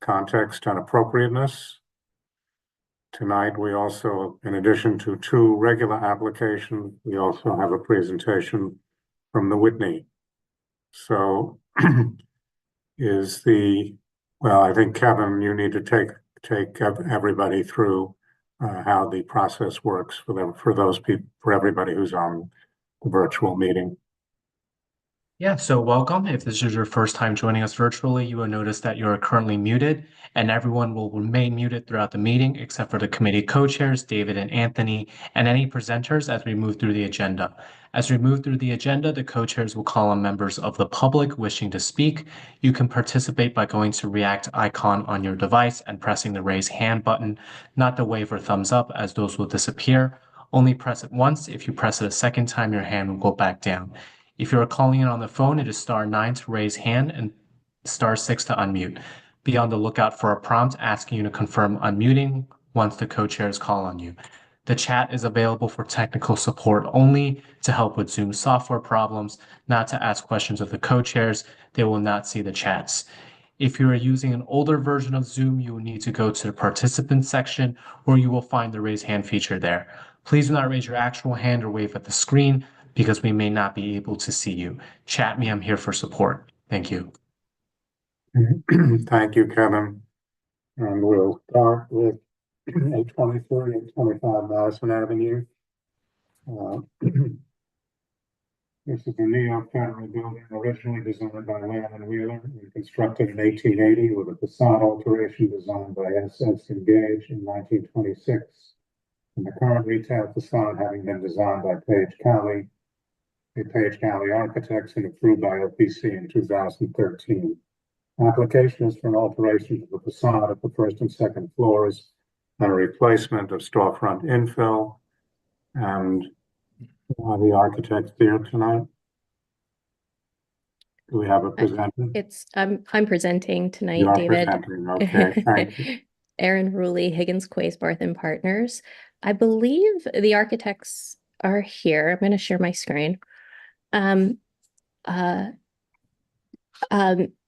context and appropriateness. Tonight, we also, in addition to 2 regular applications, we also have a presentation from the Whitney. So well, I think, Kevin, you need to take everybody through how the process works for those people, for everybody who's on the virtual meeting. Yeah, so welcome. If this is your first time joining us virtually, you will notice that you are currently muted, and everyone will remain muted throughout the meeting except for the committee co-chairs, David and Anthony, and any presenters as we move through the agenda. As we move through the agenda, the co-chairs will call on members of the public wishing to speak. You can participate by going to react icon on your device and pressing the raise hand button, not the wave or thumbs up, as those will disappear. Only press it once. If you press it a second time, your hand will go back down. If you are calling in on the phone, it is *9 to raise hand and *6 to unmute. Be on the lookout for a prompt asking you to confirm unmuting once the co-chairs call on you. The chat is available for technical support only, to help with Zoom software problems, not to ask questions of the co-chairs. They will not see the chats. If you are using an older version of Zoom, you will need to go to the participants section, where you will find the raise hand feature there. Please do not raise your actual hand or wave at the screen, because we may not be able to see you. Chat me, I'm here for support. Thank you. Thank you, Kevin. And we'll start with 823 and 25 Madison Avenue. This is a neo-federal building originally designed by Lamb and Wheeler and constructed in 1880 with a facade alteration designed by S.S. Gage in 1926. And the current retail facade having been designed by Page Cowley Architects and approved by OPC in 2013. Application is for an alteration to the facade of the first and second floors and a replacement of storefront infill. And the architects here tonight. Do we have a presenter? I'm presenting tonight, You are David. Presenting. Okay, thank you. Aaron Ruley, Higgins Quaisbarth and Partners. I believe the architects are here. I'm going to share my screen.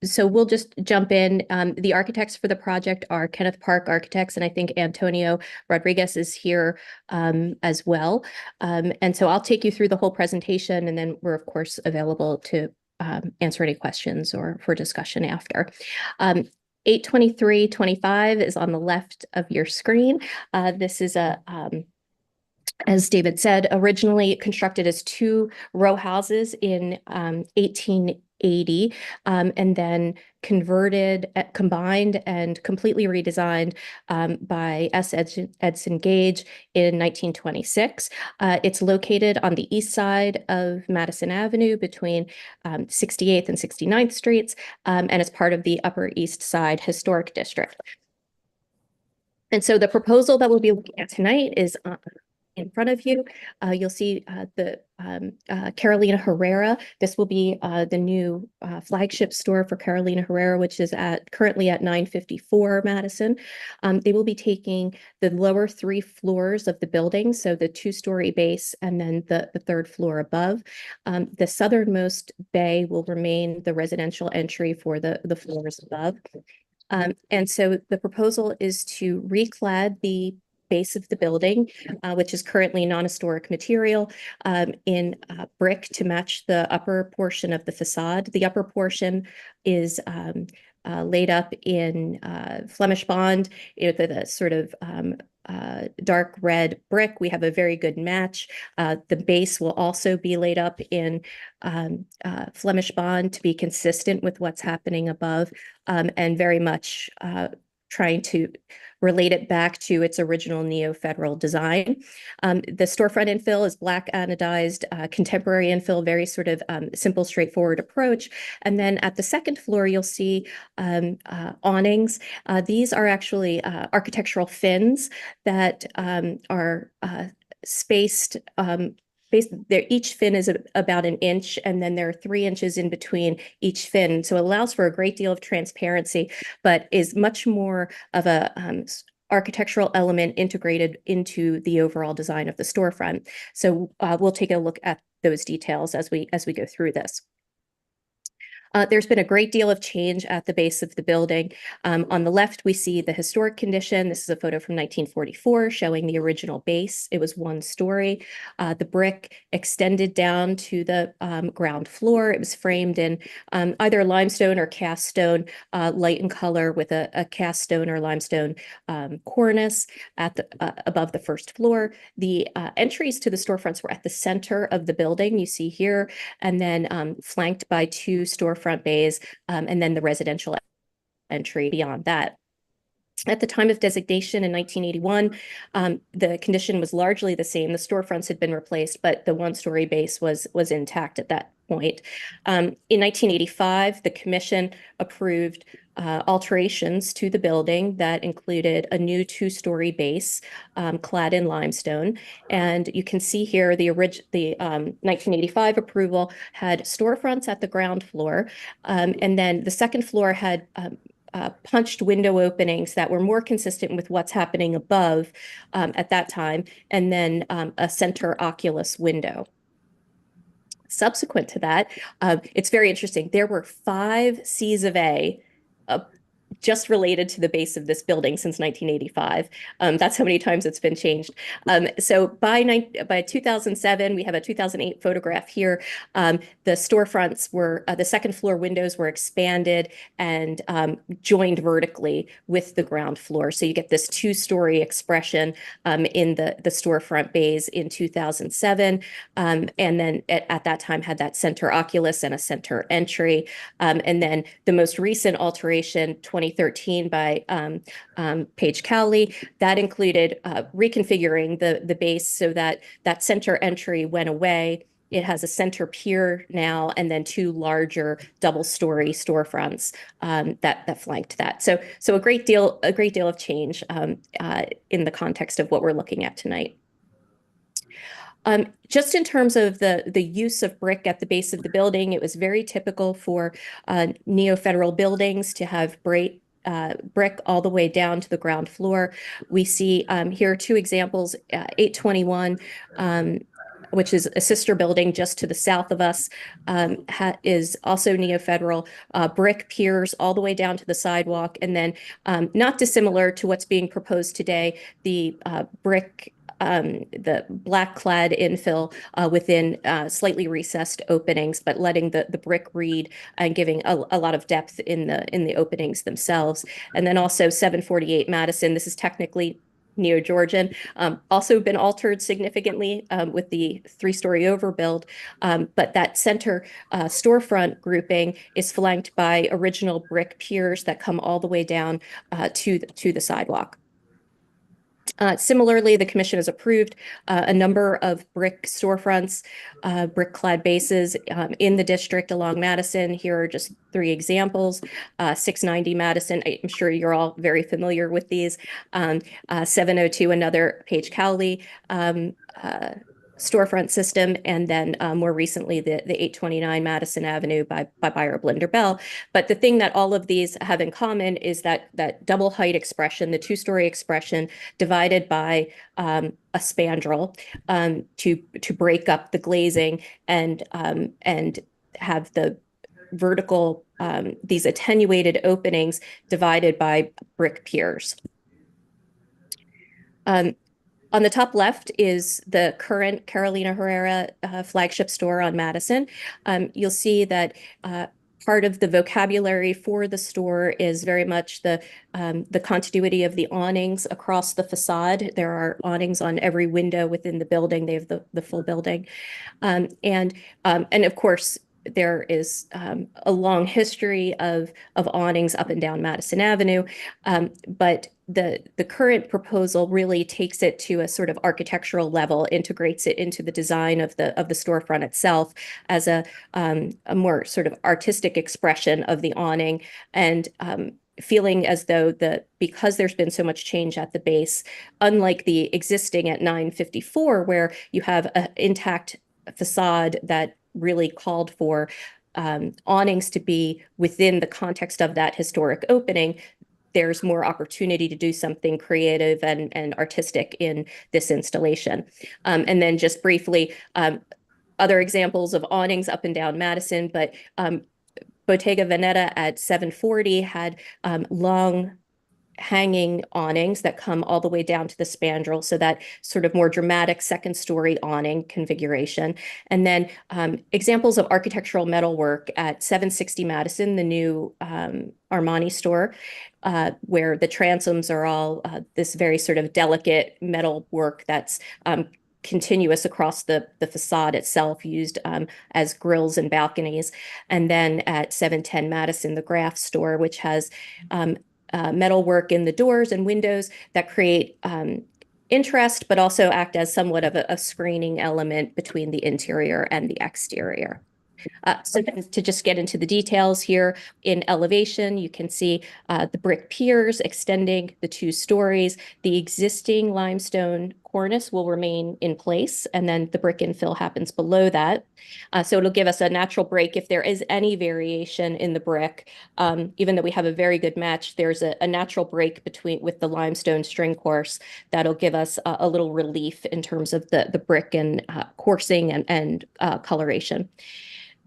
So we'll just jump in. The architects for the project are Kenneth Park Architects, and I think Antonio Rodriguez is here as well. And so I'll take you through the whole presentation, and then we're, of course, available to answer any questions or for discussion after. 82325 is on the left of your screen. This is as David said, originally constructed as 2 row houses in 1880, and then converted, combined, and completely redesigned by S. Edson Gage in 1926. It's located on the east side of Madison Avenue between 68th and 69th Streets, and it's part of the Upper East Side Historic District. And so the proposal that we'll be looking at tonight is in front of you. You'll see the Carolina Herrera. This will be the new flagship store for Carolina Herrera, which is currently at 954 Madison. They will be taking the lower 3 floors of the building, so the 2-story base and then the 3rd floor above. The southernmost bay will remain the residential entry for the floors above. And so the proposal is to reclad the base of the building, which is currently non-historic material, in brick to match the upper portion of the facade. The upper portion is laid up in Flemish bond, the sort of dark red brick. We have a very good match. The base will also be laid up in Flemish bond to be consistent with what's happening above, and very much trying to relate it back to its original neo-federal design. The storefront infill is black anodized, contemporary infill, very sort of simple, straightforward approach. And then at the 2nd floor, you'll see awnings. These are actually architectural fins that are spaced. Each fin is about 1 inch, and then there are 3 inches in between each fin. So it allows for a great deal of transparency, but is much more of a architectural element integrated into the overall design of the storefront. So we'll take a look at those details as we go through this. There's been a great deal of change at the base of the building. On the left, we see the historic condition. This is a photo from 1944 showing the original base. It was 1 story. The brick extended down to the ground floor. It was framed in either limestone or cast stone, light in color with a cast stone or limestone cornice at the above the first floor. The entries to the storefronts were at the center of the building, you see here, and then flanked by 2 storefront bays, and then the residential entry beyond that. At the time of designation in 1981, the condition was largely the same. The storefronts had been replaced, but the 1-story base was intact at that point. In 1985, the commission approved alterations to the building that included a new 2-story base clad in limestone. And you can see here the 1985 approval had storefronts at the ground floor, and then the second floor had punched window openings that were more consistent with what's happening above at that time, and then a center oculus window. Subsequent to that, it's very interesting. There were 5 Cs of A just related to the base of this building since 1985. That's how many times it's been changed. So by 2007, we have a 2008 photograph here. The storefronts were, the second floor windows were expanded and joined vertically with the ground floor. So you get this 2-story expression in the storefront bays in 2007. And then at that time had that center oculus and a center entry. And then the most recent alteration, 2013 by Paige Cowley, that included reconfiguring the base so that that center entry went away. It has a center pier now, and then 2 larger double-story storefronts that flanked that. So a great deal of change in the context of what we're looking at tonight. Just in terms of the use of brick at the base of the building, it was very typical for neo-federal buildings to have brick all the way down to the ground floor. We see here 2 examples, 821, which is a sister building just to the south of us, is also neo-federal, brick piers all the way down to the sidewalk, and then not dissimilar to what's being proposed today, the brick the black clad infill within slightly recessed openings, but letting the brick read and giving a lot of depth in the openings themselves. And then also 748 Madison, this is technically Neo-Georgian, also been altered significantly with the 3-story overbuild, but that center storefront grouping is flanked by original brick piers that come all the way down to the sidewalk. Similarly, the commission has approved a number of brick storefronts, brick-clad bases in the district along Madison. Here are just 3 examples. 690 Madison, I'm sure you're all very familiar with these. 702, another Paige Cowley storefront system, and then more recently the 829 Madison Avenue by Buyer Blinder Bell. But the thing that all of these have in common is that double height expression, the 2-story expression divided by a spandrel to break up the glazing and have the vertical, these attenuated openings divided by brick piers. On the top left is the current Carolina Herrera flagship store on Madison. You'll see that part of the vocabulary for the store is very much the continuity of the awnings across the facade. There are awnings on every window within the building. They have the full building. And of course, there is a long history of awnings up and down Madison Avenue, but the current proposal really takes it to a sort of architectural level, integrates it into the design of the storefront itself as a more sort of artistic expression of the awning, and feeling as though because there's been so much change at the base, unlike the existing at 954, where you have an intact facade that really called for awnings to be within the context of that historic opening, there's more opportunity to do something creative and artistic in this installation. And then just briefly, other examples of awnings up and down Madison, but Bottega Veneta at 740 had long hanging awnings that come all the way down to the spandrel, so that sort of more dramatic second story awning configuration. And then examples of architectural metalwork at 760 Madison, the new Armani store, where the transoms are all this very sort of delicate metal work that's continuous across the facade itself, used as grills and balconies. And then at 710 Madison, the Graf store, which has metal work in the doors and windows that create interest, but also act as somewhat of a screening element between the interior and the exterior. So to just get into the details here, in elevation, you can see the brick piers extending the 2 stories. The existing limestone cornice will remain in place, and then the brick infill happens below that. So it'll give us a natural break if there is any variation in the brick. Even though we have a very good match, there's a natural break with the limestone string course that'll give us a little relief in terms of the brick and coursing and coloration.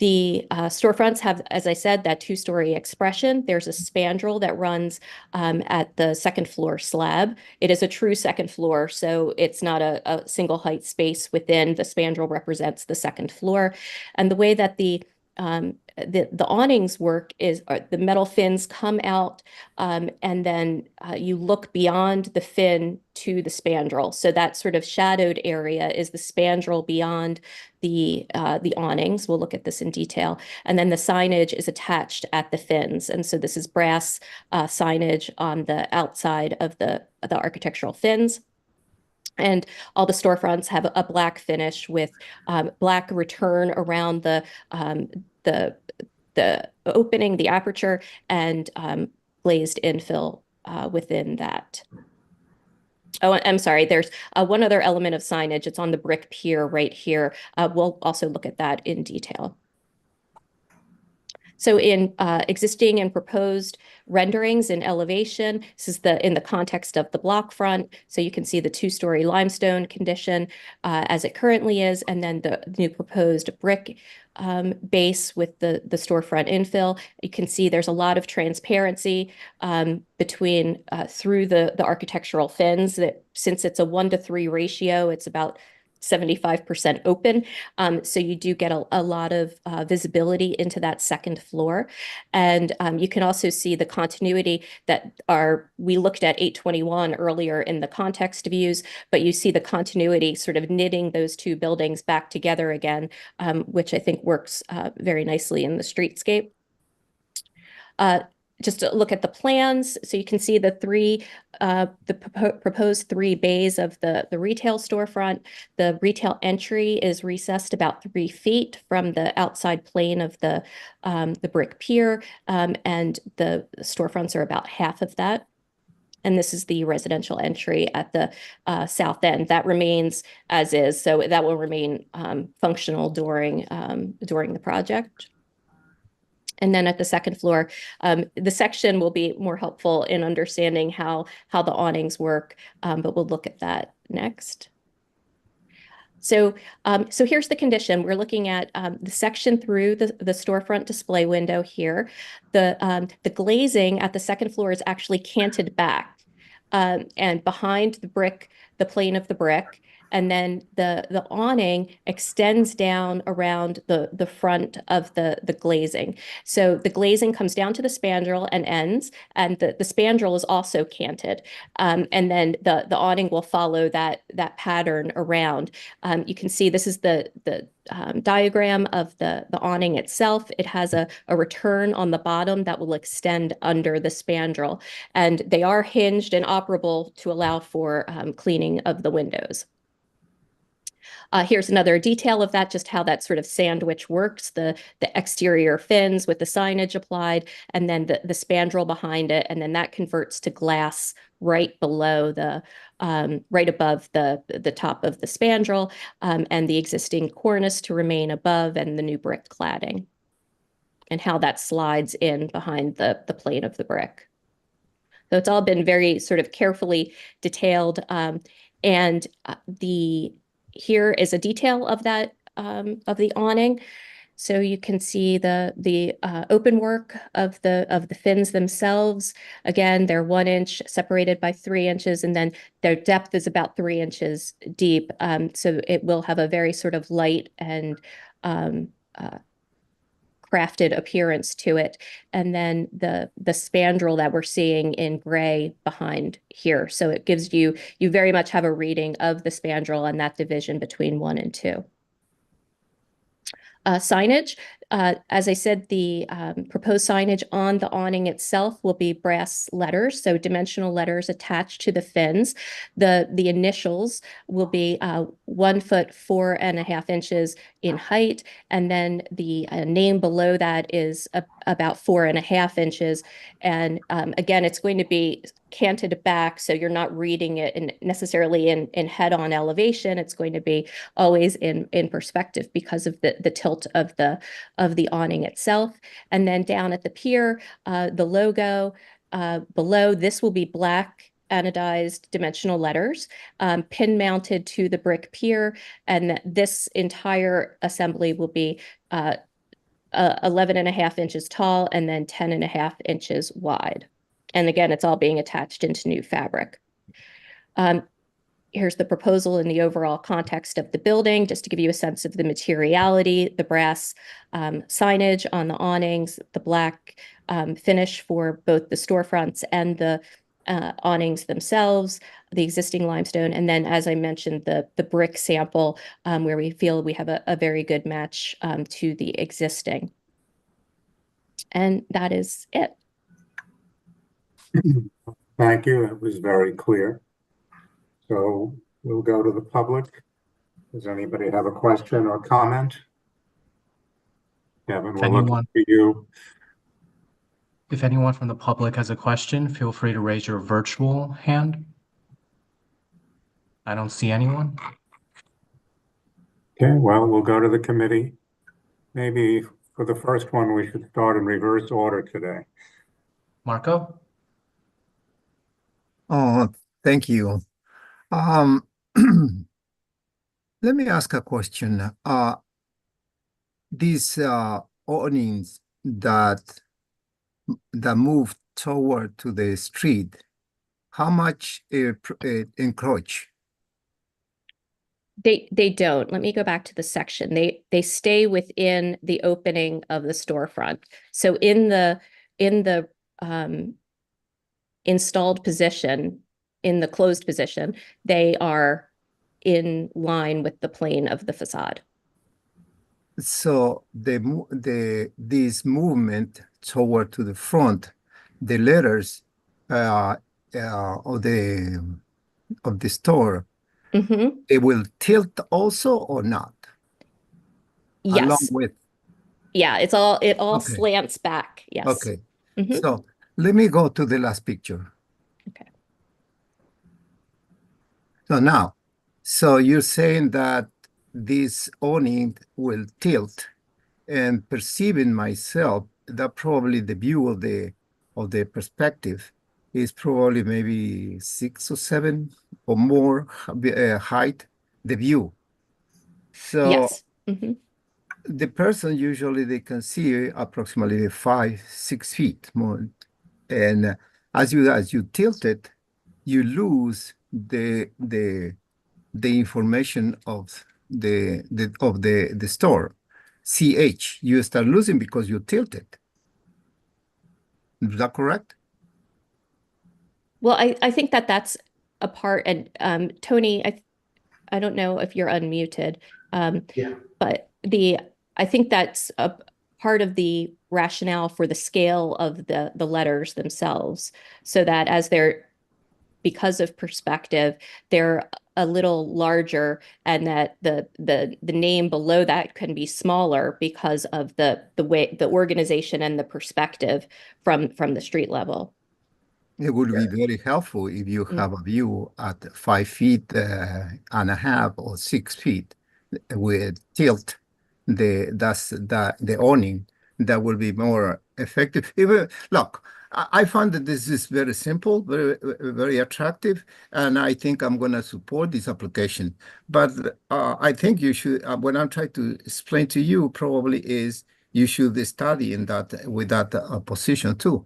The storefronts have, as I said, that 2-story expression. There's a spandrel that runs at the second floor slab. It is a true second floor, so it's not a single height space within. The spandrel represents the second floor. And the way that the awnings work is the metal fins come out, and then you look beyond the fin to the spandrel. So that sort of shadowed area is the spandrel beyond the awnings. We'll look at this in detail. And then the signage is attached at the fins. And so this is brass signage on the outside of the architectural fins. And all the storefronts have a black finish with black return around the opening, the aperture, and glazed infill within that. Oh, I'm sorry. There's one other element of signage. It's on the brick pier right here. We'll also look at that in detail. So in existing and proposed renderings in elevation, this is in the context of the block front. So you can see the 2-story limestone condition as it currently is, and then the new proposed brick base with the storefront infill. You can see there's a lot of transparency between through the architectural fins. That since it's a 1-to-3 ratio, it's about 75% open. So you do get a lot of visibility into that second floor. And you can also see the continuity that we looked at 821 earlier in the context views, but you see the continuity sort of knitting those 2 buildings back together again, which I think works very nicely in the streetscape. Just to look at the plans, so you can see the proposed 3 bays of the retail storefront. The retail entry is recessed about 3 feet from the outside plane of the brick pier, and the storefronts are about half of that. And this is the residential entry at the south end. That remains as is, so that will remain functional during the project. And then at the second floor, the section will be more helpful in understanding how the awnings work, but we'll look at that next. So here's the condition. We're looking at the section through the storefront display window here. The glazing at the second floor is actually canted back, and behind the plane of the brick. And then the awning extends down around the front of the glazing. So the glazing comes down to the spandrel and ends, and the spandrel is also canted. And then the awning will follow that pattern around. You can see this is the diagram of the awning itself. It has a return on the bottom that will extend under the spandrel, and they are hinged and operable to allow for cleaning of the windows. Here's another detail of that, just how that sort of sandwich works, the exterior fins with the signage applied, and then the spandrel behind it, and then that converts to glass right below right above the top of the spandrel, and the existing cornice to remain above, and the new brick cladding, and how that slides in behind the plane of the brick. So it's all been very sort of carefully detailed, and here is a detail of that of the awning. So you can see the open work of the fins themselves. Again, they're 1 inch separated by 3 inches, and then their depth is about 3 inches deep. So it will have a very sort of light and crafted appearance to it. And then the spandrel that we're seeing in gray behind here. So it gives you very much have a reading of the spandrel and that division between 1 and 2. Signage, as I said, the proposed signage on the awning itself will be brass letters, so dimensional letters attached to the fins. The initials will be 1 foot 4.5 inches in height, and then the name below that is about 4.5 inches. And again, it's going to be canted back, so you're not reading it necessarily in head-on elevation. It's going to be always in perspective because of the tilt of the awning itself. And then down at the pier, the logo below, this will be black anodized dimensional letters, pin mounted to the brick pier. And this entire assembly will be 11.5 inches tall and then 10.5 inches wide. And again, it's all being attached into new fabric. Here's the proposal in the overall context of the building, just to give you a sense of the materiality, the brass signage on the awnings, the black finish for both the storefronts and the awnings themselves, the existing limestone, and then, as I mentioned, the brick sample where we feel we have a very good match to the existing. And that is it. Thank you. It was very clear. So we'll go to the public. Does anybody have a question or comment? Kevin, we're looking for you. If anyone from the public has a question, feel free to raise your virtual hand. I don't see anyone. Okay, well, we'll go to the committee. Maybe for the first one, we should start in reverse order today. Marco? Oh, thank you. Let me ask a question. These awnings that move toward to the street, how much encroach? They don't. Let me go back to the section. They stay within the opening of the storefront. So in the installed position, in the closed position, they are in line with the plane of the facade. So this movement toward to the front, the letters of the store, it will tilt also or not? Yes. Along with. Yeah, it all Okay. slants back. Yes. Okay. So let me go to the last picture. Okay. So now, so you're saying that this awning will tilt, and perceiving myself that probably the view of the perspective is probably maybe 6 or 7 or more height, the view. So yes. the person usually they can see approximately 5-6 feet more, and as you tilt it, you lose the information of the store. CH, you start losing because you tilt it. Is that correct? Well, I think that's a part, and Tony, I don't know if you're unmuted, but I think that's a part of the rationale for the scale of the letters themselves, so that because of perspective, they're a little larger, and that the name below that can be smaller because of the way the organization and the perspective from the street level. It would be very helpful if you have a view at 5 feet and a half or 6 feet with tilt. The awning that will be more effective. Even look, I found that this is very simple, very attractive, and I think I'm going to support this application. But I think you should, what I'm trying to explain to you probably is you should study in that with that position too.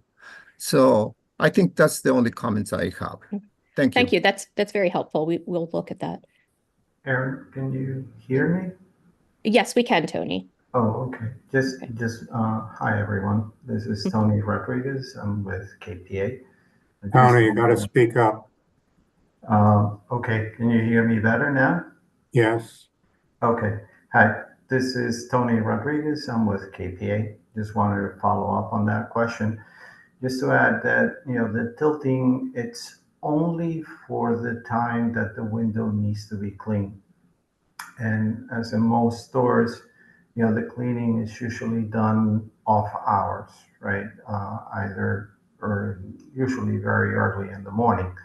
So I think that's the only comments I have. Thank you. Thank you. That's very helpful. We'll look at that. Aaron, can you hear me? Yes, we can, Tony. Oh, okay. Hi, everyone. This is Tony Rodriguez. I'm with KPA. Tony, you gotta speak up. Okay, can you hear me better now? Yes. Okay. Hi, this is Tony Rodriguez. I'm with KPA. Just wanted to follow up on that question. Just to add that, the tilting, it's only for the time that the window needs to be cleaned. And as in most stores, the cleaning is usually done off hours, right? Either or usually very early in the morning.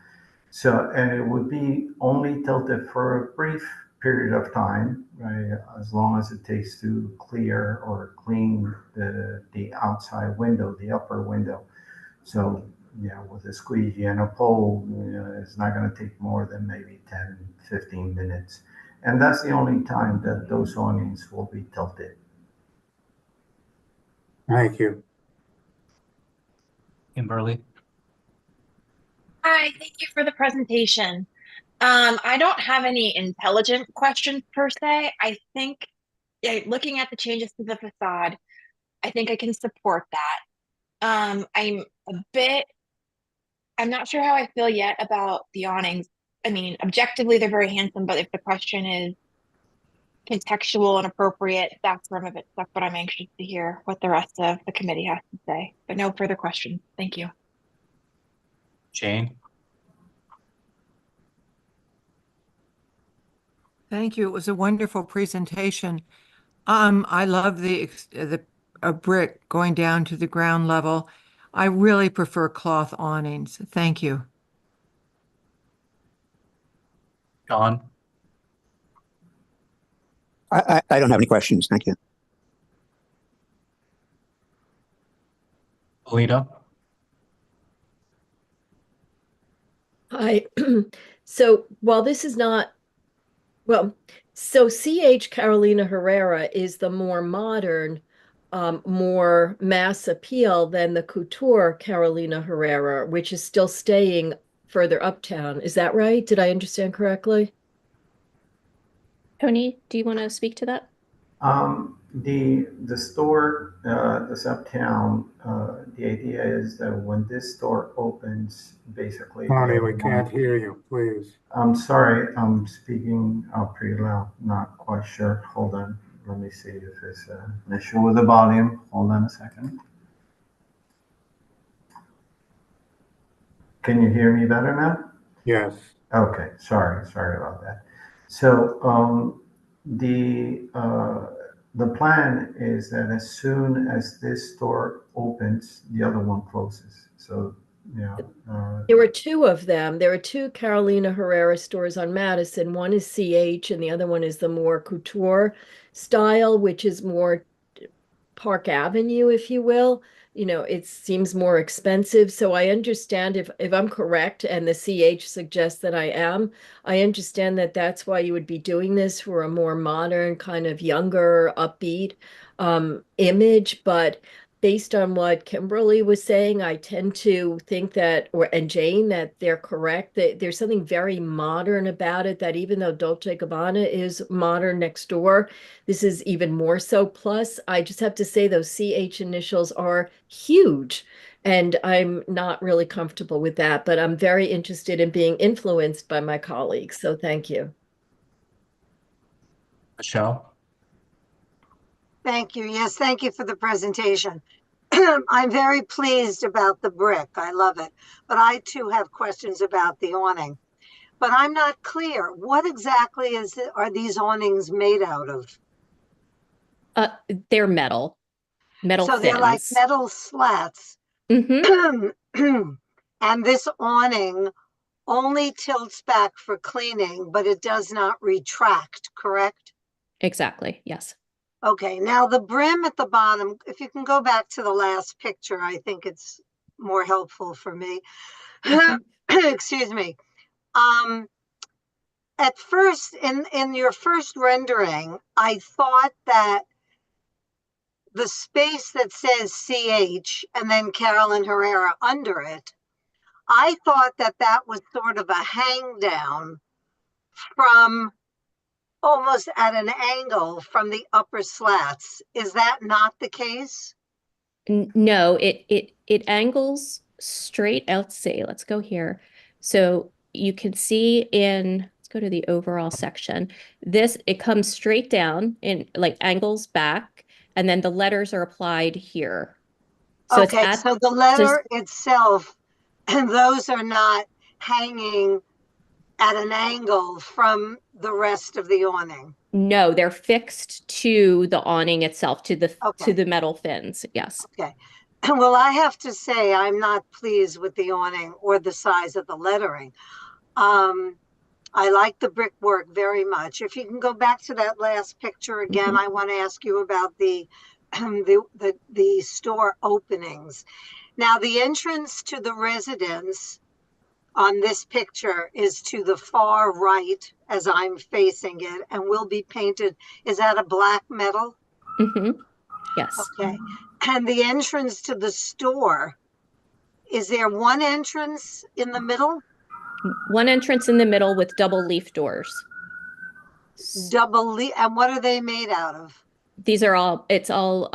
So, and it would be only tilted for a brief period of time, right? As long as it takes to clear or clean the outside window, the upper window. So, with a squeegee and a pole, it's not going to take more than maybe 10, 15 minutes. And that's the only time that those awnings will be tilted. Thank you. Kimberly? Hi, thank you for the presentation. I don't have any intelligent questions per se. I think looking at the changes to the facade, I think I can support that. I'm not sure how I feel yet about the awnings. I mean, objectively, they're very handsome, but if the question is contextual and appropriate, that's where I'm a bit stuck, but I'm anxious to hear what the rest of the committee has to say. But no further questions. Thank you. Jane? Thank you. It was a wonderful presentation. I love the brick going down to the ground level. I really prefer cloth awnings. Thank you. John? I don't have any questions. Thank you. Alita? Hi. So while this is not, so CH Carolina Herrera is the more modern, more mass appeal than the Couture Carolina Herrera, which is still staying further uptown. Is that right? Did I understand correctly? Tony, do you want to speak to that? The store, this uptown, the idea is that when this store opens, basically. Tony, we can't hear you, please. I'm sorry, I'm speaking pretty loud, not quite sure. Hold on, let me see if it's an issue with the volume. Hold on a second. Can you hear me better now? Yes. Okay, sorry about that. So the plan is that as soon as this store opens, the other one closes. So there were two of them. There are two Carolina Herrera stores on Madison. One is CH and the other one is the more Couture style, which is more Park Avenue, if you will. It seems more expensive. So I understand if I'm correct and the CH suggests that I am, I understand that that's why you would be doing this for a more modern, kind of younger, upbeat image. But based on what Kimberly was saying, I tend to think that, and Jane, that they're correct, that there's something very modern about it, that even though Dolce & Gabbana is modern next door, this is even more so. Plus, I just have to say those CH initials are huge, and I'm not really comfortable with that, but I'm very interested in being influenced by my colleagues. So thank you. Michelle? Thank you. Yes, thank you for the presentation. I'm very pleased about the brick. I love it. But I too have questions about the awning. But I'm not clear. What exactly are these awnings made out of? They're metal So they're like fins. metal slats. Mm-hmm. And this awning only tilts back for cleaning, but it does not retract, correct? Exactly. Yes. Okay, now the brim at the bottom, if you can go back to the last picture, I think it's more helpful for me. Okay. Excuse me. At first, in your first rendering, I thought that the space that says CH and then Carolyn Herrera under it, I thought that that was sort of a hang down from almost at an angle from the upper slats. Is that not the case? No, it angles straight. Let's see. Let's go here. So you can see let's go to the overall section. It comes straight down and like angles back, and then the letters are applied here. So it's Okay, so the letter itself, and those are not hanging at an angle from the rest of the awning. No, they're fixed to the awning itself, to Okay. the metal fins. Yes. Okay. Well, I have to say I'm not pleased with the awning or the size of the lettering. I like the brickwork very much. If you can go back to that last picture again, I want to ask you about the the store openings. Now, the entrance to the residence on this picture is to the far right as I'm facing it and will be painted. Is that a black metal? Yes. Okay. And the entrance to the store, is there one entrance in the middle? One entrance in the middle with double leaf doors. Double leaf, and what are they made out of? It's all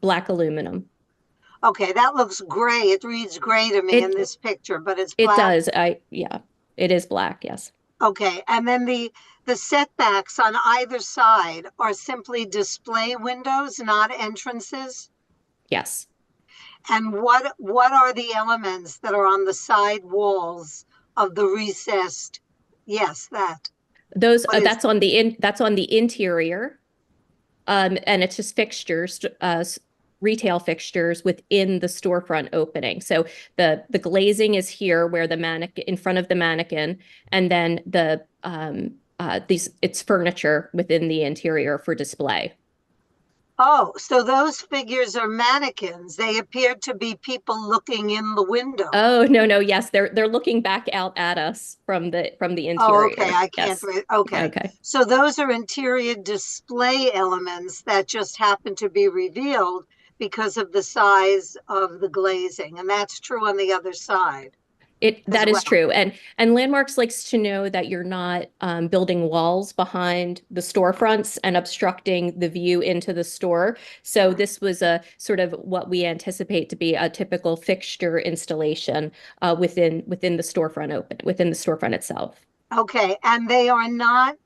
black aluminum. Okay, that looks gray. It reads gray to me in this picture, but it's It black. does. Yeah, it is black. Yes. Okay, and then the setbacks on either side are simply display windows, not entrances? Yes. And what are the elements that are on the side walls of the recessed? Yes, that. That's on the interior. And it's just fixtures, retail fixtures within the storefront opening. So the glazing is here where the mannequin in front of the mannequin, and then it's furniture within the interior for display. Oh, so those figures are mannequins. They appear to be people looking in the window. Oh, no, yes, they're looking back out at us from the interior. Oh, okay, I can't Yes. read. Okay. Okay. So those are interior display elements that just happen to be revealed because of the size of the glazing, and that's true on the other side. That is true. And Landmarks likes to know that you're not building walls behind the storefronts and obstructing the view into the store. So this was a sort of what we anticipate to be a typical fixture installation within the storefront itself. Okay, and they are not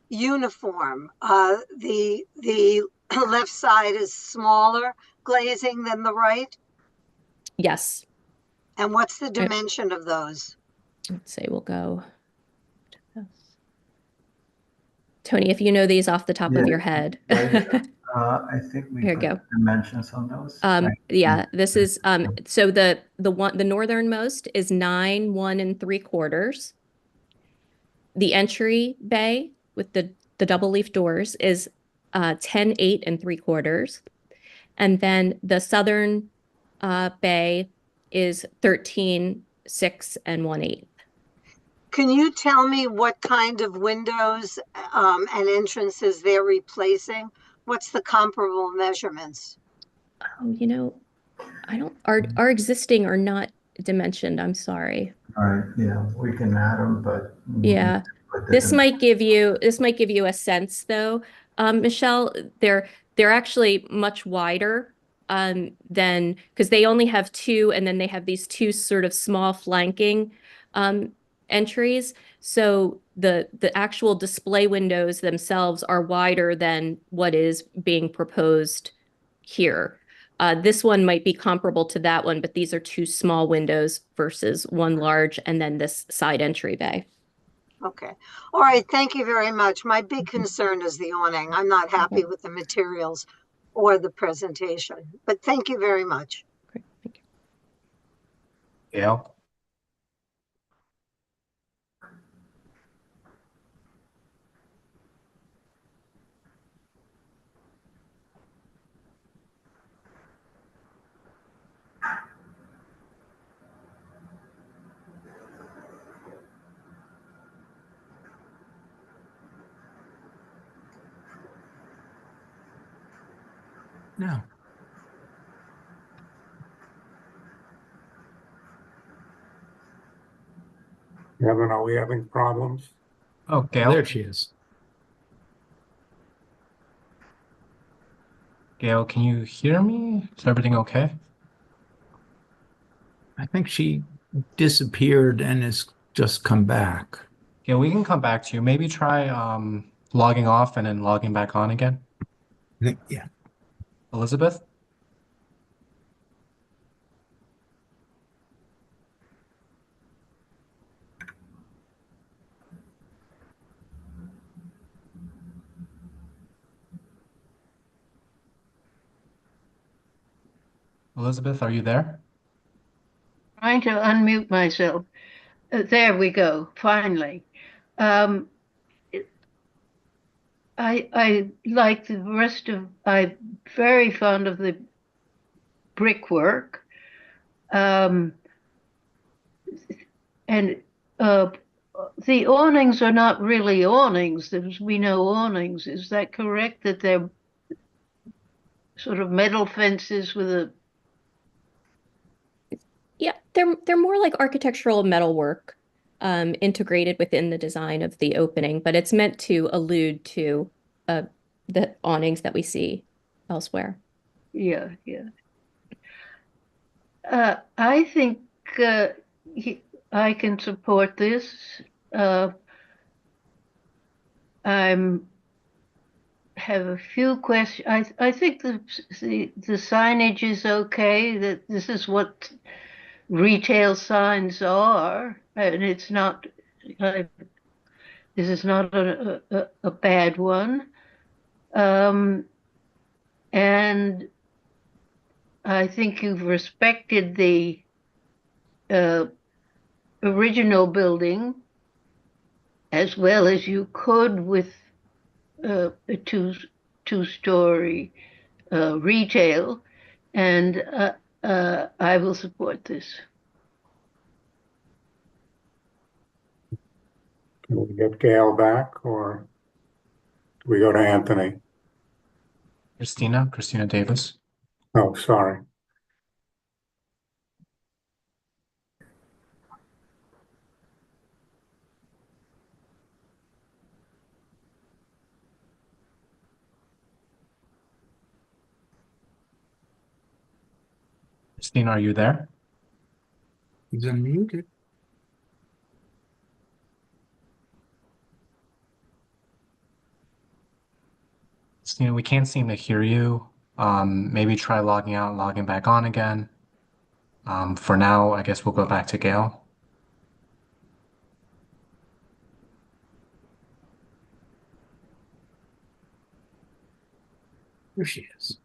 uniform. The left side is smaller glazing than the right. Yes. And what's the dimension of those? Let's say we'll go to this. Tony, if you know these off the top of your head. I think we Here you put go. dimensions on those. Yeah, this is so the northernmost is 9, 1 3/4. The entry bay with the double leaf doors is 10, 8 3/4. And then the southern bay is 13, 6 1/8. Can you tell me what kind of windows and entrances they're replacing? What's the comparable measurements? Oh, I don't, our existing are not dimensioned. I'm sorry. All right, yeah, we can add them, but yeah, this might give you a sense though, Michelle. They're actually much wider than, because they only have 2, and then they have these 2 sort of small flanking entries. So the actual display windows themselves are wider than what is being proposed here. This one might be comparable to that one, but these are 2 small windows versus 1 large, and then this side entry bay. Okay. All right. Thank you very much. My big concern is the awning. I'm not happy with the materials or the presentation, but thank you very much. Great. Thank you. Gail? No. Kevin, are we having problems? Oh, Gail, There she is. Gail, can you hear me? Is everything okay? I think she disappeared and has just come back. Gail, we can come back to you. Maybe try logging off and then logging back on again. Yeah. Elizabeth? Elizabeth, are you there? Trying to unmute myself. There we go, finally. Um, I like the rest of, I'm very fond of the brickwork. And the awnings are not really awnings. We know awnings. Is that correct? That they're sort of metal fences with a. Yeah, they're more like architectural metalwork integrated within the design of the opening, but it's meant to allude to the awnings that we see elsewhere. Yeah, yeah. I think I can support this. I'm have a few questions. I think the signage is okay, that this is what retail signs are, and it's not, this is not a bad one. And I think you've respected the original building as well as you could with a two-story retail, and I will support this. Can we get Gail back or do we go to Anthony? Christina Davis. Oh, sorry. Christina, are you there? He's unmuted. Christina, we can't seem to hear you. Maybe try logging out and logging back on again. For now, I guess we'll go back to Gail. There she is.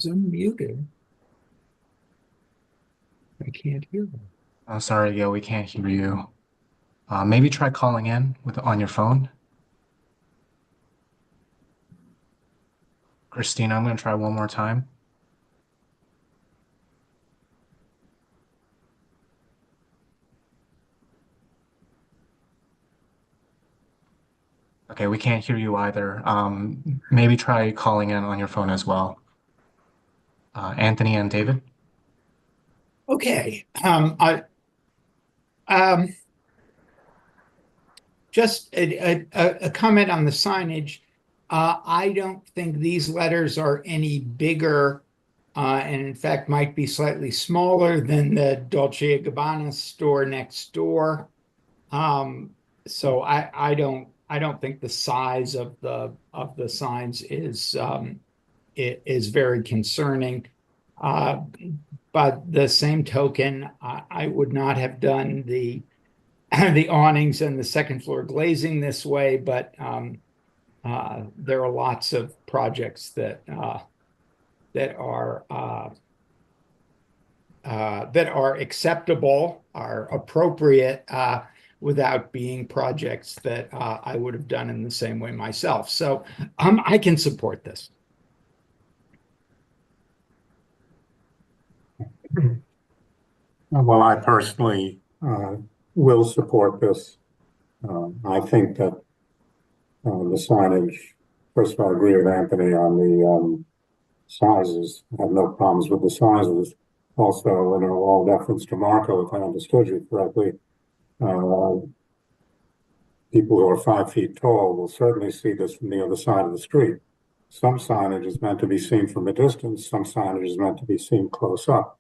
He's unmuted. I can't hear him. Oh, sorry, Gail, we can't hear you. Maybe try calling in on your phone. Christina, I'm going to try one more time. Okay, we can't hear you either. Maybe try calling in on your phone as well. Anthony and David? Okay. Just a comment on the signage. I don't think these letters are any bigger, and in fact might be slightly smaller than the Dolce & Gabbana store next door. So I don't think the size of the signs is very concerning. But the same token, I would not have done the awnings and the second floor glazing this way, but there are lots of projects that are acceptable, are appropriate without being projects that I would have done in the same way myself. So I can support this. Well, I personally will support this. I think that the signage, first of all, I agree with Anthony on the sizes. I have no problems with the sizes. Also, all deference to Marco, if I understood you correctly, people who are 5 feet tall will certainly see this from the other side of the street. Some signage is meant to be seen from a distance. Some signage is meant to be seen close up.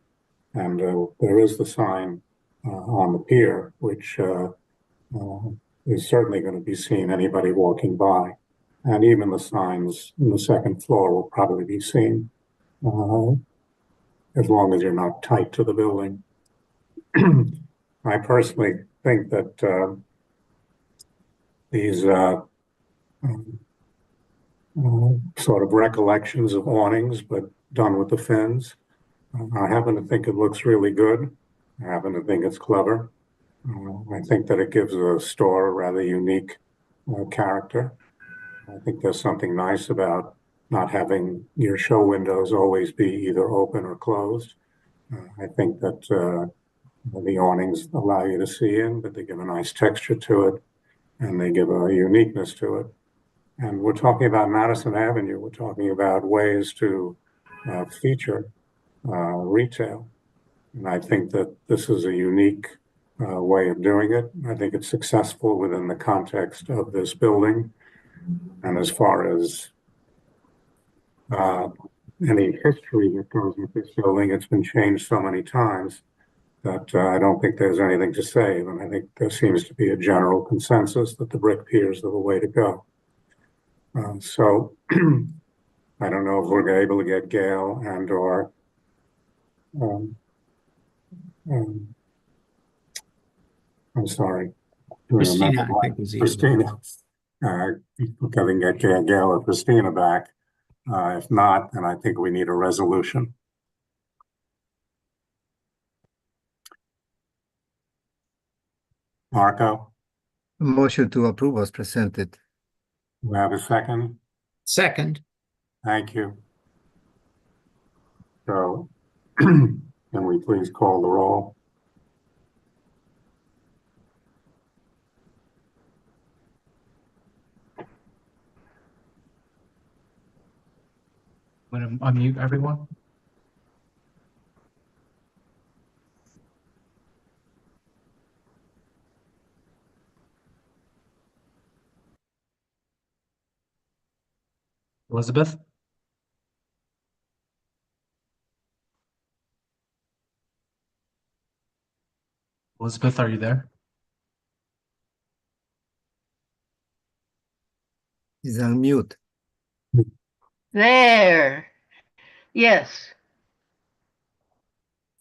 And there is the sign on the pier, which is certainly going to be seen anybody walking by. And even the signs in the second floor will probably be seen as long as you're not tight to the building. I personally think that these sort of recollections of awnings, but done with the fins, I happen to think it looks really good. I happen to think it's clever. I think that it gives a store a rather unique character. I think there's something nice about not having your show windows always be either open or closed. I think that the awnings allow you to see in, but they give a nice texture to it, and they give a uniqueness to it. And we're talking about Madison Avenue. We're talking about ways to feature retail. And I think that this is a unique way of doing it. I think it's successful within the context of this building. And as far as any history that goes with this building, it's been changed so many times that I don't think there's anything to save. And I think there seems to be a general consensus that the brick piers are the way to go. So I don't know if we're able to get Gail and or I'm sorry. Christina, I think was Christina. We can get Gail or Christina back. If not, then I think we need a resolution. Marco? Motion to approve was presented. Do we have a second? Second. Thank you. So, can we please call the roll? I'm going to unmute everyone. Elizabeth? Elizabeth, are you there? Is on mute. There. Yes.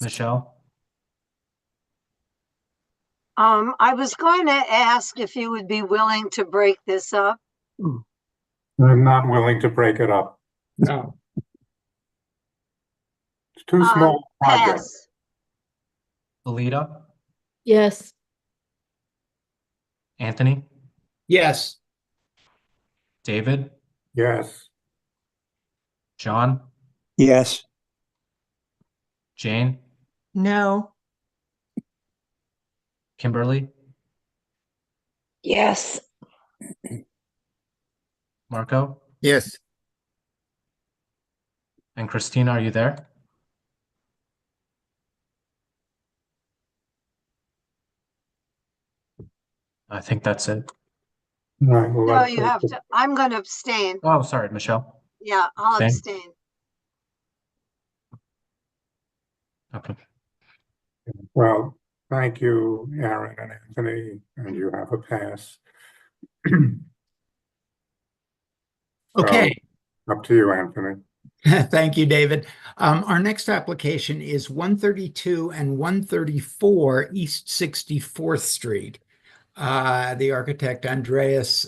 Michelle? I was going to ask if you would be willing to break this up. I'm not willing to break it up. No. It's too small a project. Pass. Alita? Yes. Anthony? Yes. David? Yes. John? Yes. Jane? No. Kimberly? Yes. Marco? Yes. And Christina, are you there? I think that's it. All right, well, No, let's you have to, I'm going to abstain. Oh, sorry, Michelle. Yeah, I'll Abstain? abstain. Okay. Well, thank you, Aaron and Anthony, and you have a pass. Okay. So, up to you, Anthony. Thank you, David. Our next application is 132 and 134 East 64th Street. The architect Andreas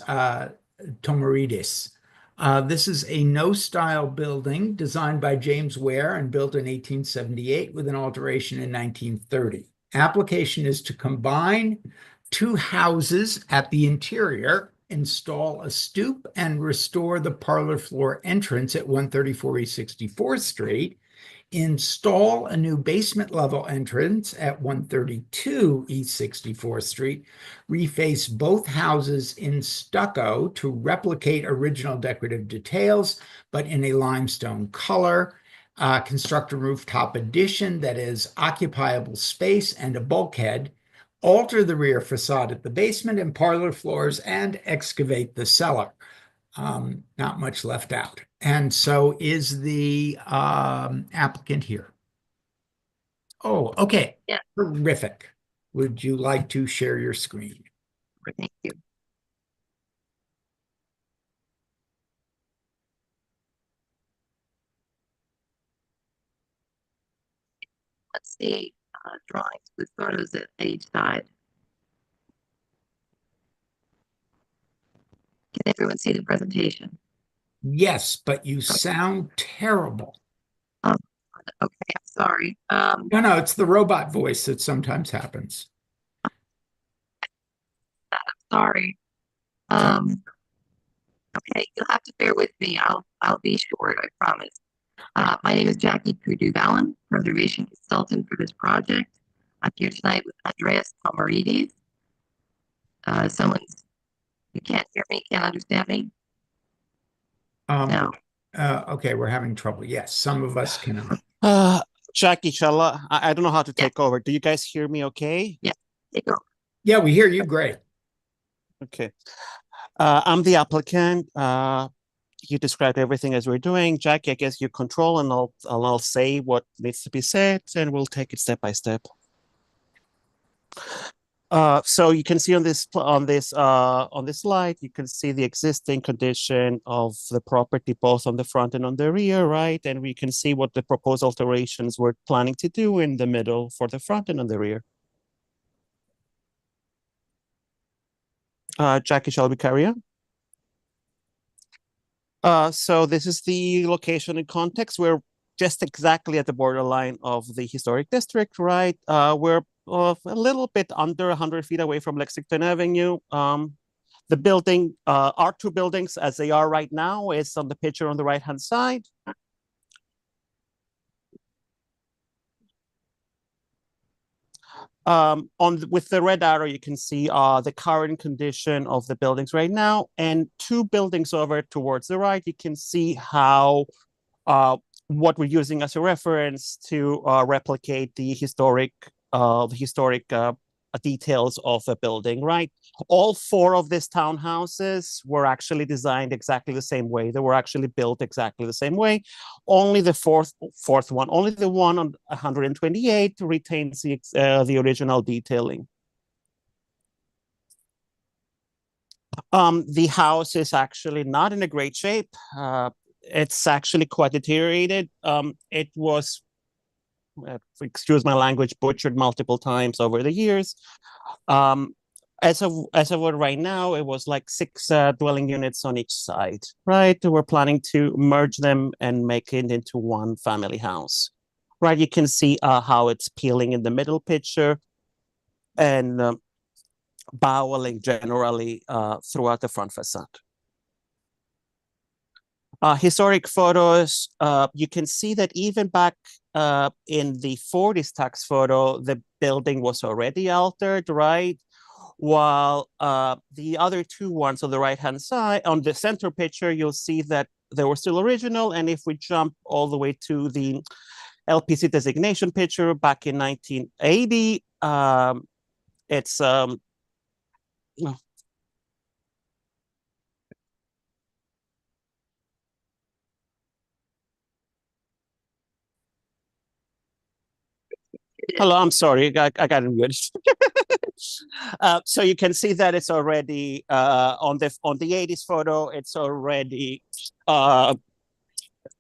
Tomaridis. This is a no-style building designed by James Ware and built in 1878 with an alteration in 1930. Application is to combine two houses at the interior, install a stoop, and restore the parlor floor entrance at 134 East 64th Street. Install a new basement level entrance at 132 East 64th Street. Reface both houses in stucco to replicate original decorative details, but in a limestone color. Construct a rooftop addition that is occupiable space and a bulkhead. Alter the rear facade at the basement and parlor floors and excavate the cellar. Not much left out. And so is the applicant here? Oh, okay. Yeah. Terrific. Would you like to share your screen? Thank you. Let's see, drawings with photos at each side. Can everyone see the presentation? Yes, but you sound terrible. Okay, I'm sorry. No, it's the robot voice that sometimes happens. I'm sorry. Okay, you'll have to bear with me. I'll be short, I promise. My name is Jackie Kudu-Vallon, preservation consultant for this project. I'm here tonight with Andreas Palmarides. You can't hear me, can't understand me? No. Okay, we're having trouble. Yes, some of us cannot. Jackie, I don't know how to take over. Do you guys hear me okay? Yeah, take over. Yeah, we hear you great. Okay. I'm the applicant. You described everything as we're doing. Jackie, I guess you control, and I'll say what needs to be said, and we'll take it step by step. So you can see on this slide, you can see the existing condition of the property, both on the front and on the rear, right? And we can see what the proposed alterations we're planning to do in the middle for the front and on the rear. Jackie, shall we carry on? So this is the location and context. We're just exactly at the borderline of the historic district, right? We're a little bit under 100 feet away from Lexington Avenue. The building, our two buildings as they are right now is on the picture on the right-hand side. With the red arrow, you can see the current condition of the buildings right now, and two buildings over towards the right, you can see how what we're using as a reference to replicate the historic details of the building, right? All four of these townhouses were actually designed exactly the same way. They were actually built exactly the same way. Only the fourth one, only the one on 128 retains the original detailing. The house is actually not in a great shape. It's actually quite deteriorated. It was, excuse my language, butchered multiple times over the years. As of right now, it was like 6 dwelling units on each side, right? We're planning to merge them and make it into one family house, right? You can see how it's peeling in the middle picture and boweling generally throughout the front facade. Historic photos, you can see that even back in the 40s tax photo, the building was already altered, right? While the other two ones on the right-hand side, on the center picture, you'll see that they were still original. And if we jump all the way to the LPC designation picture back in 1980, it's hello, I'm sorry, I got it good. So you can see that it's already on the 80s photo, it's already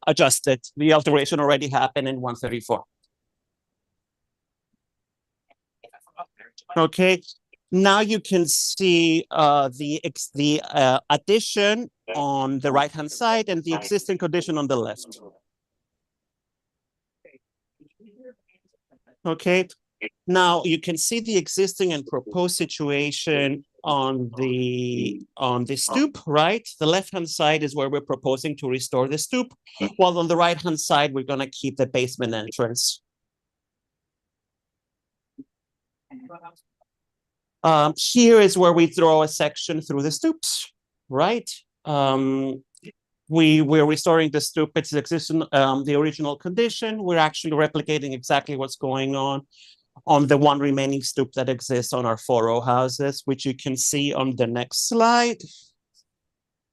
adjusted. The alteration already happened in 134. Okay, now you can see the addition on the right-hand side and the existing condition on the left. Okay, Now you can see the existing and proposed situation on the stoop, right? The left-hand side is where we're proposing to restore the stoop, while on the right-hand side, we're going to keep the basement entrance. Here is where we throw a section through the stoops, right? We're restoring the stoop. It's existing, the original condition. We're actually replicating exactly what's going on the one remaining stoop that exists on our 4-row houses, which you can see on the next slide.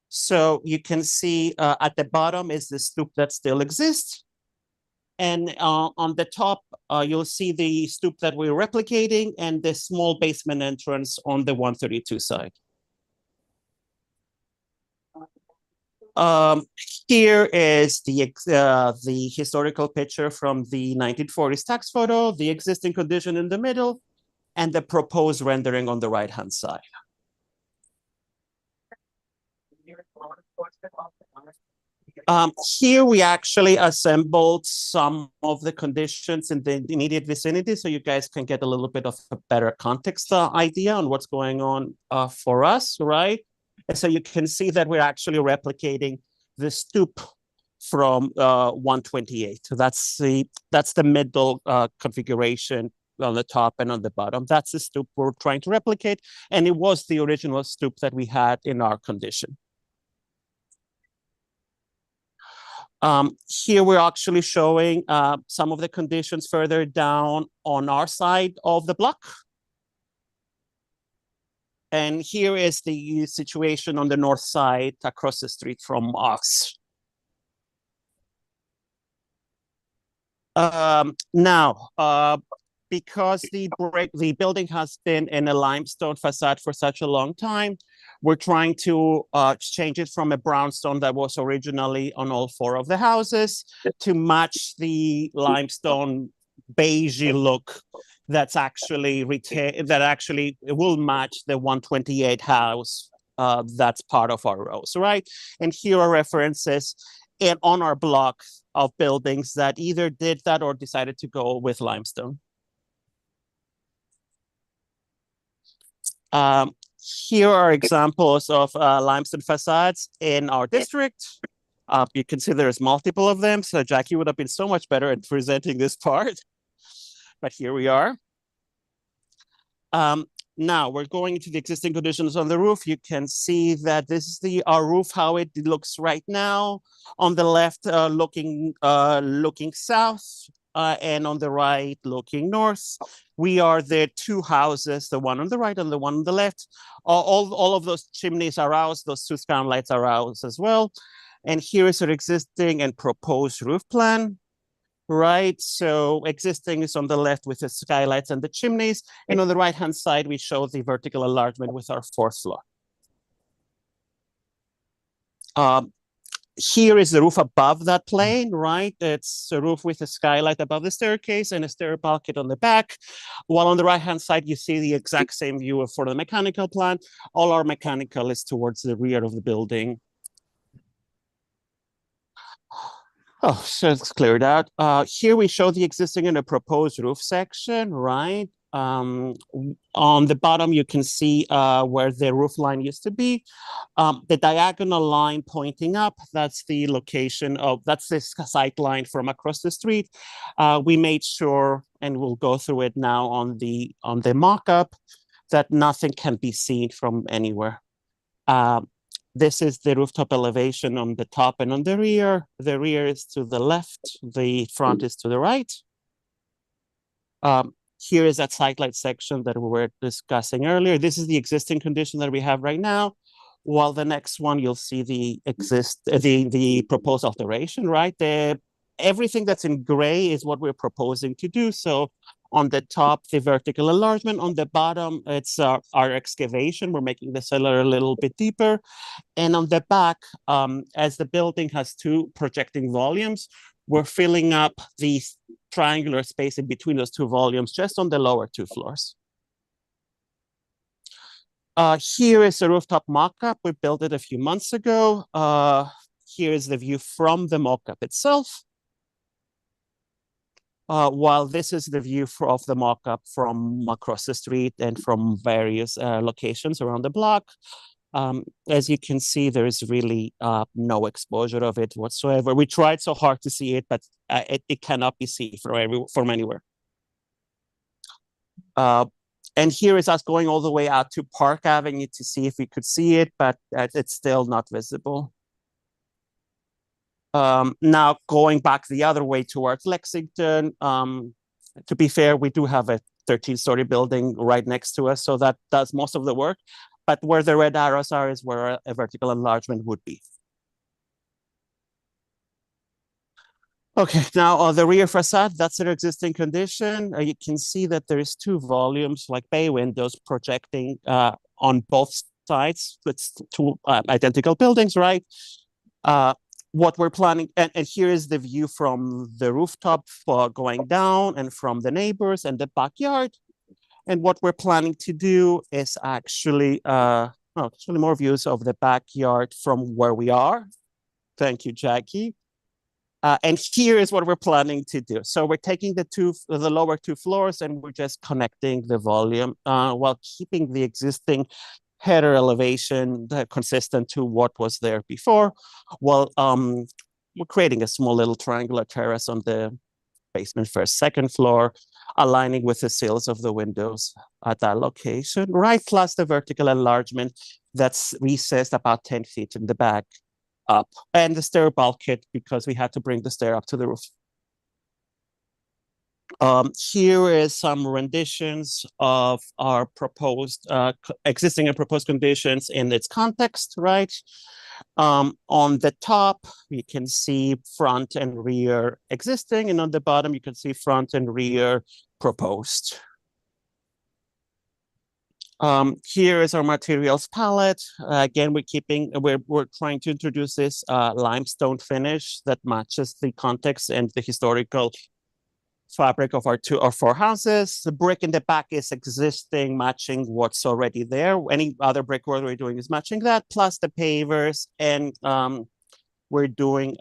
So you can see at the bottom is the stoop that still exists. And on the top, you'll see the stoop that we're replicating and the small basement entrance on the 132 side. Here is the historical picture from the 1940s tax photo, the existing condition in the middle, and the proposed rendering on the right-hand side. Here we actually assembled some of the conditions in the immediate vicinity so you guys can get a little bit of a better context idea on what's going on for us, right? And so you can see that we're actually replicating the stoop from 128. So that's the middle configuration on the top and on the bottom. That's the stoop we're trying to replicate. And it was the original stoop that we had in our condition. Here we're actually showing some of the conditions further down on our side of the block. And here is the situation on the north side across the street from us. Now, because the building has been in a limestone facade for such a long time, we're trying to change it from a brownstone that was originally on all 4 of the houses to match the limestone beigey look that's actually will match the 128 house that's part of our rows, right? And here are references on our block of buildings that either did that or decided to go with limestone. Here are examples of limestone facades in our district. You can see there's multiple of them. So Jackie would have been so much better at presenting this part. But here we are. Now we're going into the existing conditions on the roof. You can see that this is our roof, how it looks right now. On the left, looking south, and on the right, looking north. We are the 2 houses, the one on the right and the one on the left. All of those chimneys are ours. Those 2 skylights are ours as well. And here is our existing and proposed roof plan. Right, so existing is on the left with the skylights and the chimneys, and on the right-hand side, we show the vertical enlargement with our 4th floor. Here is the roof above that plane, right? It's a roof with a skylight above the staircase and a stair bulkhead on the back. While on the right-hand side, you see the exact same view for the mechanical plant. All our mechanical is towards the rear of the building. Oh, so it's cleared out. Here we show the existing and the proposed roof section, right? On the bottom, you can see where the roof line used to be. The diagonal line pointing up, that's the location of, that's the sight line from across the street. We made sure, and we'll go through it now on the mock-up, that nothing can be seen from anywhere. This is the rooftop elevation on the top and on the rear. The rear is to the left, the front is to the right. Here is that sidelight section that we were discussing earlier. This is the existing condition that we have right now. While the next one, you'll see the proposed alteration, right? Everything that's in gray is what we're proposing to do. So on the top, the vertical enlargement. On the bottom, it's our excavation. We're making the cellar a little bit deeper. And on the back, as the building has 2 projecting volumes, we're filling up the triangular space in between those 2 volumes just on the lower 2 floors. Here is a rooftop mock-up. We built it a few months ago. Here is the view from the mock-up itself. while this is the view of the mock-up from across the street and from various locations around the block. As you can see, there is really no exposure of it whatsoever. We tried so hard to see it, but it cannot be seen from anywhere. And here is us going all the way out to Park Avenue to see if we could see it, but it's still not visible. Now going back the other way towards Lexington, to be fair, we do have a 13-story building right next to us, so that does most of the work. But where the red arrows are is where a vertical enlargement would be. Okay, now on the rear facade, that's an existing condition. You can see that there is 2 volumes, like bay windows, projecting on both sides. It's 2 identical buildings, right? What we're planning, and here is the view from the rooftop going down and from the neighbors and the backyard. And what we're planning to do is actually, actually more views of the backyard from where we are. Thank you, Jackie. And here is what we're planning to do. So we're taking the lower 2 floors and we're just connecting the volume while keeping the existing header elevation consistent to what was there before. Well, we're creating a small little triangular terrace on the basement first, second floor, aligning with the sills of the windows at that location, right? Plus the vertical enlargement that's recessed about 10 feet in the back up, and the stair bulkhead because we had to bring the stair up to the roof. Here is some renditions of our proposed, existing and proposed conditions in its context, right? On the top, you can see front and rear existing, and on the bottom, you can see front and rear proposed. Here is our materials palette. Again, we're trying to introduce this limestone finish that matches the context and the historical fabric of our 2 or 4 houses. The brick in the back is existing, matching what's already there. Any other brickwork we're doing is matching that, plus the pavers, and we're doing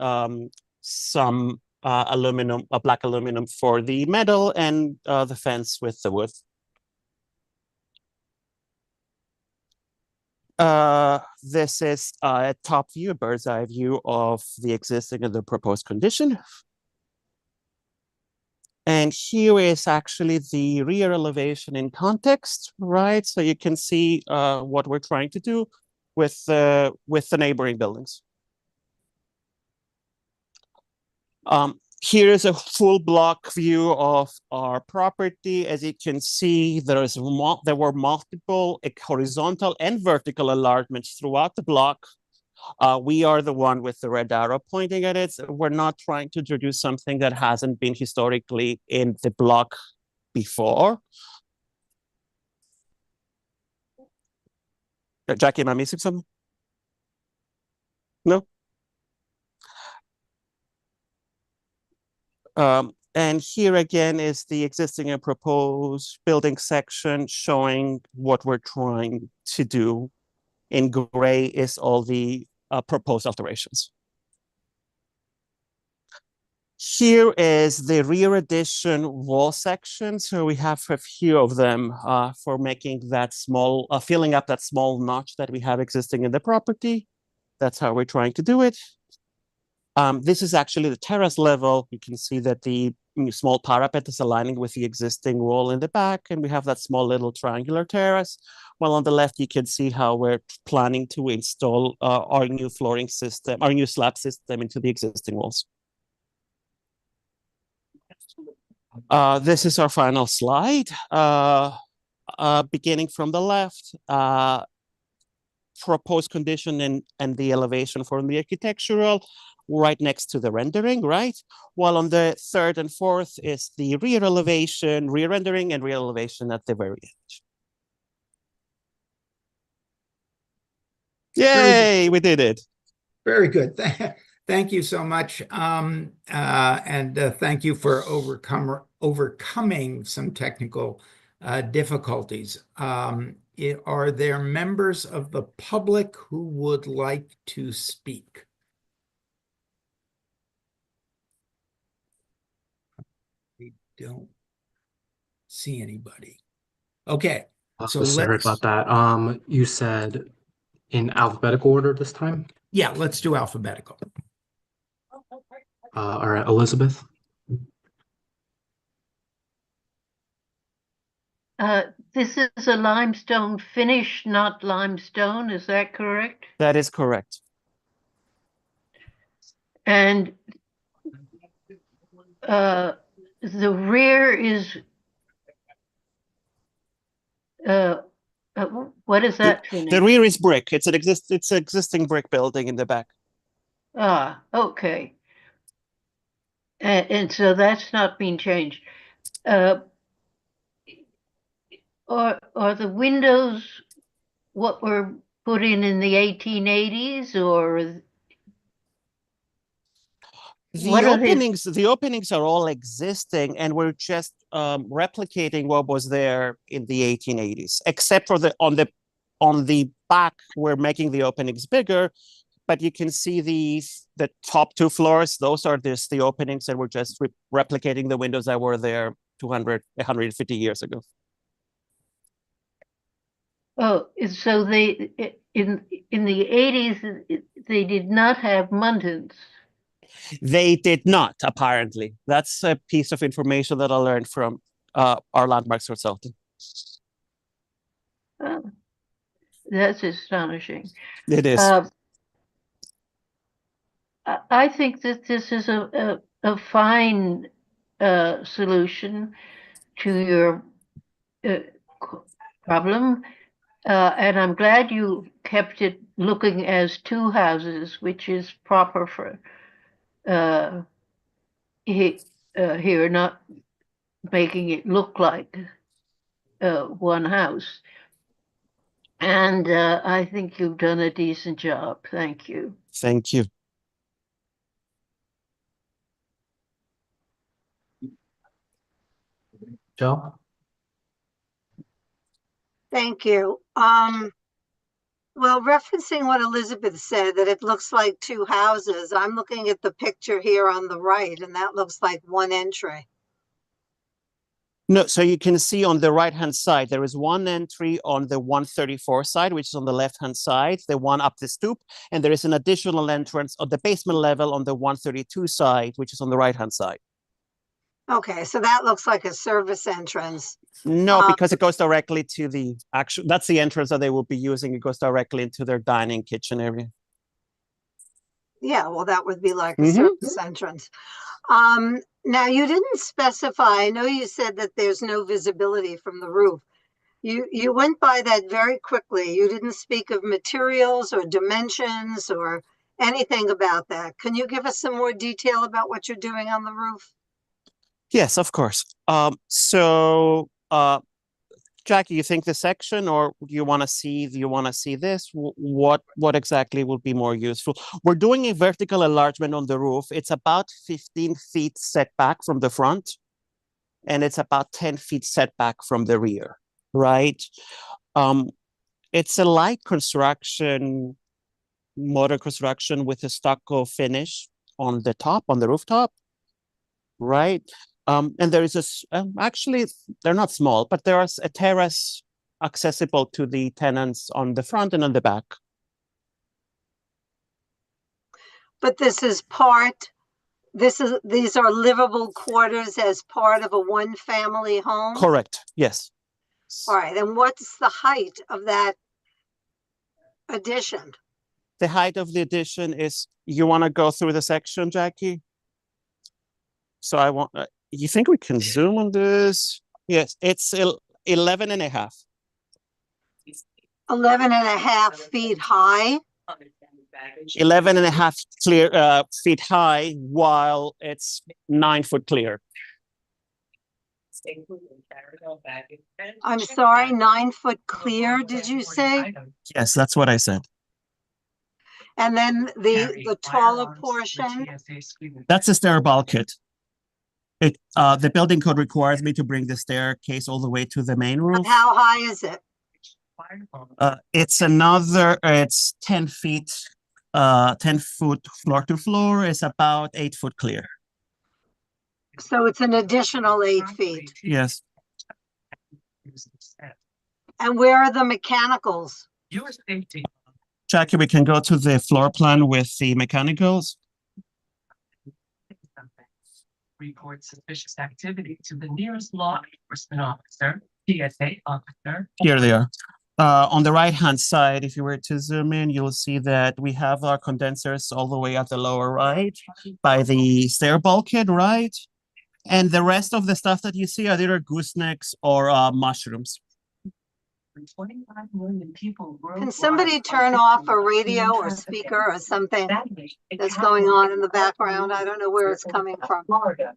some aluminum, black aluminum for the metal, and the fence with the wood. This is a top view, a bird's eye view of the existing and the proposed condition. And here is actually the rear elevation in context, right? So you can see what we're trying to do with the neighboring buildings. Here is a full block view of our property. As you can see, there were multiple horizontal and vertical enlargements throughout the block. We are the one with the red arrow pointing at it. So we're not trying to introduce something that hasn't been historically in the block before. Jackie, am I missing something? No? And here again is the existing and proposed building section showing what we're trying to do. In gray is all the proposed alterations. Here is the rear addition wall section. So we have a few of them for making that small, filling up that small notch that we have existing in the property. That's how we're trying to do it. This is actually the terrace level. You can see that the small parapet is aligning with the existing wall in the back, and we have that small little triangular terrace. While on the left, you can see how we're planning to install our new flooring system, our new slab system into the existing walls. This is our final slide. Beginning from the left, proposed condition and the elevation from the architectural, right next to the rendering, right? While on the 3rd and 4th is the rear elevation, rear rendering, and rear elevation at the very end. Yay, we did it. Very good. Thank you so much. And thank you for overcoming some technical difficulties. Are there members of the public who would like to speak? We don't see anybody. Okay, so Sorry about that. You said in alphabetical order this time? Yeah, let's do alphabetical. All right, Elizabeth. This is a limestone finish, not limestone. Is that correct? That is correct. And the rear is what is that finish? The rear is brick. It's an existing brick building in the back. Ah, okay. And so that's not being changed. Are the windows what were put in the 1880s, or The openings are all existing, and we're just replicating what was there in the 1880s, except for on the back, we're making the openings bigger. But you can see the top two floors; those are just the openings, and we're just replicating the windows that were there 200, 150 years ago. oh, so they in the 80s they did not have muntins. They did not, apparently. That's a piece of information that I learned from our landmarks consultant. Oh, that's astonishing. It is. I think that this is a fine solution to your problem. And I'm glad you kept it looking as two houses, which is proper for here, not making it look like one house. And I think you've done a decent job. Thank you. Thank you. Joe? Thank you. Well, referencing what Elizabeth said, that it looks like two houses, I'm looking at the picture here on the right, and that looks like one entry. No, so you can see on the right-hand side, there is one entry on the 134 side, which is on the left-hand side, the one up the stoop, and there is an additional entrance on the basement level on the 132 side, which is on the right-hand side. Okay, so that looks like a service entrance. No, because it goes directly to the actual, that's the entrance that they will be using. It goes directly into their dining kitchen area. Yeah, well, that would be like a service entrance. Now, you didn't specify, I know you said that there's no visibility from the roof. You went by that very quickly. You didn't speak of materials or dimensions or anything about that. Can you give us some more detail about what you're doing on the roof? Yes, of course. Jackie, you think the section, or do you want to see this? What exactly would be more useful? We're doing a vertical enlargement on the roof. It's about 15 feet setback from the front, and it's about 10 feet setback from the rear, right? It's a light construction, modern construction with a stucco finish on the top, on the rooftop, right? And there is actually, they're not small, but there is a terrace accessible to the tenants on the front and on the back. But these are livable quarters as part of a one-family home? Correct, yes. All right, and what's the height of that addition? The height of the addition is, you want to go through the section, Jackie? So you think we can zoom on this? Yes, it's 11 and a half. 11 and a half feet high? 11 and a half feet high, while it's 9 foot clear. I'm sorry, 9 foot clear, did you say? Yes, that's what I said. And then the taller portion? That's a stair bulkhead. The building code requires me to bring the staircase all the way to the main roof. And how high is it? It's 10 feet, 10 foot floor to floor is about 8 foot clear. So it's an additional 8 feet. Yes. And where are the mechanicals? Jackie, we can go to the floor plan with the mechanicals. Report suspicious activity to the nearest law enforcement officer, TSA officer. Here they are. On the right-hand side, if you were to zoom in, you'll see that we have our condensers all the way at the lower right by the stair bulkhead, right? And the rest of the stuff that you see are either goosenecks or mushrooms. 25 million people Can somebody turn off a radio or speaker or something that's going on in the background? I don't know where it's coming from. Florida.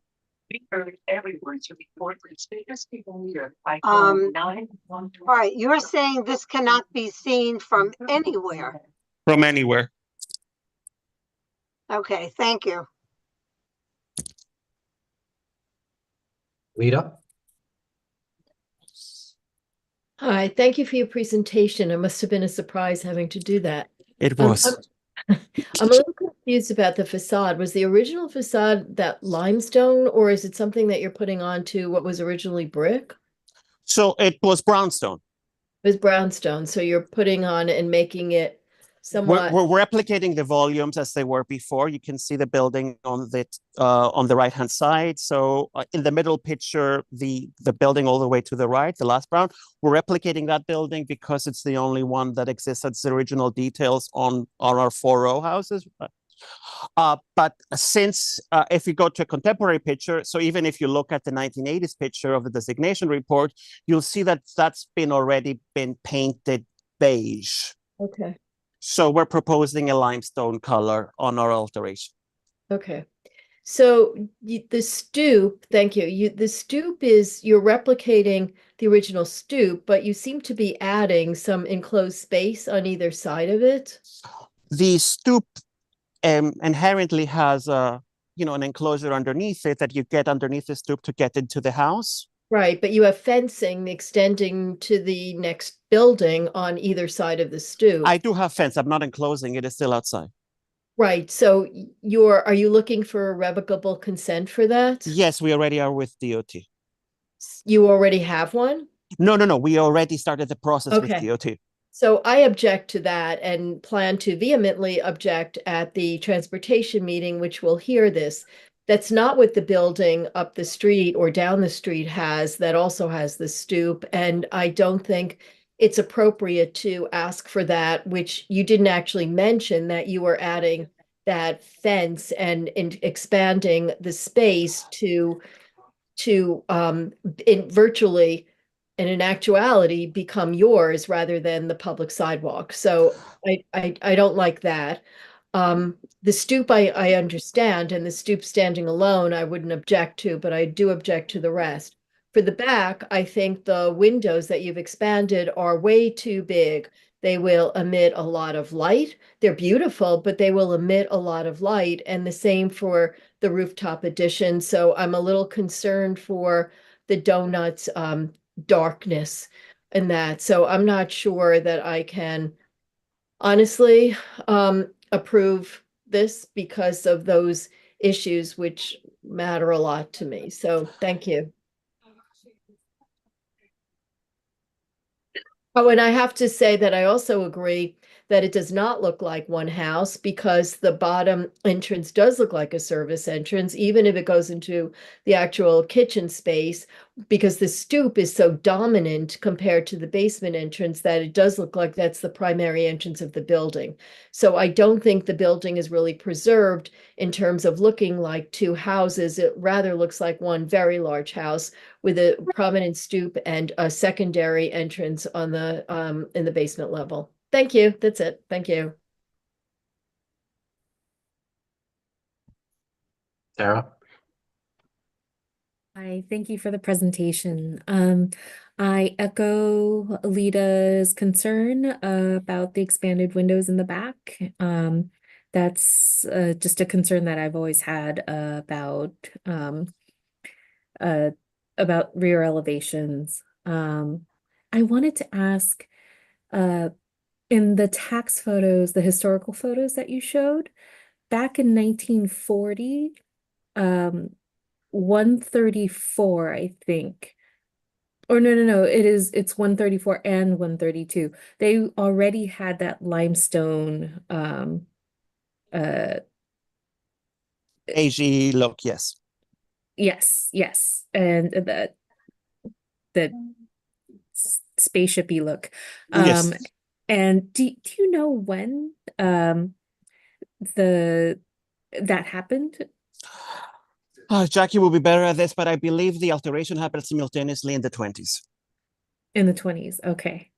We urge everyone to report suspicious people near by All 911. right, you're saying this cannot be seen from anywhere. From anywhere. Okay, thank you. Lita? Hi, thank you for your presentation. It must have been a surprise having to do that. It was. I'm a little confused about the facade. Was the original facade that limestone, or is it something that you're putting onto what was originally brick? So it was brownstone. It was brownstone, so you're putting on and making it somewhat. We're replicating the volumes as they were before. You can see the building on the right-hand side. So in the middle picture, the building all the way to the right, the last brown, we're replicating that building because it's the only one that exists as the original details on our 4-row houses. But since if you go to a contemporary picture, so even if you look at the 1980s picture of the designation report, you'll see that that's already been painted beige. Okay. So we're proposing a limestone color on our alteration. Okay. So the stoop, thank you. The stoop is, you're replicating the original stoop, but you seem to be adding some enclosed space on either side of it. The stoop inherently has an enclosure underneath it that you get underneath the stoop to get into the house. Right, but you have fencing extending to the next building on either side of the stoop. I do have fence. I'm not enclosing it. It's still outside. Right, so are you looking for a revocable consent for that? Yes, we already are with DOT. You already have one? No. We already started the process with DOT. So I object to that and plan to vehemently object at the transportation meeting, which will hear this. That's not what the building up the street or down the street has, that also has the stoop. And I don't think it's appropriate to ask for that, which you didn't actually mention, that you were adding that fence and expanding the space to virtually and in actuality become yours rather than the public sidewalk. So I don't like that. The stoop I understand, and the stoop standing alone I wouldn't object to, but I do object to the rest. For the back, I think the windows that you've expanded are way too big. They will emit a lot of light. They're beautiful, but they will emit a lot of light, and the same for the rooftop addition. So I'm a little concerned for the donuts darkness in that. So I'm not sure that I can honestly approve this because of those issues which matter a lot to me. So thank you. Oh, and I have to say that I also agree that it does not look like one house because the bottom entrance does look like a service entrance, even if it goes into the actual kitchen space, because the stoop is so dominant compared to the basement entrance that it does look like that's the primary entrance of the building. So I don't think the building is really preserved in terms of looking like two houses. It rather looks like one very large house with a prominent stoop and a secondary entrance on the in the basement level. Thank you. That's it. Thank you. Sarah? Hi, thank you for the presentation. I echo Alita's concern about the expanded windows in the back. That's just a concern that I've always had about rear elevations. I wanted to ask, in the tax photos, the historical photos that you showed, back in 1940, 134, I think. Or no, it's 134 and 132. They already had that limestone AG look, yes. yes. And the spaceshipy look. Yes. And do you know when that happened? Jackie will be better at this, but I believe the alteration happened simultaneously in the 20s. In the 20s, okay.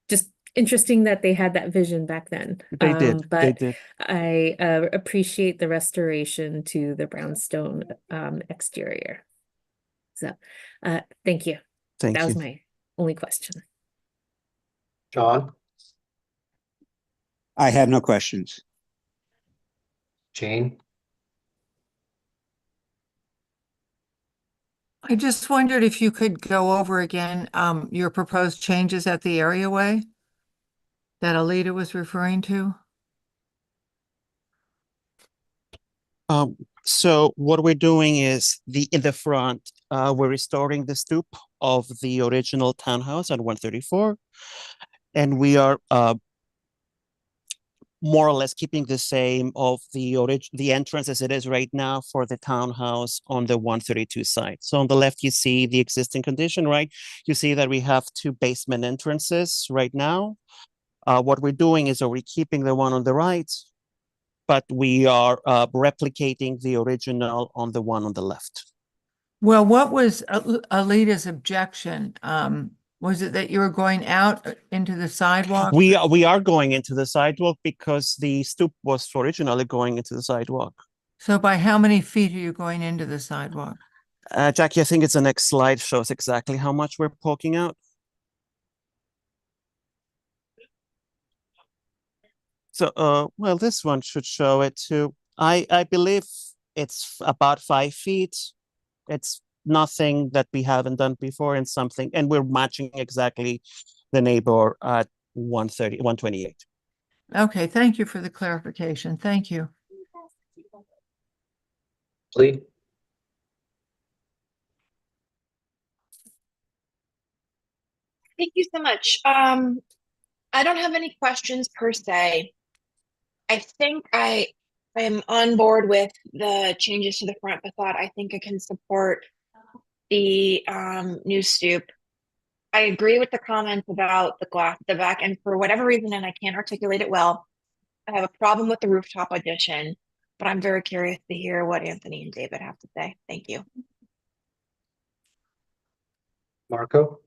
Just interesting that they had that vision back then. They did. But They did. I appreciate the restoration to the brownstone exterior. So, thank you. Thank That was you. my only question. John, I have no questions. Jane, I just wondered if you could go over again your proposed changes at the areaway that Alita was referring to. So what we're doing is in the front, we're restoring the stoop of the original townhouse at 134, and we are more or less keeping the same of the entrance as it is right now for the townhouse on the 132 side. So on the left, you see the existing condition, right? You see that we have two basement entrances right now. What we're doing is we're keeping the one on the right, but we are replicating the original on the one on the left. Well, what was Alita's objection? Was it that you were going out into the sidewalk? We are going into the sidewalk because the stoop was originally going into the sidewalk. So by how many feet are you going into the sidewalk? Jackie, I think it's the next slide shows exactly how much we're poking out. So, well, this one should show it too. I believe it's about 5 feet. It's nothing that we haven't done before and something, and we're matching exactly the neighbor at 130, 128. Okay, thank you for the clarification. Thank you. Lee, Thank you so much. I don't have any questions per se. I think I am on board with the changes to the front facade. I think I can support the new stoop. I agree with the comments about the glass at the back, and for whatever reason, and I can't articulate it well, I have a problem with the rooftop addition, but I'm very curious to hear what Anthony and David have to say. Thank you. Marco,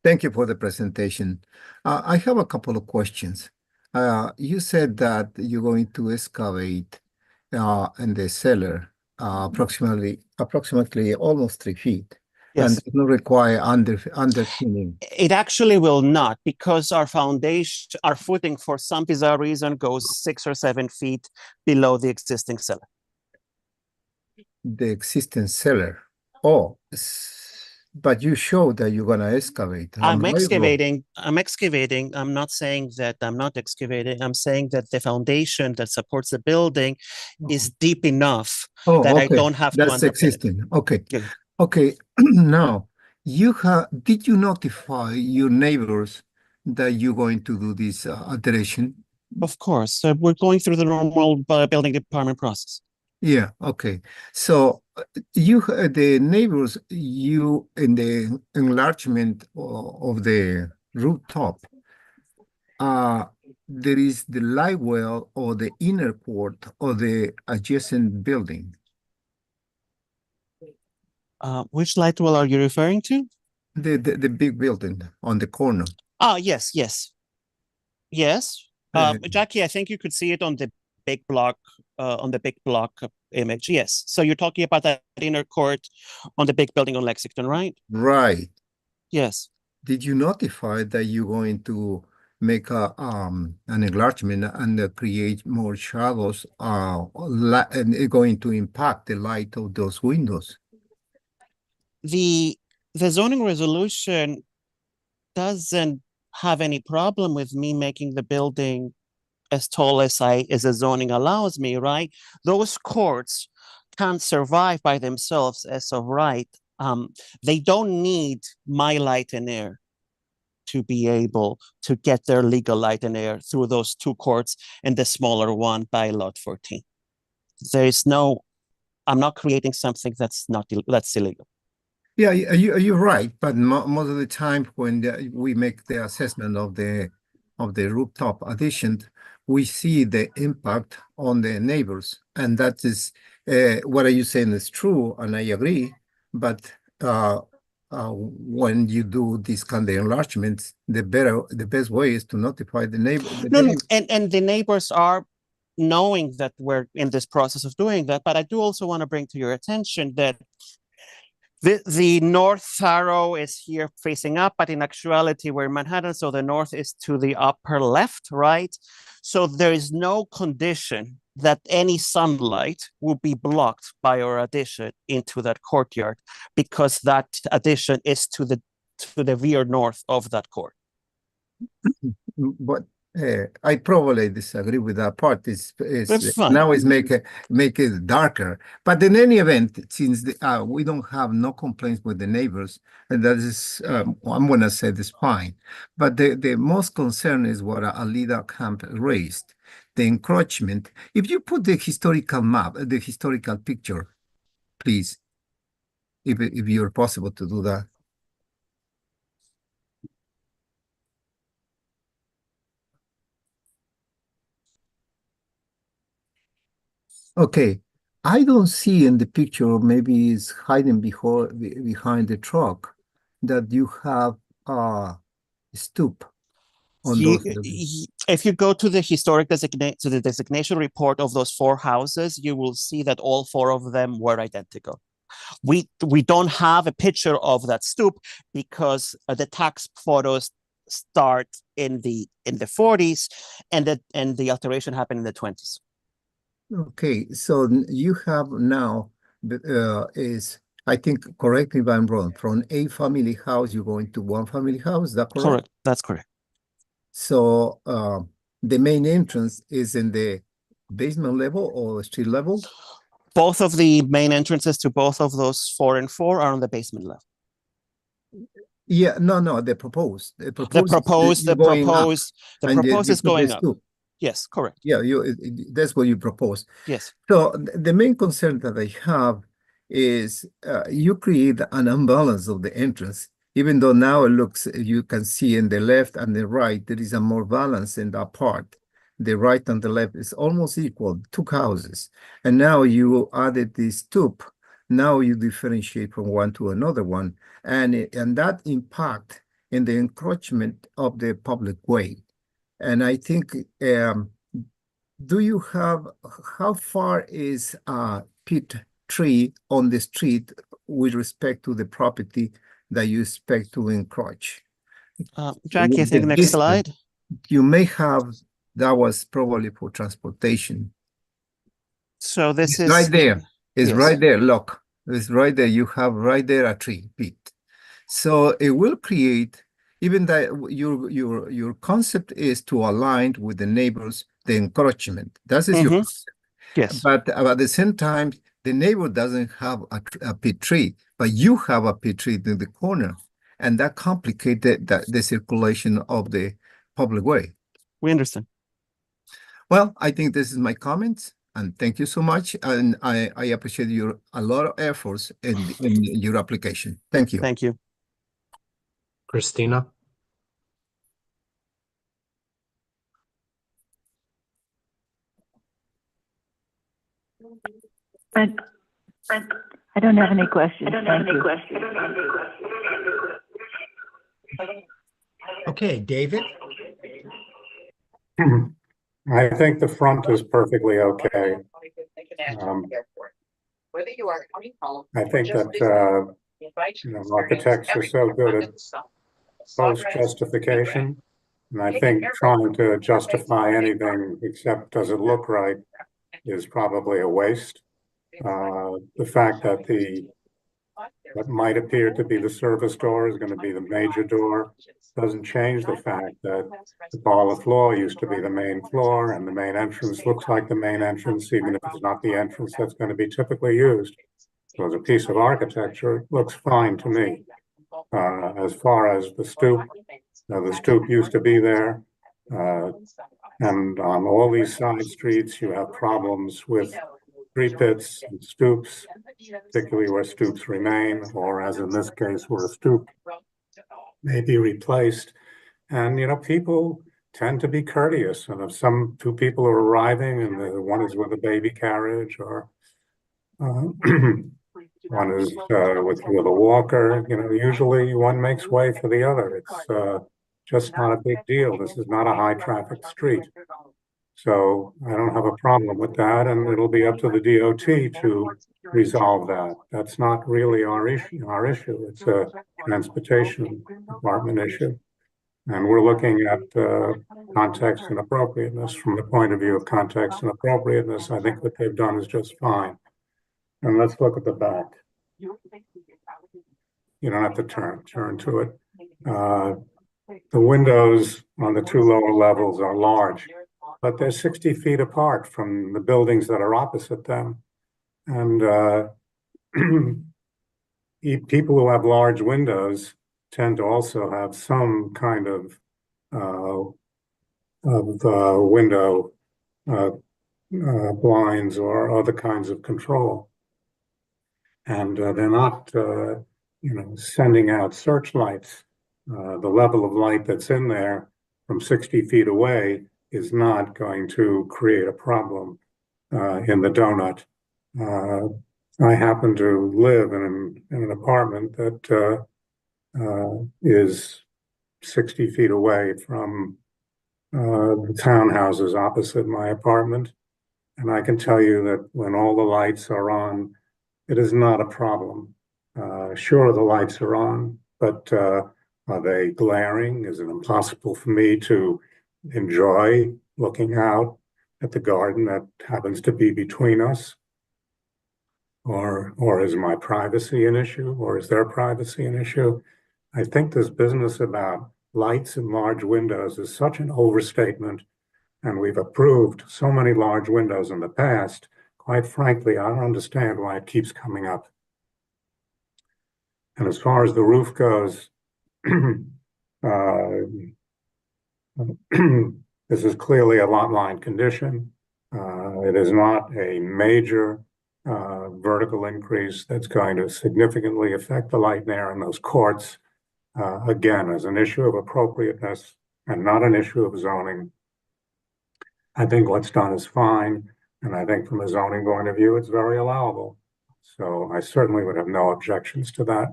Thank you for the presentation. I have a couple of questions. You said that you're going to excavate in the cellar approximately almost 3 feet. Yes. And does not require underpinning. It actually will not, because our foundation, our footing for some bizarre reason goes 6 or 7 feet below the existing cellar. The existing cellar. Oh, but you showed that you're gonna excavate. I'm excavating. I'm not saying that I'm not excavating. I'm saying that the foundation that supports the building is deep enough that I don't have to That's underpin it. existing. Okay. Yeah. Okay. Now, did you notify your neighbors that you're going to do this alteration? Of course, we're going through the normal building department process. Yeah, okay. So the neighbors, you in the enlargement of the rooftop, there is the light well or the inner court or the adjacent building. Which light well are you referring to? The big building on the corner. Oh, yes. Jackie, I think you could see it on the big block, image. Yes. So you're talking about that inner court on the big building on Lexington, right? Right. Yes. Did you notify that you're going to make an enlargement and create more shadows and it's going to impact the light of those windows? The zoning resolution doesn't have any problem with me making the building as tall as the zoning allows me, right? Those courts can't survive by themselves as of right. They don't need my light and air to be able to get their legal light and air through those two courts and the smaller one by lot 14. I'm not creating something that's illegal. Yeah, you're right. But most of the time when we make the assessment of the rooftop addition, we see the impact on the neighbors. And that is what are you saying is true, and I agree. But when you do these kind of enlargements, the best way is to notify the neighbor. And the neighbors are knowing that we're in this process of doing that. But I do also want to bring to your attention that the north arrow is here facing up, but in actuality, we're in Manhattan, so the north is to the upper left, right? So there is no condition that any sunlight will be blocked by our addition into that courtyard, because that addition is to the rear north of that court. But I probably disagree with that part. That's fine. Now it's make it darker. But in any event, since we don't have no complaints with the neighbors, and that is, I'm gonna say this fine. But the most concern is what Alida Camp raised, the encroachment. If you put the historical map, the historical picture, please, if you're possible to do that. Okay, I don't see in the picture, or maybe it's hiding behind the truck, that you have a stoop on those. If you go to the designation report of those 4 houses, you will see that all 4 of them were identical. We don't have a picture of that stoop because the tax photos start in the 40s, and the alteration happened in the 20s. Okay, so you have now I think, correct me if I'm wrong, from a family house you go into 1 family house. Is that correct? Correct. That's correct. So the main entrance is in the basement level or street level? Both of the main entrances to both of those 4 and 4 are on the basement level. Yeah, no, the proposed is going up. Yes, correct. Yeah, that's what you propose. Yes. So the main concern that I have is you create an imbalance of the entrance, even though now it looks, you can see in the left and the right, there is a more balance in that part. The right and the left is almost equal, 2 houses. And now you added this stoop. Now you differentiate from one to another one. And that impact in the encroachment of the public way. And I think, do you have, how far is a peat tree on the street with respect to the property that you expect to encroach? Jackie, I think next slide. You may have, that was probably for transportation. So this is right there. It's yes. right there. Look, it's right there. You have right there a tree, peat. So it will create, even that your concept is to align with the neighbors, the encroachment. That is your concept. Yes. But at the same time, the neighbor doesn't have a peat tree, but you have a peat tree in the corner, and that complicated the circulation of the public way. We understand. Well, I think this is my comments, and thank you so much. And I appreciate a lot of efforts in your application. Thank you. Thank you. Christina? I don't have any questions. Thank you. Okay, David? I think the front is perfectly okay. I think that architects are so good at post-justification, and I think trying to justify anything except does it look right is probably a waste. The fact that the what might appear to be the service door is going to be the major door. Doesn't change the fact that the parlor floor used to be the main floor, and the main entrance looks like the main entrance, even if it's not the entrance that's going to be typically used. So as a piece of architecture, it looks fine to me. As far as the stoop used to be there. And on all these side streets, you have problems with tree pits and stoops, particularly where stoops remain, or as in this case, where a stoop may be replaced. And, people tend to be courteous. And if two people are arriving and the one is with a baby carriage or one is with a walker, usually one makes way for the other. It's just not a big deal. This is not a high traffic street. So I don't have a problem with that, and it'll be up to the DOT to resolve that. That's not really our issue. It's a transportation department issue. And we're looking at context and appropriateness. From the point of view of context and appropriateness, I think what they've done is just fine. And let's look at the back. You don't have to turn to it. The windows on the two lower levels are large, but they're 60 feet apart from the buildings that are opposite them. And people who have large windows tend to also have some kind of window blinds or other kinds of control. And they're not, sending out searchlights. The level of light that's in there from 60 feet away is not going to create a problem in the donut. I happen to live in an apartment that is 60 feet away from the townhouses opposite my apartment. And I can tell you that when all the lights are on, it is not a problem. Sure, the lights are on, but are they glaring? Is it impossible for me to enjoy looking out at the garden that happens to be between us? Or is my privacy an issue? Or is their privacy an issue? I think this business about lights and large windows is such an overstatement, and we've approved so many large windows in the past. Quite frankly, I don't understand why it keeps coming up. And as far as the roof goes, this is clearly a lot line condition. It is not a major vertical increase that's going to significantly affect the light and air in those courts. Again, as an issue of appropriateness and not an issue of zoning, I think what's done is fine. And I think from a zoning point of view, it's very allowable. So I certainly would have no objections to that.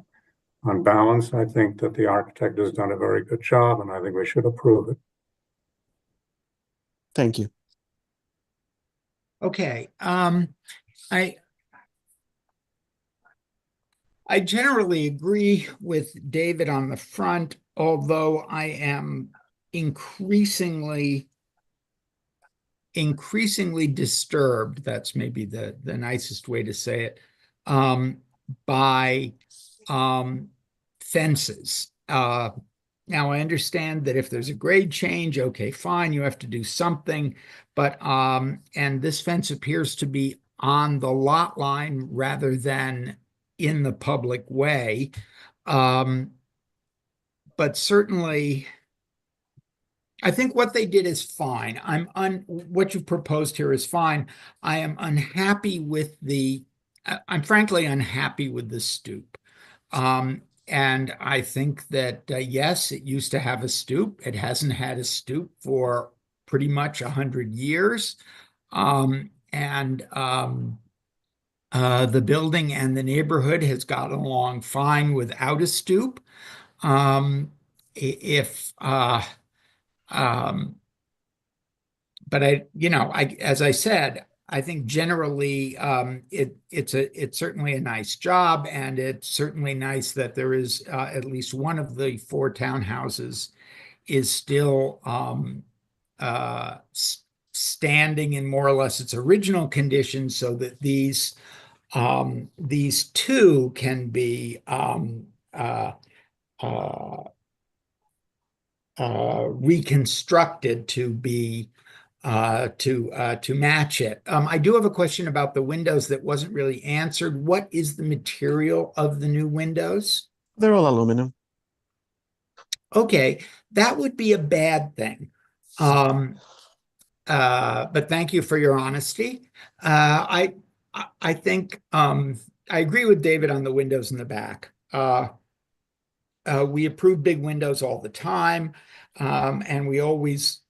On balance, I think that the architect has done a very good job, and I think we should approve it. Thank you. Okay. I generally agree with David on the front, although I am increasingly disturbed, that's maybe the nicest way to say it, by fences. Now I understand that if there's a grade change, okay, fine, you have to do something, but and this fence appears to be on the lot line rather than in the public way. But certainly, I think what they did is fine. What you proposed here is fine. I am unhappy with I'm frankly unhappy with the stoop. And I think that, yes, it used to have a stoop. It hasn't had a stoop for pretty much 100 years. The building and the neighborhood has gotten along fine without a stoop. But as I said, I think generally it's certainly a nice job, and it's certainly nice that there is at least one of the 4 townhouses is still standing in more or less its original condition, so that these These two can be reconstructed to be to match it. I do have a question about the windows that wasn't really answered. What is the material of the new windows? They're all aluminum. Okay, that would be a bad thing. But thank you for your honesty. I think I agree with David on the windows in the back. We approve big windows all the time, and we always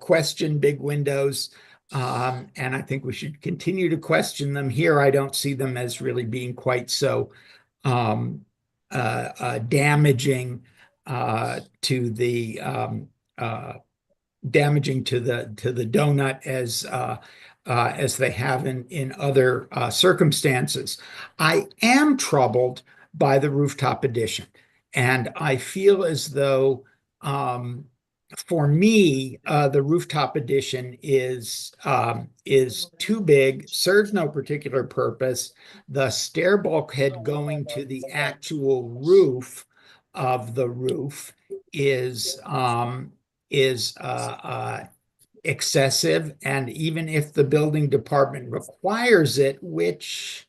question big windows. And I think we should continue to question them. Here, I don't see them as really being quite so damaging to the donut as they have in other circumstances. I am troubled by the rooftop addition, and I feel as though for me the rooftop addition is too big, serves no particular purpose. The stair bulkhead going to the actual roof of the roof is excessive, and even if the building department requires it, which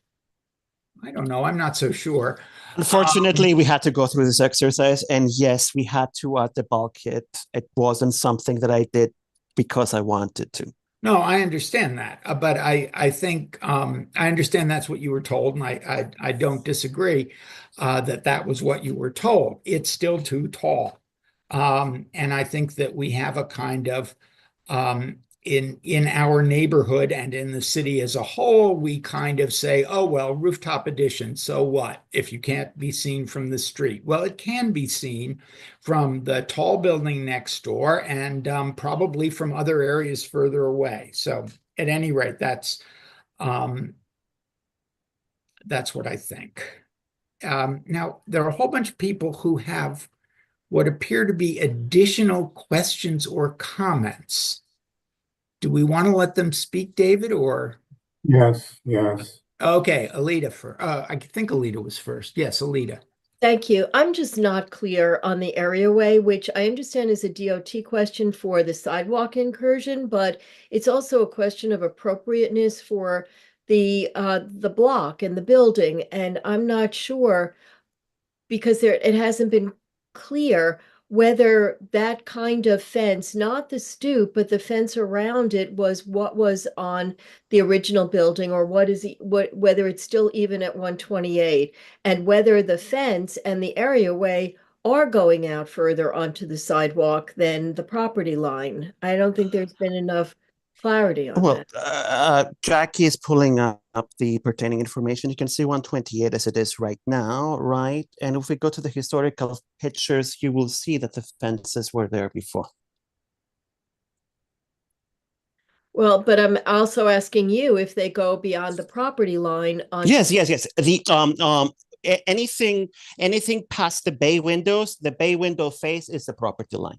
I don't know, I'm not so sure. Unfortunately, we had to go through this exercise, and yes, we had to add the bulkhead. It wasn't something that I did because I wanted to. No, I understand that, but I think I understand that's what you were told, and I don't disagree that was what you were told. It's still too tall, and I think that we have a kind of in our neighborhood and in the city as a whole, we kind of say, oh, well, rooftop addition, so what if you can't be seen from the street? Well, it can be seen from the tall building next door and probably from other areas further away. So at any rate, that's what I think. Now, there are a whole bunch of people who have what appear to be additional questions or comments. Do we want to let them speak, David, or? Yes. Okay, Alita I think Alita was first. Yes, Alita. Thank you. I'm just not clear on the areaway, which I understand is a DOT question for the sidewalk incursion, but it's also a question of appropriateness for the block and the building. And I'm not sure, because it hasn't been clear whether that kind of fence, not the stoop, but the fence around it, was what was on the original building, or whether it's still even at 128, and whether the fence and the areaway are going out further onto the sidewalk than the property line. I don't think there's been enough clarity on that. Jackie is pulling up the pertaining information. You can see 128 as it is right now, right? And if we go to the historical pictures, you will see that the fences were there before. Well, but I'm also asking you if they go beyond the property line on. Yes. The anything past the bay windows, the bay window face is the property line.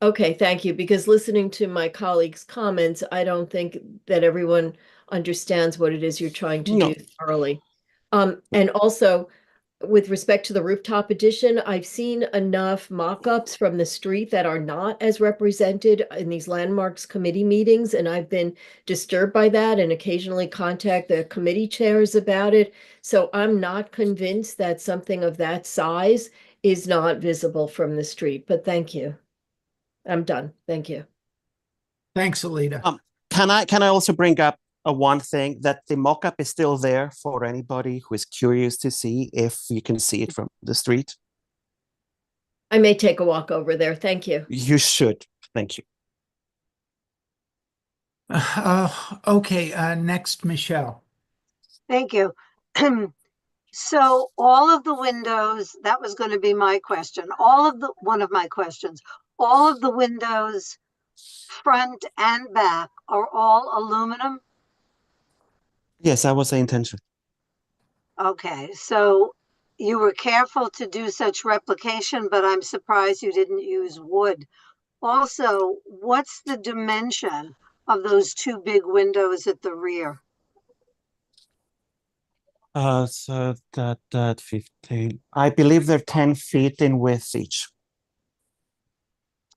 Okay, thank you. Because listening to my colleagues' comments, I don't think that everyone understands what it is you're trying to do thoroughly. And also, with respect to the rooftop addition, I've seen enough mock-ups from the street that are not as represented in these landmarks committee meetings, and I've been disturbed by that and occasionally contact the committee chairs about it. So I'm not convinced that something of that size is not visible from the street, but thank you. I'm done. Thank you. Thanks, Alita. Can I also bring up one thing, that the mock-up is still there for anybody who is curious to see if you can see it from the street? I may take a walk over there. Thank you. You should. Thank you. Okay, next, Michelle. Thank you. So all of the windows, that was going to be my question. One of my questions, all of the windows, front and back, are all aluminum? Yes, that was the intention. Okay, so you were careful to do such replication, but I'm surprised you didn't use wood. Also, what's the dimension of those two big windows at the rear? So that 15, I believe they're 10 feet in width each.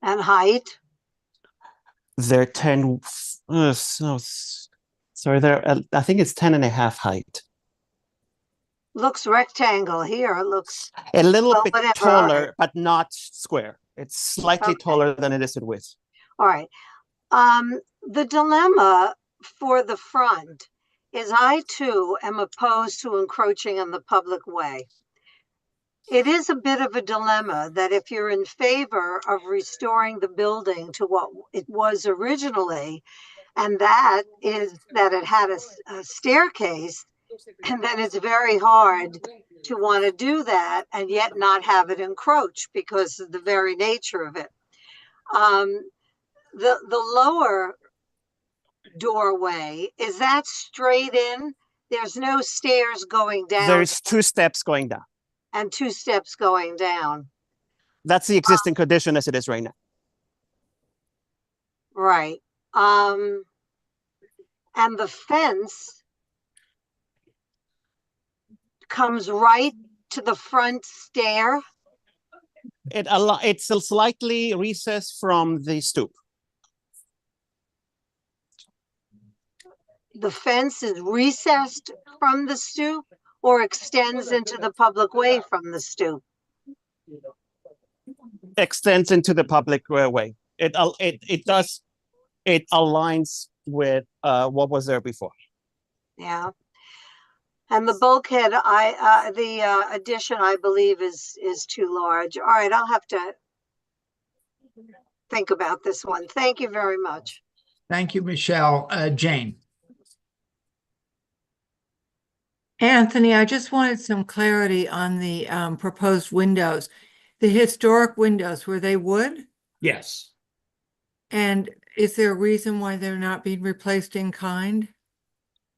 And height? They're 10, sorry, I think it's 10 and a half height. Looks rectangle here. It looks A little well, bit whatever. taller, but not square. It's slightly Okay. taller than it is in width. All right. The dilemma for the front is I too am opposed to encroaching on the public way. It is a bit of a dilemma that if you're in favor of restoring the building to what it was originally, and that is that it had a staircase, and then it's very hard to want to do that and yet not have it encroach because of the very nature of it. The lower doorway, is that straight in? There's no stairs going down. There's 2 steps going down. And 2 steps going down. That's the existing condition as it is right now. Right. And the fence comes right to the front stair. It's a slightly recessed from the stoop. The fence is recessed from the stoop or extends into the public way from the stoop? Extends into the public way. It aligns with what was there before. Yeah. And the bulkhead, the addition, I believe, is too large. All right, I'll have to think about this one. Thank you very much. Thank you, Michelle. Jane. Anthony, I just wanted some clarity on the proposed windows. The historic windows, were they wood? Yes. And is there a reason why they're not being replaced in kind?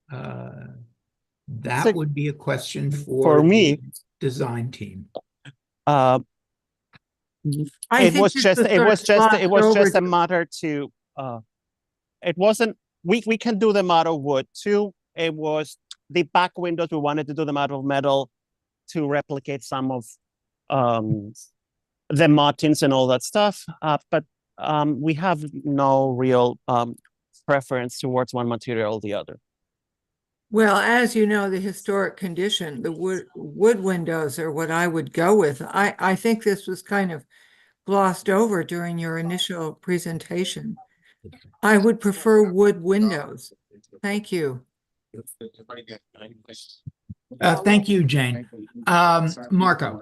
That would be a question for me, the design team. It was just a matter to it wasn't we can do them out of wood too. It was the back windows, we wanted to do them out of metal to replicate some of the martins and all that stuff. But we have no real preference towards one material or the other. Well, as you know, the historic condition, the wood windows are what I would go with. I think this was kind of glossed over during your initial presentation. I would prefer wood windows. Thank you. Thank you, Jane. Marco.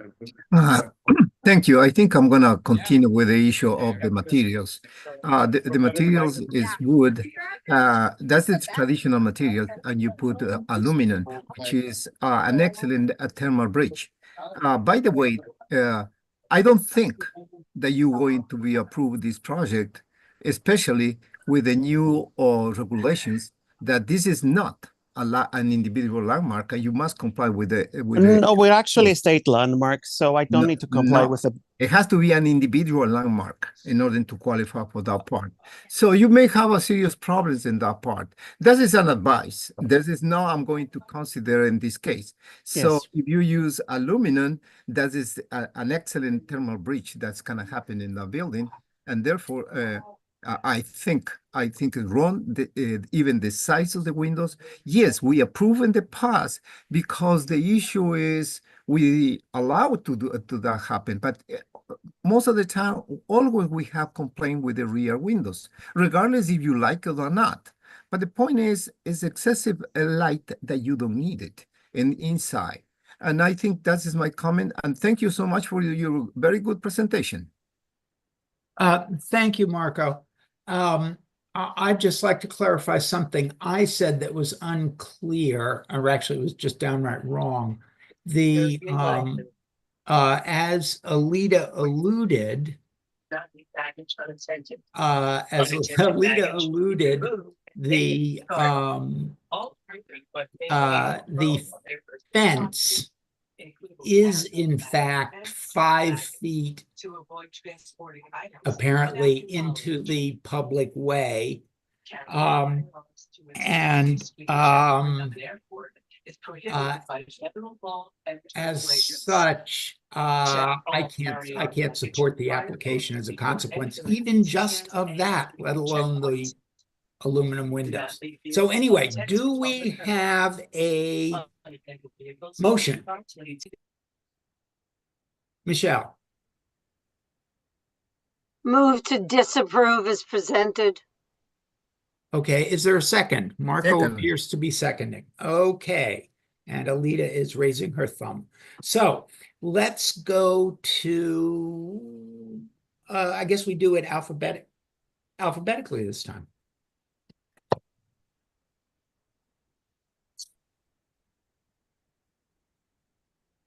Thank you. I think I'm going to continue with the issue of the materials. The materials is wood. That's the traditional material, and you put aluminum, which is an excellent thermal bridge. By the way, I don't think that you're going to be approved this project, especially with the new regulations, that this is not an individual landmark, and you must comply with the. No, we're actually a state landmark, so I don't need to comply with it. It has to be an individual landmark in order to qualify for that part. So you may have a serious problems in that part. That is an advice. This is not I'm going to consider in this case. So Yes. if you use aluminum, that is an excellent thermal breach that's going to happen in the building, and therefore. I think it's wrong. Even the size of the windows. Yes, we approve in the past because the issue is we allow to that happen. But most of the time, always we have complaint with the rear windows, regardless if you like it or not. But the point is excessive light that you don't need it inside. And I think that is my comment. And thank you so much for your very good presentation. Thank you, Marco. I'd just like to clarify something I said that was unclear, or actually it was just downright wrong. The as Alita alluded, the fence is in fact 5 feet apparently into the public way. is prohibited by federal law and As regulations. such, I can't support the application as a consequence, even just of that, let alone the aluminum windows. So anyway, do we have a motion? Michelle? Move to disapprove as presented. Okay, is there a second? Marco Second. appears to be seconding. Okay, and Alita is raising her thumb. So let's go to, I guess we do it alphabetically this time.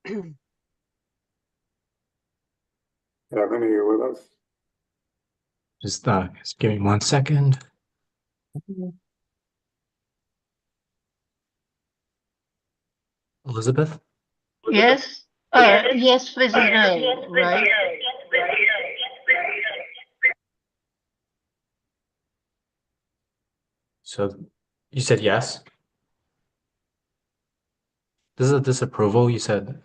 Evan, are you with us? Just give me 1 second. Elizabeth? Yes? Yes, with a no, right? So you said yes? This is a disapproval, you said?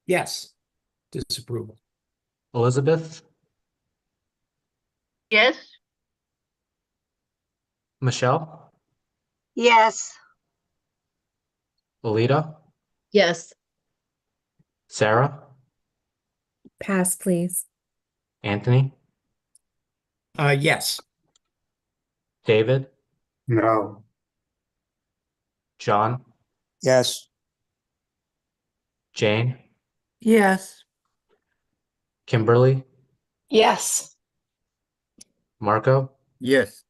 Yes, disapproval. Elizabeth? Yes? Michelle? Yes. Alita? Yes. Sarah? Pass, please. Anthony? Yes. David? No. John? Yes. Jane? Yes. Kimberly? Yes. Marco? Yes.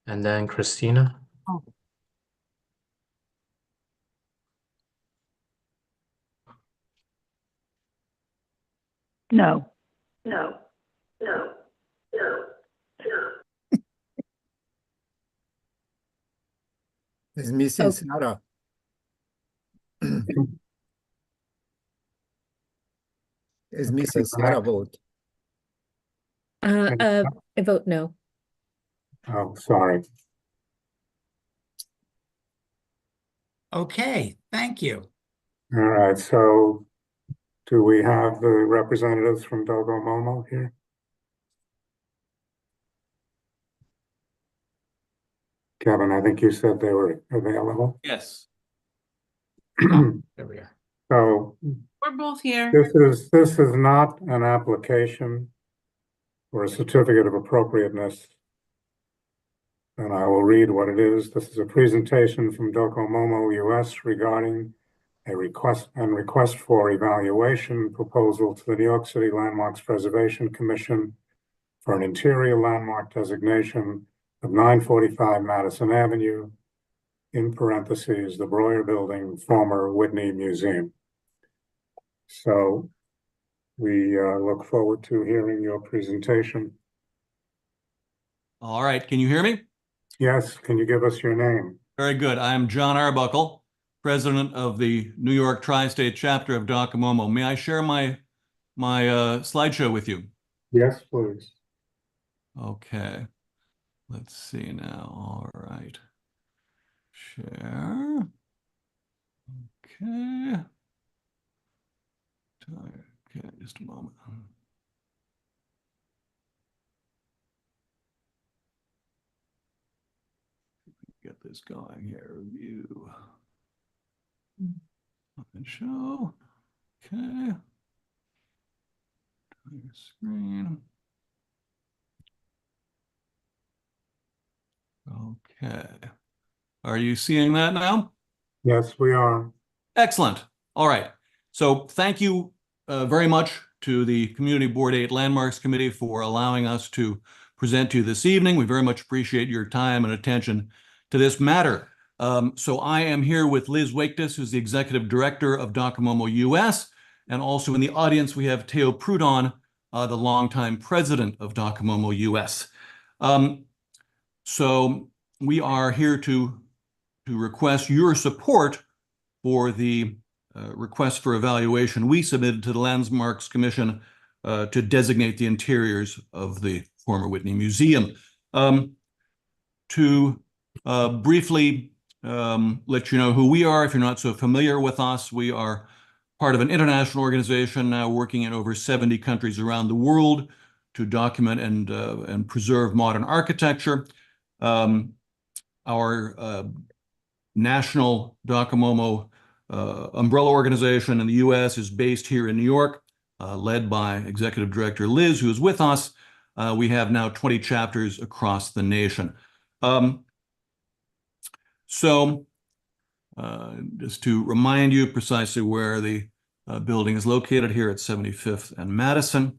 And then Christina? No. It's missing Oh. Sarah. It's missing Sarah vote. I vote no. Oh, sorry. Okay, thank you. All right, so do we have the representatives from Dogomomo here? Kevin, I think you said they were available. Yes. There we are. So We're both here. this is not an application for a certificate of appropriateness. And I will read what it is. This is a presentation from Docomomo US regarding a request for evaluation proposal to the New York City Landmarks Preservation Commission for an interior landmark designation of 945 Madison Avenue, in parentheses, the Breuer Building, former Whitney Museum. So we look forward to hearing your presentation. All right, can you hear me? Yes, can you give us your name? Very good. I'm John Arbuckle, president of the New York Tri-State chapter of Docomomo. May I share my slideshow with you? Yes, please. Okay. Let's see now. All right. Share. Okay. Okay, just a moment. Get this going here. Review. And show. Okay. Screen. Okay. Are you seeing that now? Yes, we are. Excellent. All right. So thank you very much to the Community Board 8 Landmarks Committee for allowing us to present to you this evening. We very much appreciate your time and attention to this matter. So I am here with Liz Waketis, who's the Executive Director of Docomomo US, and also in the audience we have Theo Proudhon, the longtime President of Docomomo US. So we are here to request your support for the request for evaluation we submitted to the Landmarks Commission to designate the interiors of the former Whitney Museum. to briefly let you know who we are if you're not so familiar with us. We are part of an international organization now working in over 70 countries around the world to document and preserve modern architecture. Our national DocoMomo umbrella organization in the US is based here in New York, led by Executive Director Liz, who is with us. We have now 20 chapters across the nation. Just to remind you precisely where the building is located here at 75th and Madison,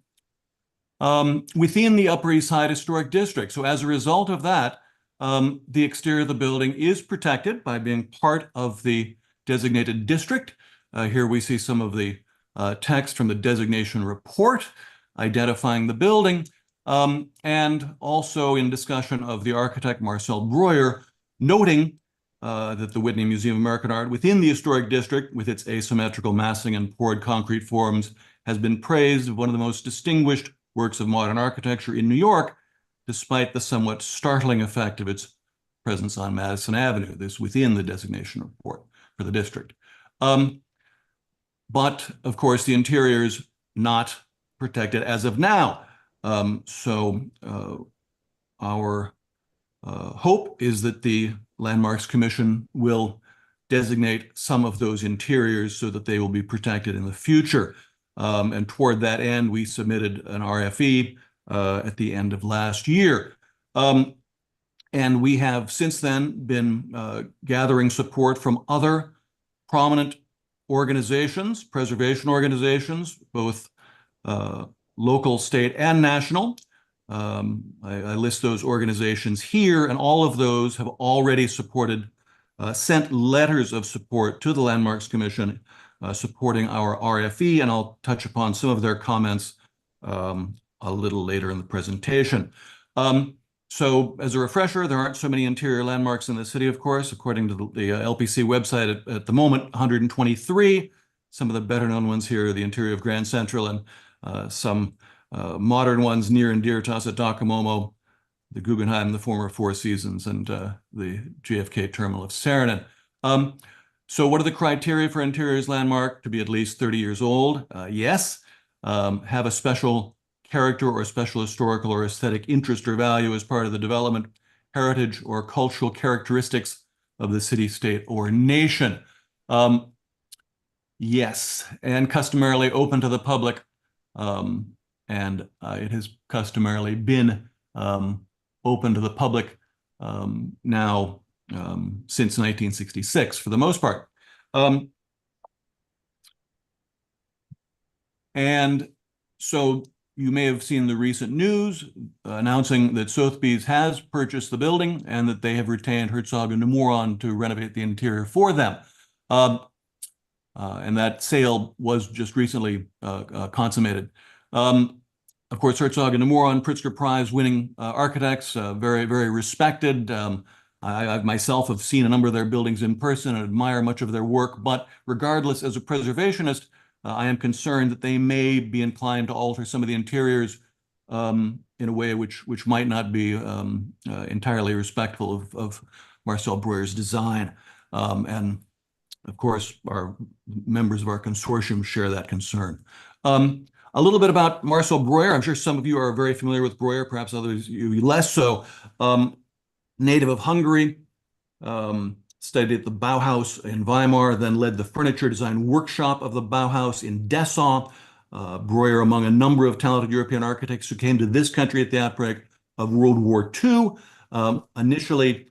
within the Upper East Side Historic District. So as a result of that, the exterior of the building is protected by being part of the designated district. Here we see some of the text from the designation report identifying the building, and also in discussion of the architect Marcel Breuer, noting that the Whitney Museum of American Art within the historic district, with its asymmetrical massing and poured concrete forms, has been praised as one of the most distinguished works of modern architecture in New York, despite the somewhat startling effect of its presence on Madison Avenue, this within the designation report for the district. But of course, the interior is not protected as of now. Our hope is that the Landmarks Commission will designate some of those interiors so that they will be protected in the future. And toward that end, we submitted an RFE at the end of last year. And we have since then been gathering support from other prominent organizations, preservation organizations, both local, state, and national. I list those organizations here, and all of those have already sent letters of support to the Landmarks Commission supporting our RFE, and I'll touch upon some of their comments a little later in the presentation. So as a refresher, there aren't so many interior landmarks in the city, of course. According to the LPC website, at the moment, 123. Some of the better known ones here are the interior of Grand Central and some modern ones near and dear to us at DocoMomo, the Guggenheim, the former Four Seasons, and the JFK terminal of Saarinen. So what are the criteria for interiors landmark? To be at least 30 years old, yes. Have a special character or special historical or aesthetic interest or value as part of the development, heritage, or cultural characteristics of the city, state, or nation. Yes, and customarily open to the public. And it has customarily been open to the public now since 1966 for the most part. And so you may have seen the recent news announcing that Sotheby's has purchased the building and that they have retained Herzog & de Meuron to renovate the interior for them. And that sale was just recently consummated. Of course, Herzog & de Meuron, Pritzker Prize winning architects, very, very respected. I myself have seen a number of their buildings in person and admire much of their work, but regardless, as a preservationist, I am concerned that they may be inclined to alter some of the interiors in a way which might not be entirely respectful of Marcel Breuer's design. And of course, our members of our consortium share that concern. A little bit about Marcel Breuer. I'm sure some of you are very familiar with Breuer, perhaps others you less so. Native of Hungary, studied at the Bauhaus in Weimar, then led the furniture design workshop of the Bauhaus in Dessau. Breuer, among a number of talented European architects who came to this country at the outbreak of World War II, initially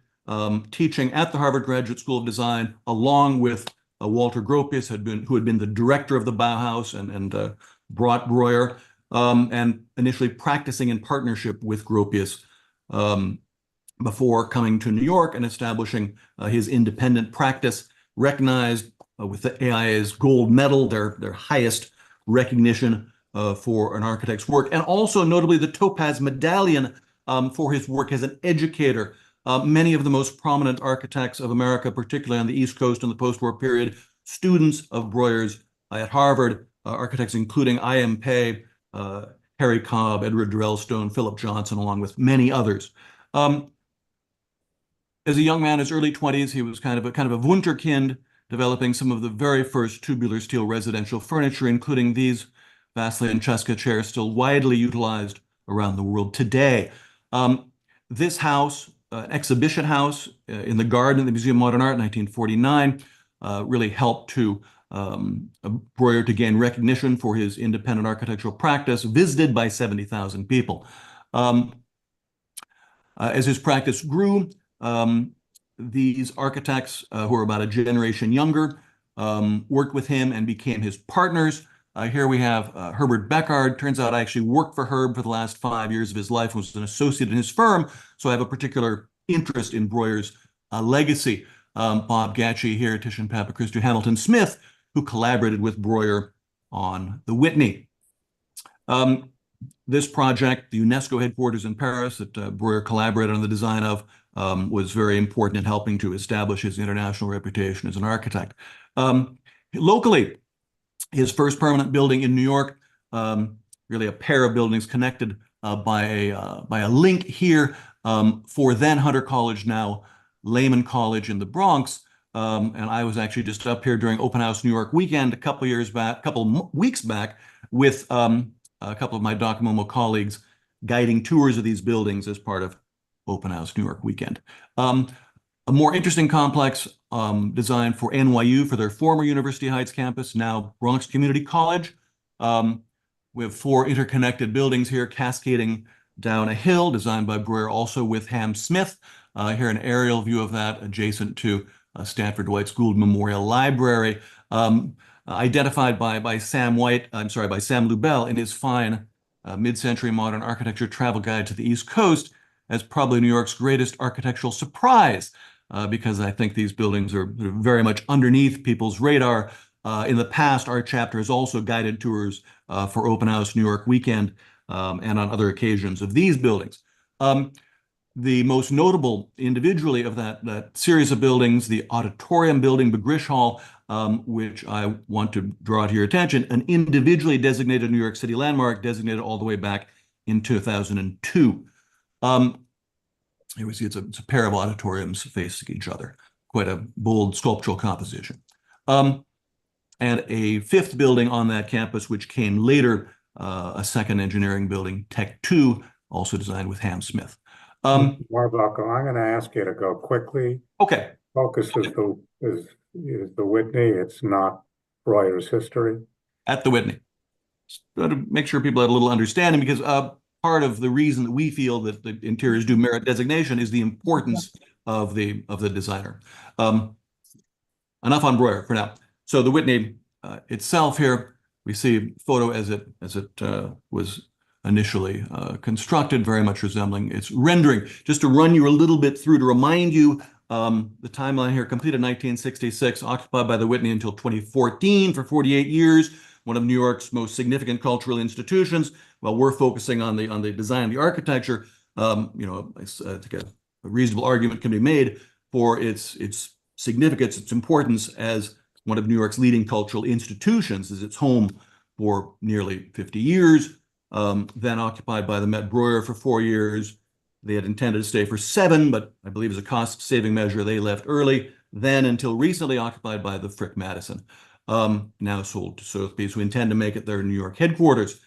teaching at the Harvard Graduate School of Design, along with Walter Gropius, who had been the director of the Bauhaus and brought Breuer, and initially practicing in partnership with Gropius before coming to New York and establishing his independent practice, recognized with the AIA's gold medal, their highest recognition for an architect's work, and also notably the Topaz Medallion for his work as an educator. Many of the most prominent architects of America, particularly on the East Coast in the post-war period, students of Breuer's at Harvard, architects including I.M. Pei, Harry Cobb, Edward Durell Stone, Philip Johnson, along with many others. As a young man in his early 20s, he was kind of a wunderkind, developing some of the very first tubular steel residential furniture, including these Vasily and Cheska chairs, still widely utilized around the world today. This house, an exhibition house in the garden of the Museum of Modern Art in 1949, really helped to Breuer to gain recognition for his independent architectural practice, visited by 70,000 people. As his practice grew, these architects who are about a generation younger worked with him and became his partners. Here we have Herbert Beckard. Turns out I actually worked for Herb for the last 5 years of his life, was an associate in his firm, so I have a particular interest in Breuer's legacy. Bob Gatchie here, Titian Papachristou Hamilton Smith, who collaborated with Breuer on the Whitney. This project, the UNESCO headquarters in Paris that Breuer collaborated on the design of, was very important in helping to establish his international reputation as an architect. Locally, his first permanent building in New York, really a pair of buildings connected by a link here for then Hunter College, now Lehman College in the Bronx. And I was actually just up here during Open House New York weekend a couple weeks back with a couple of my Doc Momo colleagues guiding tours of these buildings as part of Open House New York weekend. A more interesting complex designed for NYU for their former University Heights campus, now Bronx Community College. We have 4 interconnected buildings here cascading down a hill, designed by Breuer, also with Ham Smith. Here an aerial view of that adjacent to Stanford Dwight Gould Memorial Library, identified by Sam Lubell in his fine mid-century modern architecture travel guide to the East Coast as probably New York's greatest architectural surprise, because I think these buildings are very much underneath people's radar. In the past, our chapter has also guided tours for Open House New York weekend and on other occasions of these buildings. The most notable individually of that series of buildings, the auditorium building, Begrish Hall, which I want to draw to your attention, an individually designated New York City landmark, designated all the way back in 2002. Here we see it's a pair of auditoriums facing each other. Quite a bold sculptural composition. And a 5th building on that campus, which came later, a 2nd engineering building, Tech 2, also designed with Ham Smith. Marbuckle, I'm going to ask you to go quickly. Okay. Focus is the Whitney. It's not Breuer's history. At the Whitney. To make sure people have a little understanding, because part of the reason that we feel that the interiors do merit designation is the importance of the designer. Enough on Breuer for now. So the Whitney itself here, we see a photo as it was initially constructed, very much resembling its rendering. Just to run you a little bit through to remind you, the timeline here, completed 1966, occupied by the Whitney until 2014 for 48 years, one of New York's most significant cultural institutions. While we're focusing on the design of the architecture, I think a reasonable argument can be made for its significance, its importance as one of New York's leading cultural institutions, as its home for nearly 50 years. Then occupied by the Met Breuer for 4 years. They had intended to stay for 7, but I believe as a cost-saving measure, they left early. Then, until recently, occupied by the Frick Madison, now sold to Sotheby's, who intend to make it their New York headquarters.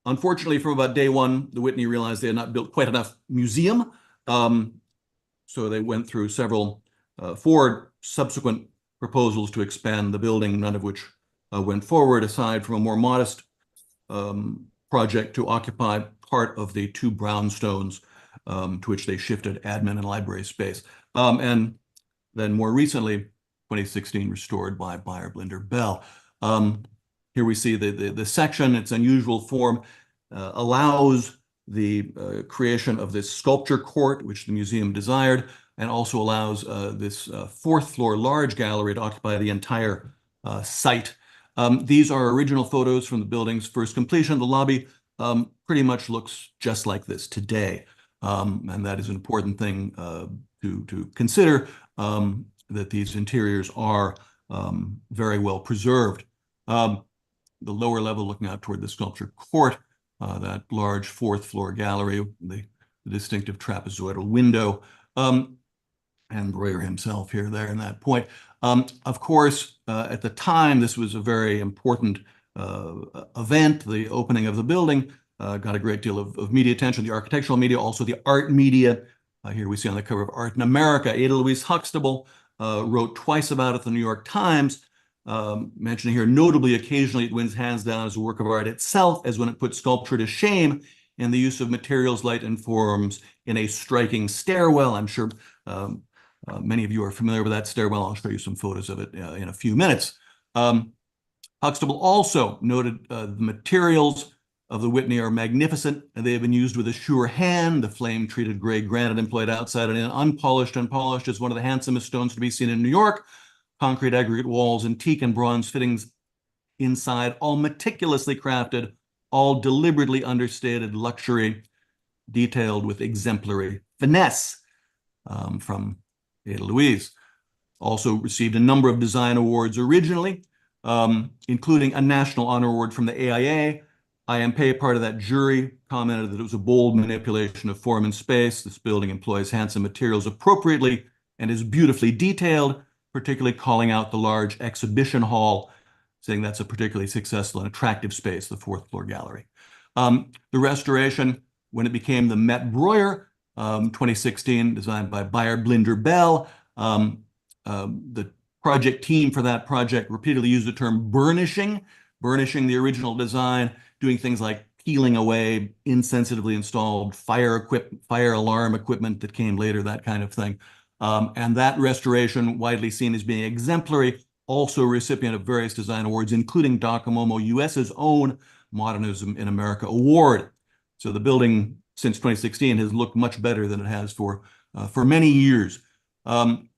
Unfortunately, from about day one, the Whitney realized they had not built quite enough museum. So they went through 4 subsequent proposals to expand the building, none of which went forward, aside from a more modest project to occupy part of the 2 brownstones, to which they shifted admin and library space. And then more recently, 2016, restored by Beyer Blinder Bell. Here we see the section. Its unusual form allows the creation of this sculpture court, which the museum desired, and also allows this 4th floor large gallery to occupy the entire site. These are original photos from the building's first completion. The lobby pretty much looks just like this today. And that is an important thing to consider, that these interiors are very well preserved. The lower level looking out toward the sculpture court, that large 4th floor gallery, the the distinctive trapezoidal window. And Breuer himself here, there, in that point. Of course, at the time, this was a very important event. The opening of the building got a great deal of media attention, the architectural media, also the art media. Here we see on the cover of Art in America, Ada Louise Huxtable wrote twice about it, the New York Times, mentioning here, notably, occasionally it wins hands down as a work of art itself, as when it puts sculpture to shame in the use of materials, light, and forms in a striking stairwell. I'm sure many of you are familiar with that stairwell. I'll show you some photos of it in a few minutes. Huxtable also noted the materials of the Whitney are magnificent, and they have been used with a sure hand. The flame-treated gray granite employed outside and in, unpolished and polished, is one of the handsomest stones to be seen in New York. Concrete aggregate walls and teak and bronze fittings inside, all meticulously crafted, all deliberately understated luxury, detailed with exemplary finesse. From Ada Louise. Also received a number of design awards originally, including a National Honor Award from the AIA. I.M. part of that jury, commented that it was a bold manipulation of form and space. This building employs handsome materials appropriately and is beautifully detailed, particularly calling out the large exhibition hall, saying that's a particularly successful and attractive space, the fourth floor gallery. The restoration, when it became the Met Breuer, 2016, designed by Beyer Blinder Bell. The project team for that project repeatedly used the term burnishing the original design, doing things like peeling away insensitively installed fire alarm equipment that came later, that kind of thing. And that restoration, widely seen as being exemplary, also recipient of various design awards, including Docomomo US's own Modernism in America Award. So the building, since 2016, has looked much better than it has for many years. And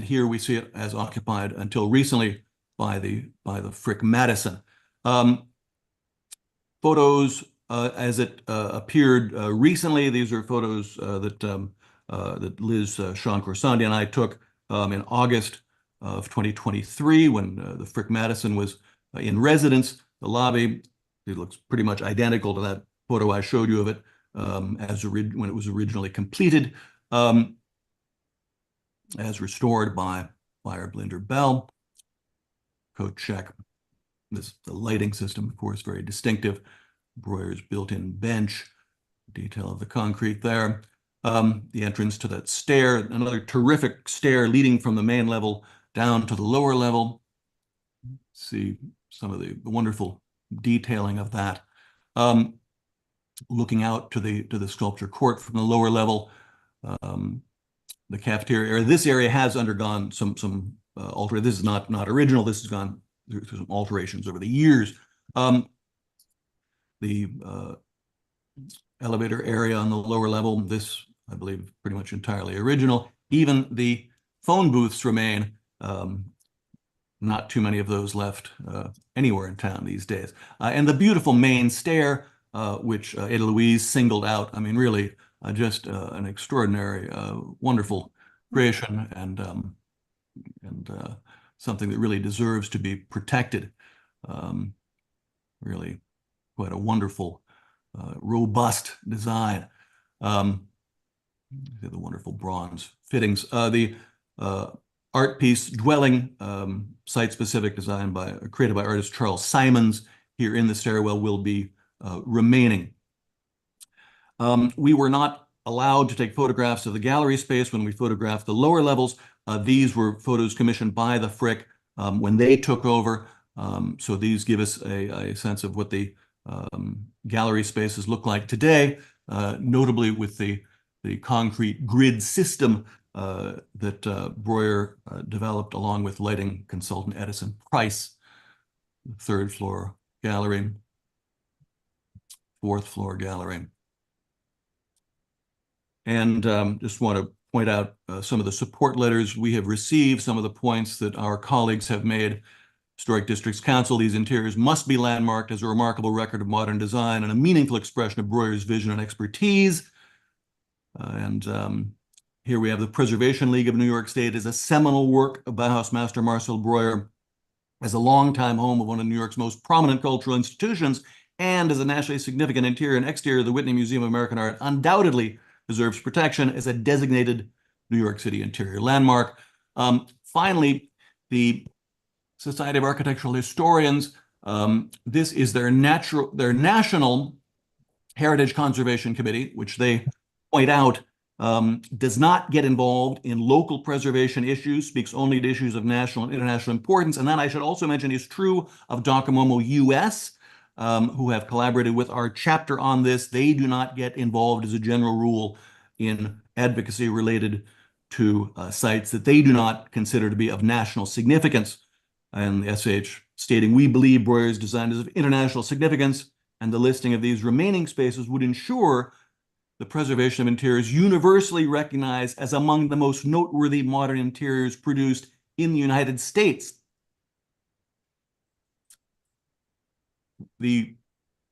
here we see it as occupied until recently by the Frick Madison. Photos as it appeared recently. These are photos that Liz Sean-Corsandi and I took in August of 2023 when the Frick Madison was in residence. The lobby, it looks pretty much identical to that photo I showed you of it when it was originally completed, as restored by Beyer Blinder Bell. Coat check. The lighting system, of course, very distinctive. Breuer's built-in bench, detail of the concrete there. The entrance to that stair, another terrific stair leading from the main level down to the lower level. See some of the wonderful detailing of that. Looking out to the sculpture court from the lower level, the cafeteria area. This area has undergone some alteration. This is not original. This has gone through some alterations over the years. The elevator area on the lower level, this, I believe, pretty much entirely original. Even the phone booths remain. Not too many of those left anywhere in town these days. And the beautiful main stair, which Ada Louise singled out. I mean, really, just an extraordinary, wonderful creation, and something that really deserves to be protected. Really quite a wonderful, robust design. The wonderful bronze fittings. The art piece dwelling, site-specific design created by artist Charles Simons here in the stairwell will be remaining. We were not allowed to take photographs of the gallery space when we photographed the lower levels. These were photos commissioned by the Frick when they took over. So these give us a sense of what the gallery spaces look like today, notably with the concrete grid system that Breuer developed along with lighting consultant Edison Price. Third floor gallery, fourth floor gallery. And just want to point out some of the support letters we have received, some of the points that our colleagues have made. Historic Districts Council, these interiors must be landmarked as a remarkable record of modern design and a meaningful expression of Breuer's vision and expertise. Here we have the Preservation League of New York State as a seminal work of Bauhaus master Marcel Breuer. As a longtime home of one of New York's most prominent cultural institutions, and as a nationally significant interior and exterior of the Whitney Museum of American Art, undoubtedly deserves protection as a designated New York City interior landmark. Finally, the Society of Architectural Historians, this is their National Heritage Conservation Committee, which they point out does not get involved in local preservation issues, speaks only to issues of national and international importance. And that, I should also mention, is true of Docomomo US, who have collaborated with our chapter on this. They do not get involved as a general rule in advocacy related to sites that they do not consider to be of national significance. And the SH stating, we believe Breuer's design is of international significance, and the listing of these remaining spaces would ensure the preservation of interiors universally recognized as among the most noteworthy modern interiors produced in the United States. The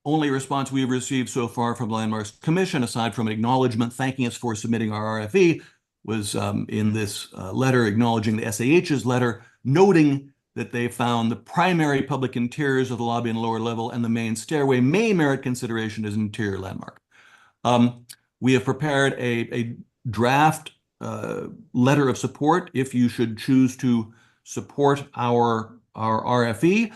only response we have received so far from the Landmarks Commission, aside from an acknowledgement thanking us for submitting our RFE, was in this letter acknowledging the SAH's letter, noting that they found the primary public interiors of the lobby and lower level and the main stairway may merit consideration as an interior landmark. We have prepared a draft letter of support if you should choose to support our RFE.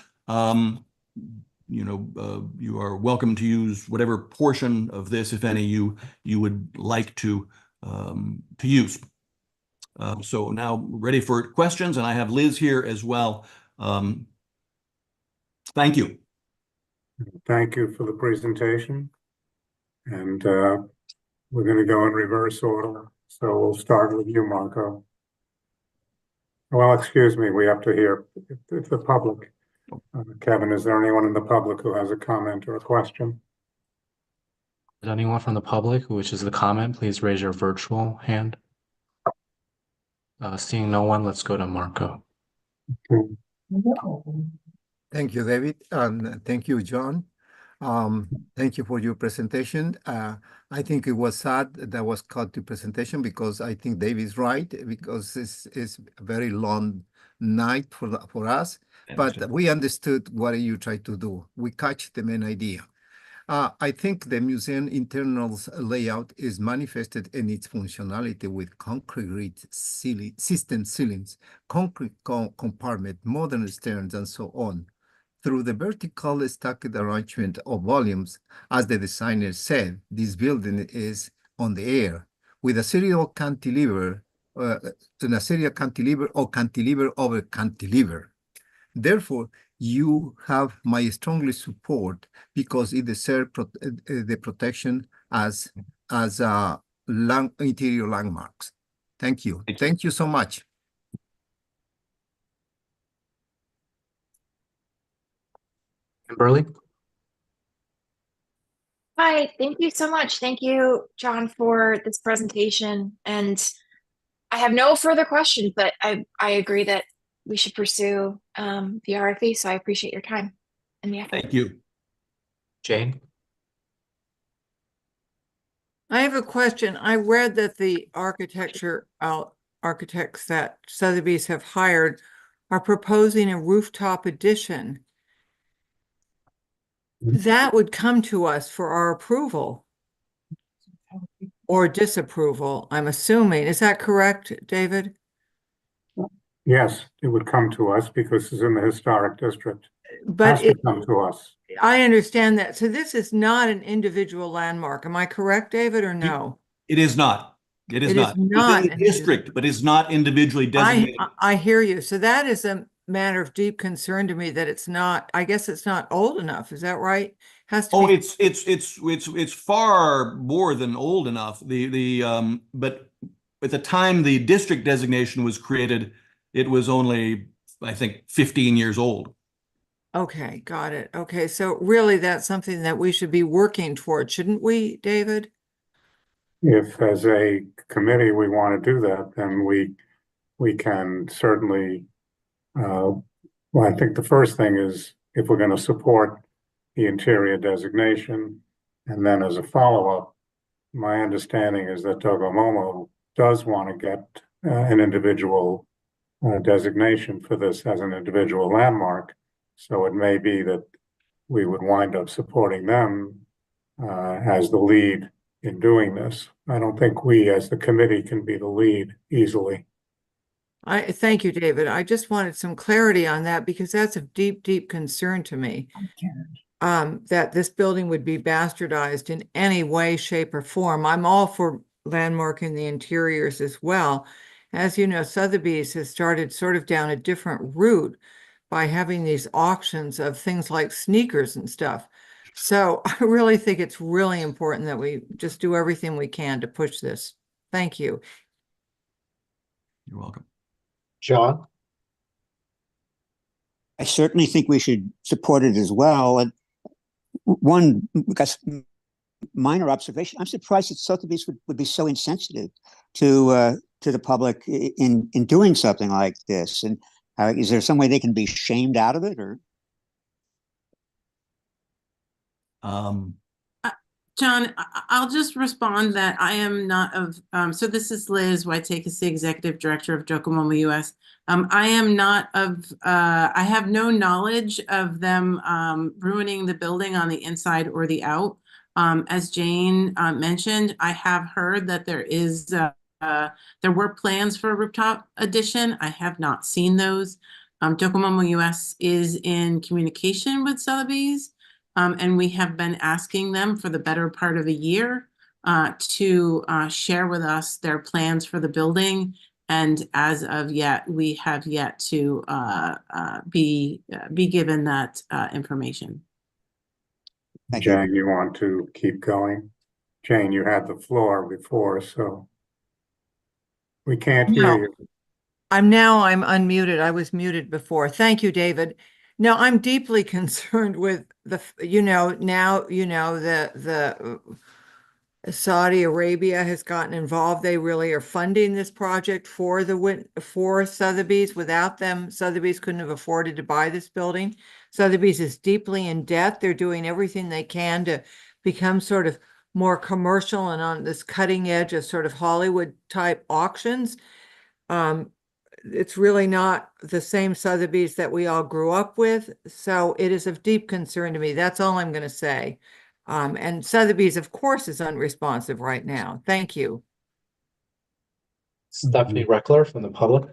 You are welcome to use whatever portion of this, if any, you would like to use. So now ready for questions, and I have Liz here as well. Thank you. Thank you for the presentation. And we're going to go in reverse order. So we'll start with you, Marco. Well, excuse me, we have to hear the public. Kevin, is there anyone in the public who has a comment or a question? Is anyone from the public who wishes to comment, please raise your virtual hand. Seeing no one, let's go to Marco. Okay. Thank you, David, and thank you, John. Thank you for your presentation. I think it was sad that was cut to presentation because I think David is right, because this is a very long night for us, but we understood what you tried to do. We catch the main idea. I think the museum internal layout is manifested in its functionality with concrete system ceilings, concrete compartment, modern stairs, and so on. Through the vertical stacked arrangement of volumes, as the designer said, this building is on the air with a serial cantilever, or cantilever over cantilever. Therefore, you have my strongly support because it deserves the protection as interior landmarks. Thank you. Thank you so much. Kimberly? Hi, thank you so much. Thank you, John, for this presentation. And I have no further questions, but I agree that we should pursue the RFE. So I appreciate your time and the effort. Thank you. Jane? I have a question. I read that the architects that Sotheby's have hired are proposing a rooftop addition. That would come to us for our approval or disapproval, I'm assuming. Is that correct, David? Yes, it would come to us because it's in the historic district. But it come to us. I understand that. So this is not an individual landmark. Am I correct, David, or no? It is not. It is not. Not within the district, but is not individually designated. I hear you. So that is a matter of deep concern to me that it's not, I guess it's not old enough. Is that right? Has to be. It's far more than old enough. But at the time the district designation was created, it was only, I think, 15 years old. Okay, got it. Okay, so really that's something that we should be working toward, shouldn't we, David? If as a committee we want to do that, then we can certainly, well, I think the first thing is if we're going to support the interior designation, and then as a follow-up, my understanding is that Docomomo does want to get an individual designation for this as an individual landmark. So it may be that we would wind up supporting them as the lead in doing this. I don't think we as the committee can be the lead easily. I thank you, David. I just wanted some clarity on that because that's of deep, deep concern to me. That this building would be bastardized in any way, shape, or form. I'm all for landmarking the interiors as well. As you know, Sotheby's has started sort of down a different route by having these auctions of things like sneakers and stuff. So I really think it's really important that we just do everything we can to push this. Thank you. You're welcome. John? I certainly think we should support it as well. And one minor observation: I'm surprised that Sotheby's would be so insensitive to the public in doing something like this. And is there some way they can be shamed out of it, or? John, I'll just respond that I am not of, so this is Liz Whitetakis, the Executive Director of Docomomo US. I am not of, I have no knowledge of them ruining the building on the inside or the out. As Jane mentioned, I have heard that there were plans for a rooftop addition. I have not seen those. Docomomo US is in communication with Sotheby's. And we have been asking them for the better part of a year to share with us their plans for the building. And as of yet, we have yet to be given that information. Jane, you want to keep going? Jane, you had the floor before, so we can't hear you. I'm unmuted. I was muted before. Thank you, David. No, I'm deeply concerned with the Saudi Arabia has gotten involved. They really are funding this project for Sotheby's. Without them, Sotheby's couldn't have afforded to buy this building. Sotheby's is deeply in debt. They're doing everything they can to become sort of more commercial and on this cutting edge of sort of Hollywood type auctions. It's really not the same Sotheby's that we all grew up with. So it is of deep concern to me. That's all I'm going to say. And Sotheby's, of course, is unresponsive right now. Thank you. Stephanie Reckler from the public.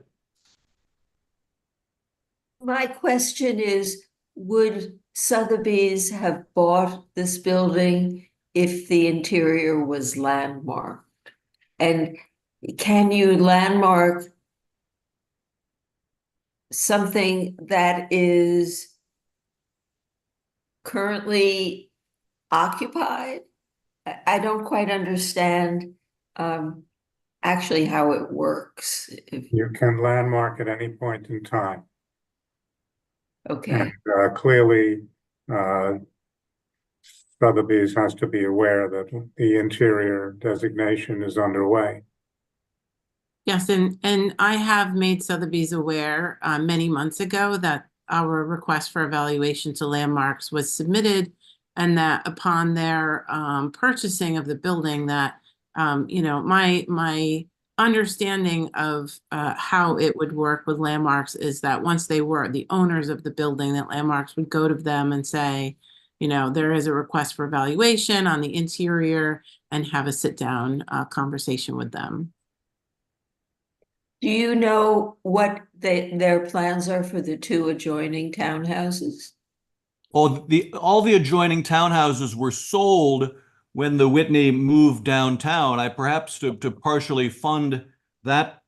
My question is, would Sotheby's have bought this building if the interior was landmarked? And can you landmark something that is currently occupied? I don't quite understand actually how it works. You can landmark at any point in time. Okay. And clearly, Sotheby's has to be aware that the interior designation is underway. Yes, and I have made Sotheby's aware many months ago that our request for evaluation to landmarks was submitted, and that upon their purchasing of the building, that my understanding of how it would work with landmarks is that once they were the owners of the building, that landmarks would go to them and say, there is a request for evaluation on the interior, and have a sit-down conversation with them. Do you know what their plans are for the two adjoining townhouses? Well, all the adjoining townhouses were sold when the Whitney moved downtown. Perhaps to partially fund that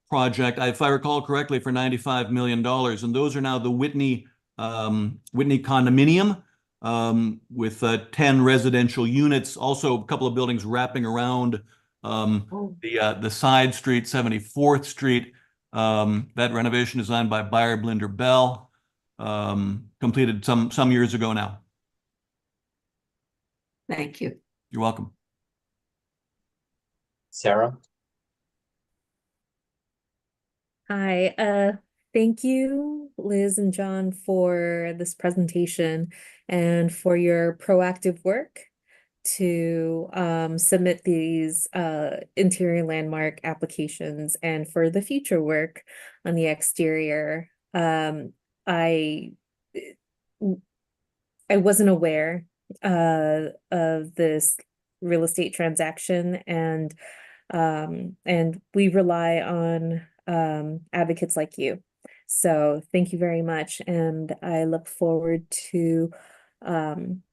project, if I recall correctly, for $95 million. And those are now the Whitney condominium with 10 residential units. Also, a couple of buildings wrapping around the side street, 74th Street. That renovation designed by Beyer Blinder Bell, completed some years ago now. Thank you. You're welcome. Sarah? Hi, thank you, Liz and John, for this presentation and for your proactive work to submit these interior landmark applications and for the future work on the exterior. I wasn't aware of this real estate transaction, and we rely on advocates like you. So thank you very much, and I look forward to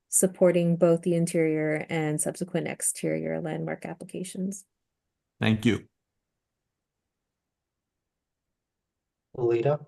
supporting both the interior and subsequent exterior landmark applications. Thank you. Alita?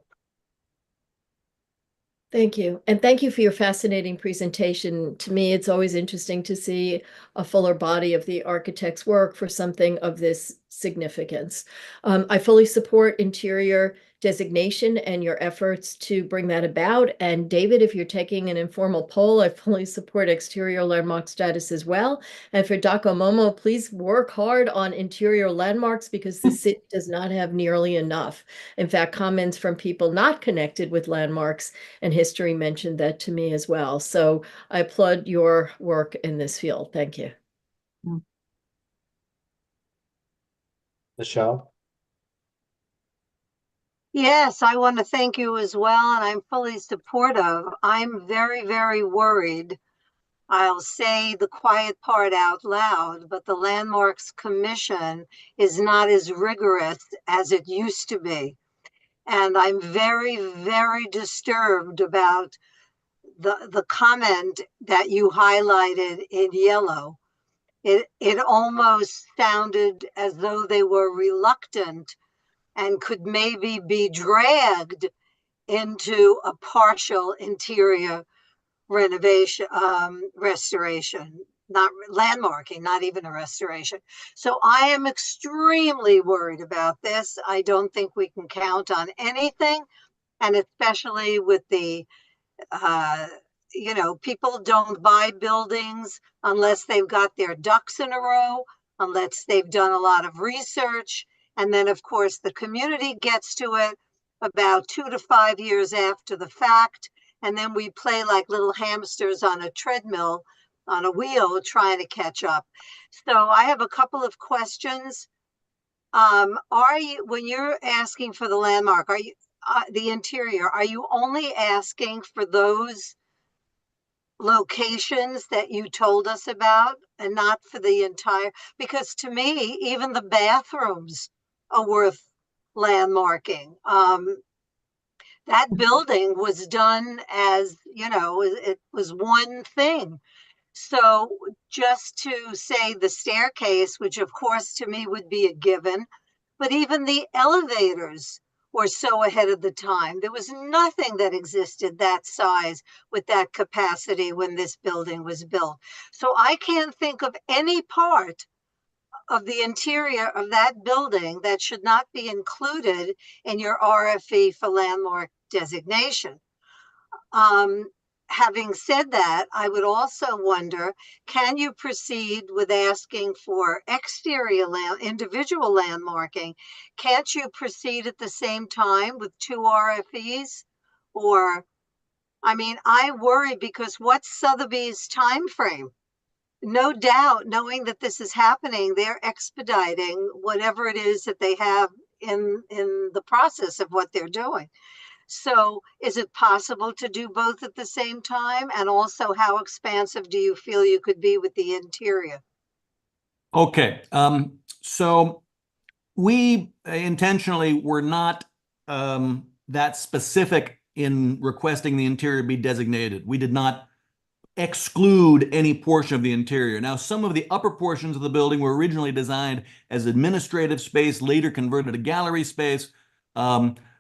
Thank you. And thank you for your fascinating presentation. To me, it's always interesting to see a fuller body of the architect's work for something of this significance. I fully support interior designation and your efforts to bring that about. And David, if you're taking an informal poll, I fully support exterior landmark status as well. And for Momo, please work hard on interior landmarks because the city does not have nearly enough. In fact, comments from people not connected with landmarks and history mentioned that to me as well. So I applaud your work in this field. Thank you. Michelle? Yes, I want to thank you as well, and I'm fully supportive. I'm very, very worried. I'll say the quiet part out loud, but the Landmarks Commission is not as rigorous as it used to be. And I'm very, very disturbed about the comment that you highlighted in yellow. It almost sounded as though they were reluctant and could maybe be dragged into a partial interior renovation, restoration, not landmarking, not even a restoration. So I am extremely worried about this. I don't think we can count on anything. And especially with the, people don't buy buildings unless they've got their ducks in a row, unless they've done a lot of research. And then, of course, the community gets to it about 2 to 5 years after the fact. And then we play like little hamsters on a treadmill, on a wheel, trying to catch up. So I have a couple of questions. When you're asking for the landmark, are you the interior, are you only asking for those locations that you told us about and not for the entire? Because to me, even the bathrooms are worth landmarking. That building was done as, it was one thing. So just to say the staircase, which of course to me would be a given, but even the elevators were so ahead of the time. There was nothing that existed that size with that capacity when this building was built. So I can't think of any part of the interior of that building that should not be included in your RFE for landmark designation. Having said that, I would also wonder, can you proceed with asking for exterior individual landmarking? Can't you proceed at the same time with 2 RFEs? Or, I worry because what's Sotheby's time frame? No doubt, knowing that this is happening, they're expediting whatever it is that they have in the process of what they're doing. So is it possible to do both at the same time? And also, how expansive do you feel you could be with the interior? Okay, so we intentionally were not that specific in requesting the interior be designated. We did not exclude any portion of the interior. Now, some of the upper portions of the building were originally designed as administrative space, later converted to gallery space.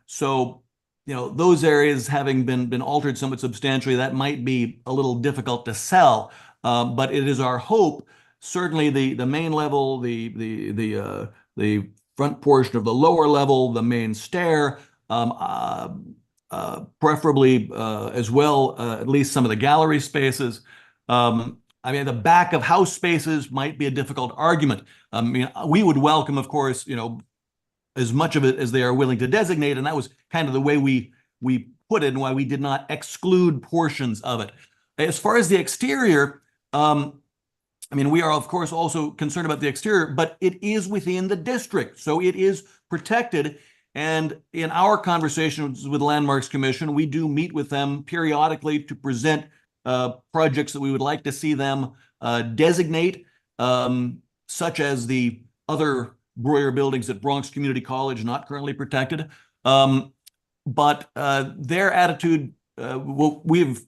So those areas having been altered somewhat substantially, that might be a little difficult to sell. But it is our hope, certainly the main level, the front portion of the lower level, the main stair, preferably as well, at least some of the gallery spaces. The back of house spaces might be a difficult argument. We would welcome, of course, as much of it as they are willing to designate, and that was kind of the way we put it and why we did not exclude portions of it. As far as the exterior, we are of course also concerned about the exterior, but it is within the district, so it is protected. And in our conversations with the Landmarks Commission, we do meet with them periodically to present projects that we would like to see them designate, such as the other Breuer buildings at Bronx Community College, not currently protected. But their attitude, what we've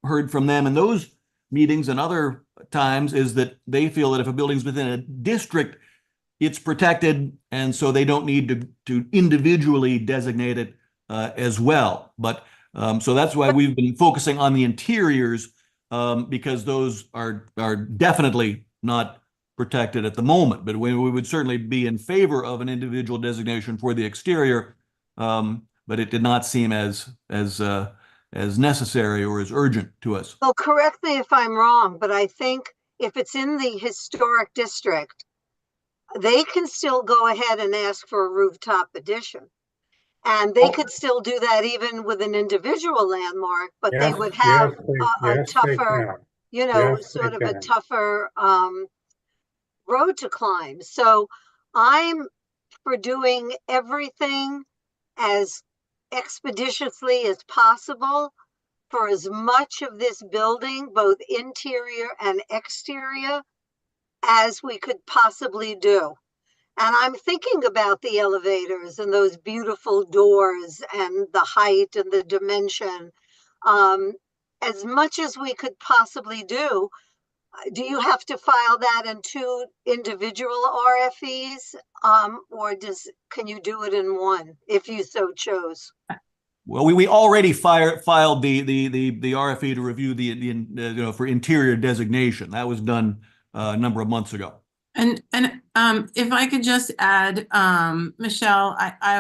heard from them in those meetings and other times, is that they feel that if a building's within a district, it's protected, and so they don't need to individually designate it as well. But so that's why we've been focusing on the interiors, because those are definitely not protected at the moment. But we would certainly be in favor of an individual designation for the exterior, but it did not seem as necessary or as urgent to us. Well, correct me if I'm wrong, but I think if it's in the historic district, they can still go ahead and ask for a rooftop addition. And they could still do that even with an individual landmark, but they would have a tougher, you know, sort of a tougher road to climb. So I'm for doing everything as expeditiously as possible for as much of this building, both interior and exterior, as we could possibly do. And I'm thinking about the elevators and those beautiful doors and the height and the dimension. As much as we could possibly do. Do you have to file that in 2 individual RFEs, or can you do it in one if you so chose? Well, we already filed the RFE to review the for interior designation. That was done a number of months ago. And if I could just add, Michelle,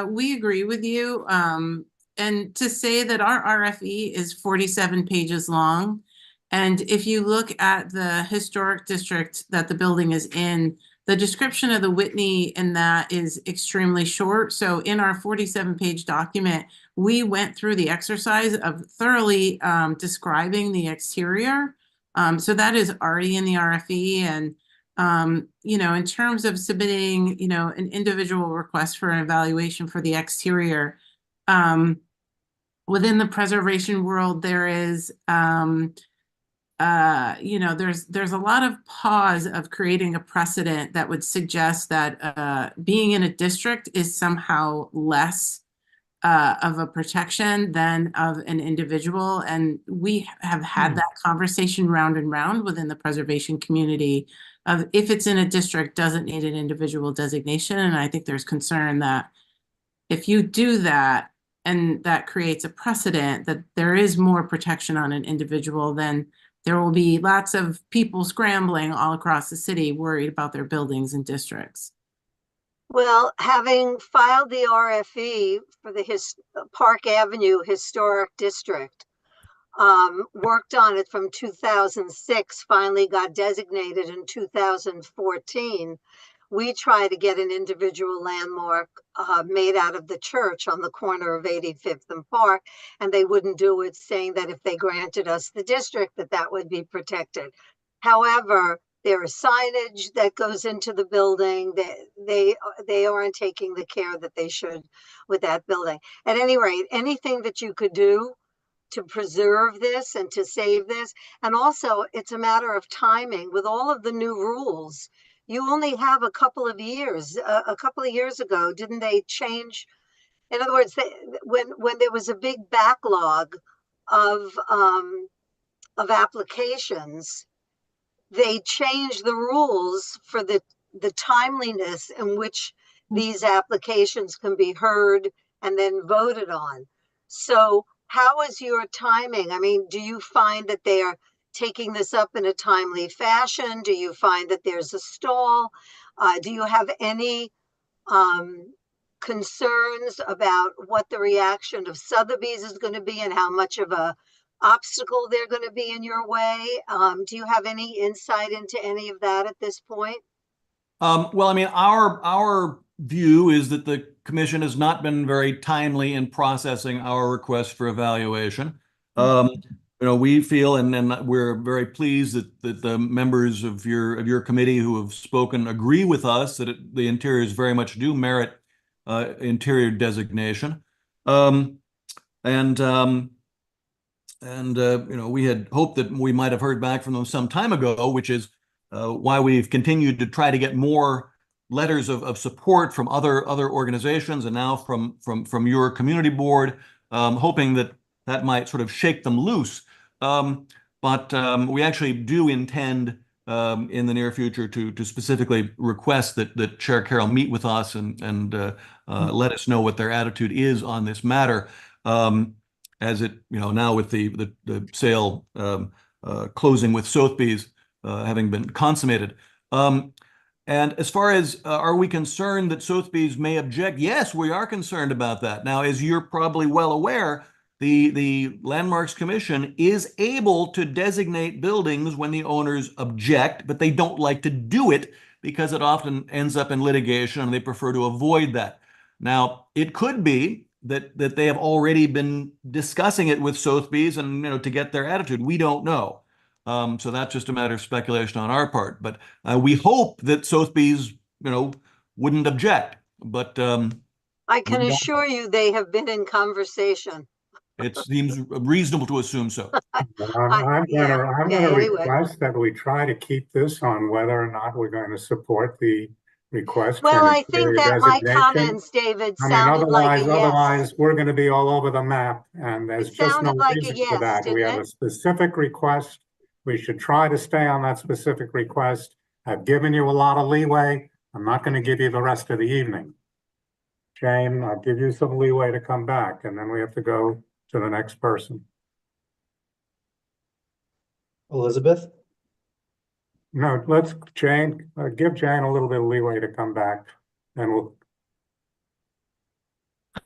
we agree with you. And to say that our RFE is 47 pages long. And if you look at the historic district that the building is in, the description of the Whitney in that is extremely short. So in our 47-page document, we went through the exercise of thoroughly describing the exterior. So that is already in the RFE. And you know, in terms of submitting, you know, an individual request for an evaluation for the exterior, within the preservation world, there is, you know, there's a lot of pause of creating a precedent that would suggest that being in a district is somehow less of a protection than of an individual. And we have had that conversation round and round within the preservation community of if it's in a district, doesn't need an individual designation. And I think there's concern that if you do that and that creates a precedent that there is more protection on an individual, then there will be lots of people scrambling all across the city worried about their buildings and districts. Well, having filed the RFE for the Park Avenue Historic District, worked on it from 2006, finally got designated in 2014. We tried to get an individual landmark made out of the church on the corner of 85th and Park, and they wouldn't do it, saying that if they granted us the district, that would be protected. However, there is signage that goes into the building. They aren't taking the care that they should with that building. At any rate, anything that you could do to preserve this and to save this. And also, it's a matter of timing. With all of the new rules, you only have a couple of years. A couple of years ago, didn't they change? In other words, when there was a big backlog of applications, they changed the rules for the timeliness in which these applications can be heard and then voted on. So how is your timing? I mean, do you find that they are taking this up in a timely fashion? Do you find that there's a stall? Do you have any concerns about what the reaction of Sotheby's is going to be and how much of a obstacle they're going to be in your way? Do you have any insight into any of that at this point? Well, I mean, our view is that the commission has not been very timely in processing our request for evaluation. You know, we feel, and we're very pleased that the members of your committee who have spoken agree with us that the interiors very much do merit interior designation. And we had hoped that we might have heard back from them some time ago, which is why we've continued to try to get more letters of support from other organizations, and now from your community board, hoping that might sort of shake them loose. But we actually do intend in the near future to specifically request that Chair Carroll meet with us and let us know what their attitude is on this matter. As it, now with the sale closing with Sotheby's having been consummated. And as far as are we concerned that Sotheby's may object? Yes, we are concerned about that. Now, as you're probably well aware, the Landmarks Commission is able to designate buildings when the owners object, but they don't like to do it because it often ends up in litigation and they prefer to avoid that. Now, it could be that they have already been discussing it with Sotheby's and to get their attitude. We don't know. So that's just a matter of speculation on our part. But we hope that Sotheby's, wouldn't object. But I can assure you they have been in conversation. it seems reasonable to assume so. I'm going to request that we try to keep this on whether or not we're going to support the request. Well, for I think that my comments, David, sounded like a yes. Otherwise, we're going to be all over the map, and there's just no like reason a yes, for that. We have a specific request. We should try to stay on that specific request. I've given you a lot of leeway. I'm not going to give you the rest of the evening. Jane, I'll give you some leeway to come back, and then we have to go to the next person. Elizabeth? No, let's Jane, give Jane a little bit of leeway to come back, and we'll.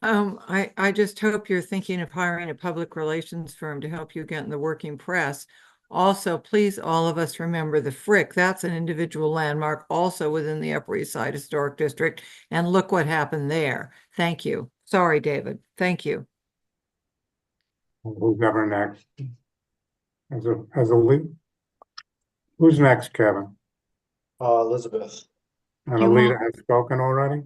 I just hope you're thinking of hiring a public relations firm to help you get in the working press. Also, please, all of us remember the Frick. That's an individual landmark also within the Upper East Side Historic District. And look what happened there. Thank you. Sorry, David. Thank you. Who's ever next? As a lead. Who's next, Kevin? Elizabeth. And Alita has spoken already?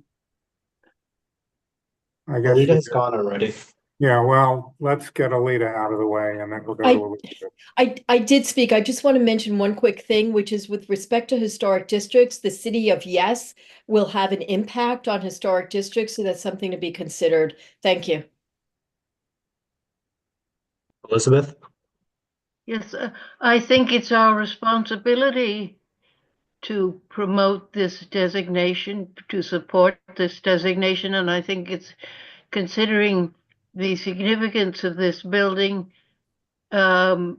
I guess Alita has gone already. Yeah, well, let's get Alita out of the way and then we'll go to Elizabeth. I did speak. I just want to mention one quick thing, which is with respect to historic districts, the city of Yes will have an impact on historic districts. So that's something to be considered. Thank you. Elizabeth? Yes, I think it's our responsibility to promote this designation, to support this designation, and I think it's considering the significance of this building, it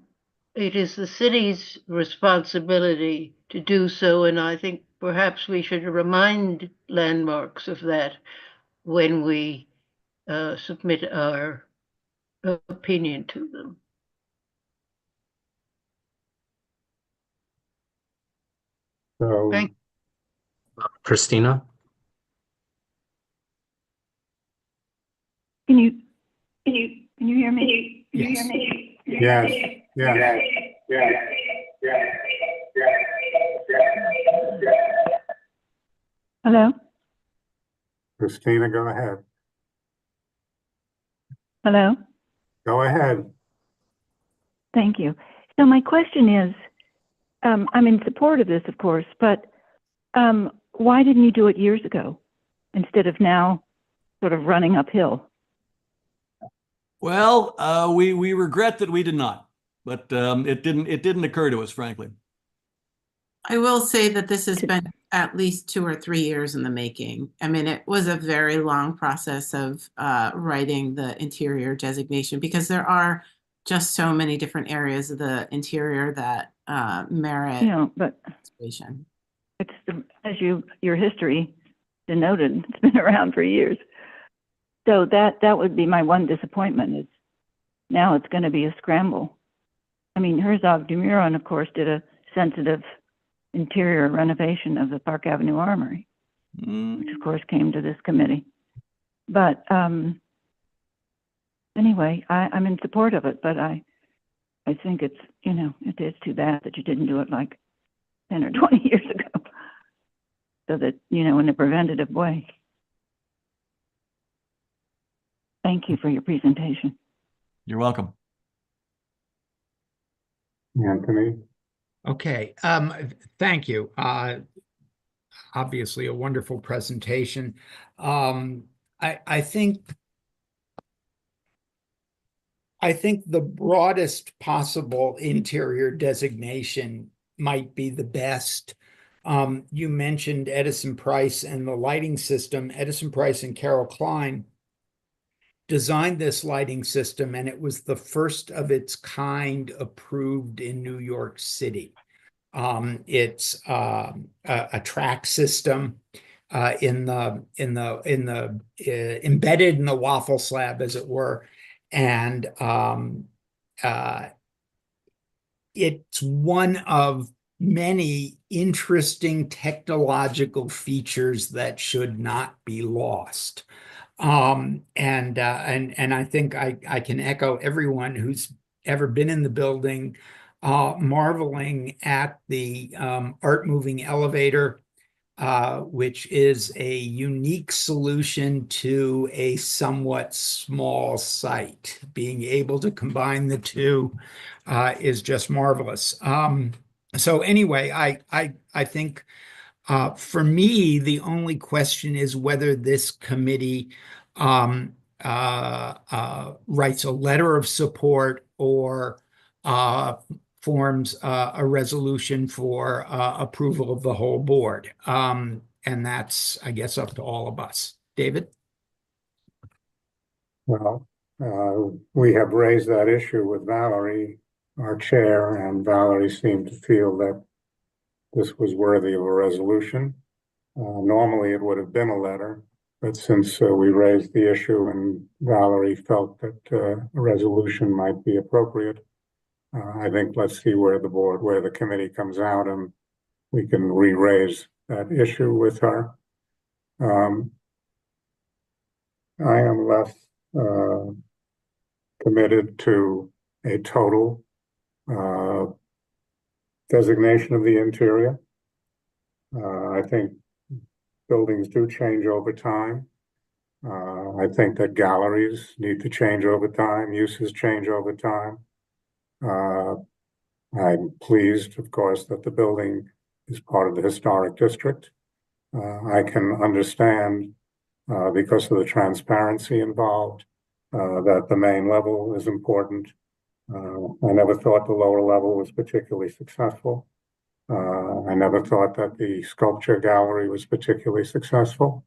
is the city's responsibility to do so, and I think perhaps we should remind landmarks of that when we submit our opinion to them. So, Christina? Can you hear me? Yes. Yes. Yes. Hello? Christina, go ahead. Hello? Go ahead. Thank you. So my question is, I'm in support of this, of course, but why didn't you do it years ago instead of now sort of running uphill? Well, we regret that we did not, but it didn't occur to us, frankly. I will say that this has been at least 2 or 3 years in the making. I mean, it was a very long process of writing the interior designation because there are just so many different areas of the interior that merit but consideration. it's as your history denoted, it's been around for years. So that would be my one disappointment is now it's going to be a scramble. I mean, Herzog de Meuron, of course, did a sensitive interior renovation of the Park Avenue Armory, which of course came to this committee. But anyway, I'm in support of it, but I think it's, it is too bad that you didn't do it like 10 or 20 years ago. So that, in a preventative way. Thank you for your presentation. You're welcome. Anthony? Okay, thank you. Obviously a wonderful presentation. I think the broadest possible interior designation might be the best. You mentioned Edison Price and the lighting system. Edison Price and Carol Klein designed this lighting system, and it was the first of its kind approved in New York City. It's a track system embedded in the waffle slab, as it were, and it's one of many interesting technological features that should not be lost. And I think I can echo everyone who's ever been in the building, marveling at the art moving elevator, which is a unique solution to a somewhat small site. Being able to combine the two is just marvelous. So anyway, I think for me, the only question is whether this committee writes a letter of support or forms a resolution for approval of the whole board. And that's, I guess, up to all of us. David? Well, we have raised that issue with Valerie, our chair, and Valerie seemed to feel that this was worthy of a resolution. Normally, it would have been a letter, but since we raised the issue and Valerie felt that a resolution might be appropriate, I think let's see where the committee comes out, and we can re-raise that issue with her. I am less committed to a total designation of the interior. I think buildings do change over time. I think that galleries need to change over time, uses change over time. I'm pleased, of course, that the building is part of the historic district. I can understand, because of the transparency involved, that the main level is important. I never thought the lower level was particularly successful. I never thought that the sculpture gallery was particularly successful.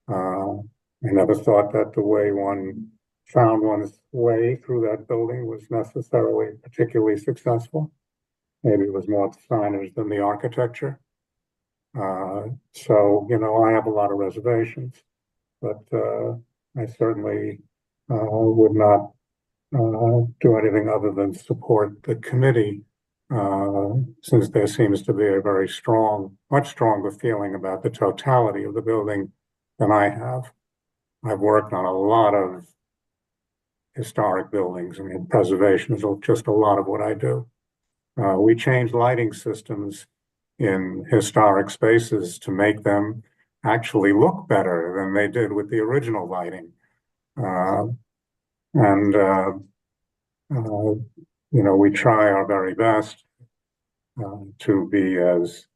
I never thought that the way one found one's way through that building was necessarily particularly successful. Maybe it was more the signage than the architecture. So, I have a lot of reservations, but I certainly would not do anything other than support the committee, since there seems to be a very much stronger feeling about the totality of the building than I have. I've worked on a lot of historic buildings. I mean, preservation is just a lot of what I do. We changed lighting systems in historic spaces to make them actually look better than they did with the original lighting. We try our very best to be as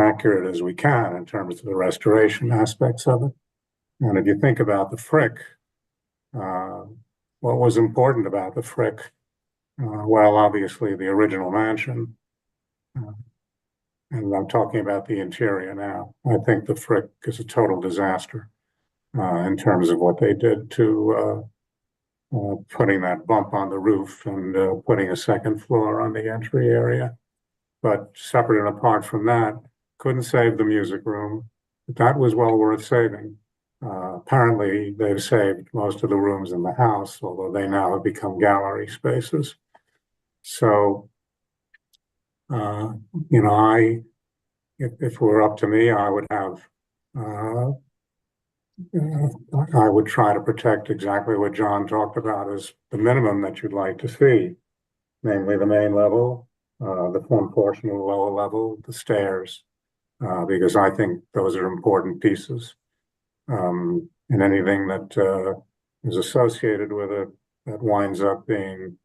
accurate as we can in terms of the restoration aspects of it. And if you think about the Frick, what was important about the Frick? Well, obviously the original mansion, and I'm talking about the interior now. I think the Frick is a total disaster in terms of what they did to putting that bump on the roof and putting a second floor on the entry area. But separate and apart from that, couldn't save the music room. That was well worth saving. Apparently, they've saved most of the rooms in the house, although they now have become gallery spaces. So, if it were up to me, I would have, I would try to protect exactly what John talked about as the minimum that you'd like to see, namely the main level, the front portion of the lower level, the stairs, because I think those are important pieces. And anything that is associated with it that winds up being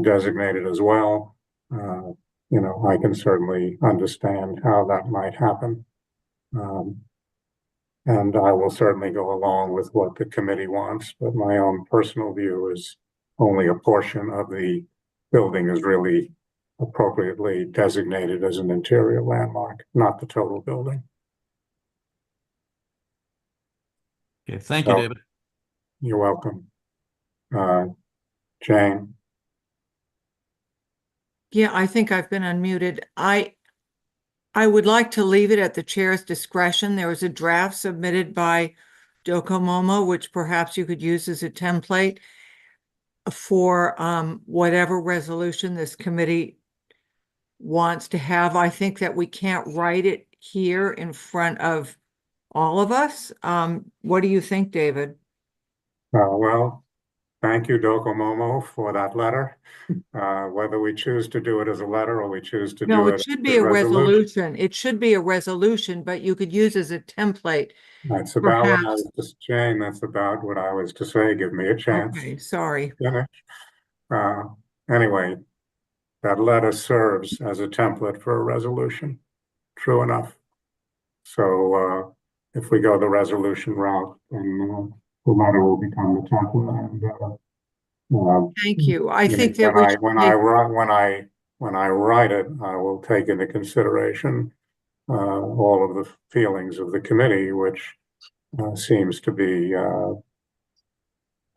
designated as well. You know, I can certainly understand how that might happen. And I will certainly go along with what the committee wants, but my own personal view is only a portion of the building is really appropriately designated as an interior landmark, not the total building. Okay, thank you, David. You're welcome. Jane? Yeah, I think I've been unmuted. I would like to leave it at the chair's discretion. There was a draft submitted by Docomomo, which perhaps you could use as a template for whatever resolution this committee wants to have. I think that we can't write it here in front of all of us. What do you think, David? Well, thank you, Docomomo, for that letter. Whether we choose to do it as a letter or we choose to No, do it it should as be a a resolution. resolution. It should be a resolution, but you could use as a template. That's about what I perhaps. was Jane, that's about what I was to say. Give me a chance. Okay, sorry. Finish. Anyway, that letter serves as a template for a resolution. True enough. So if we go the resolution route, then the letter will become the template. And Thank you. I think that when we should when I write it, I will take into consideration all of the feelings of the committee, which seems to be that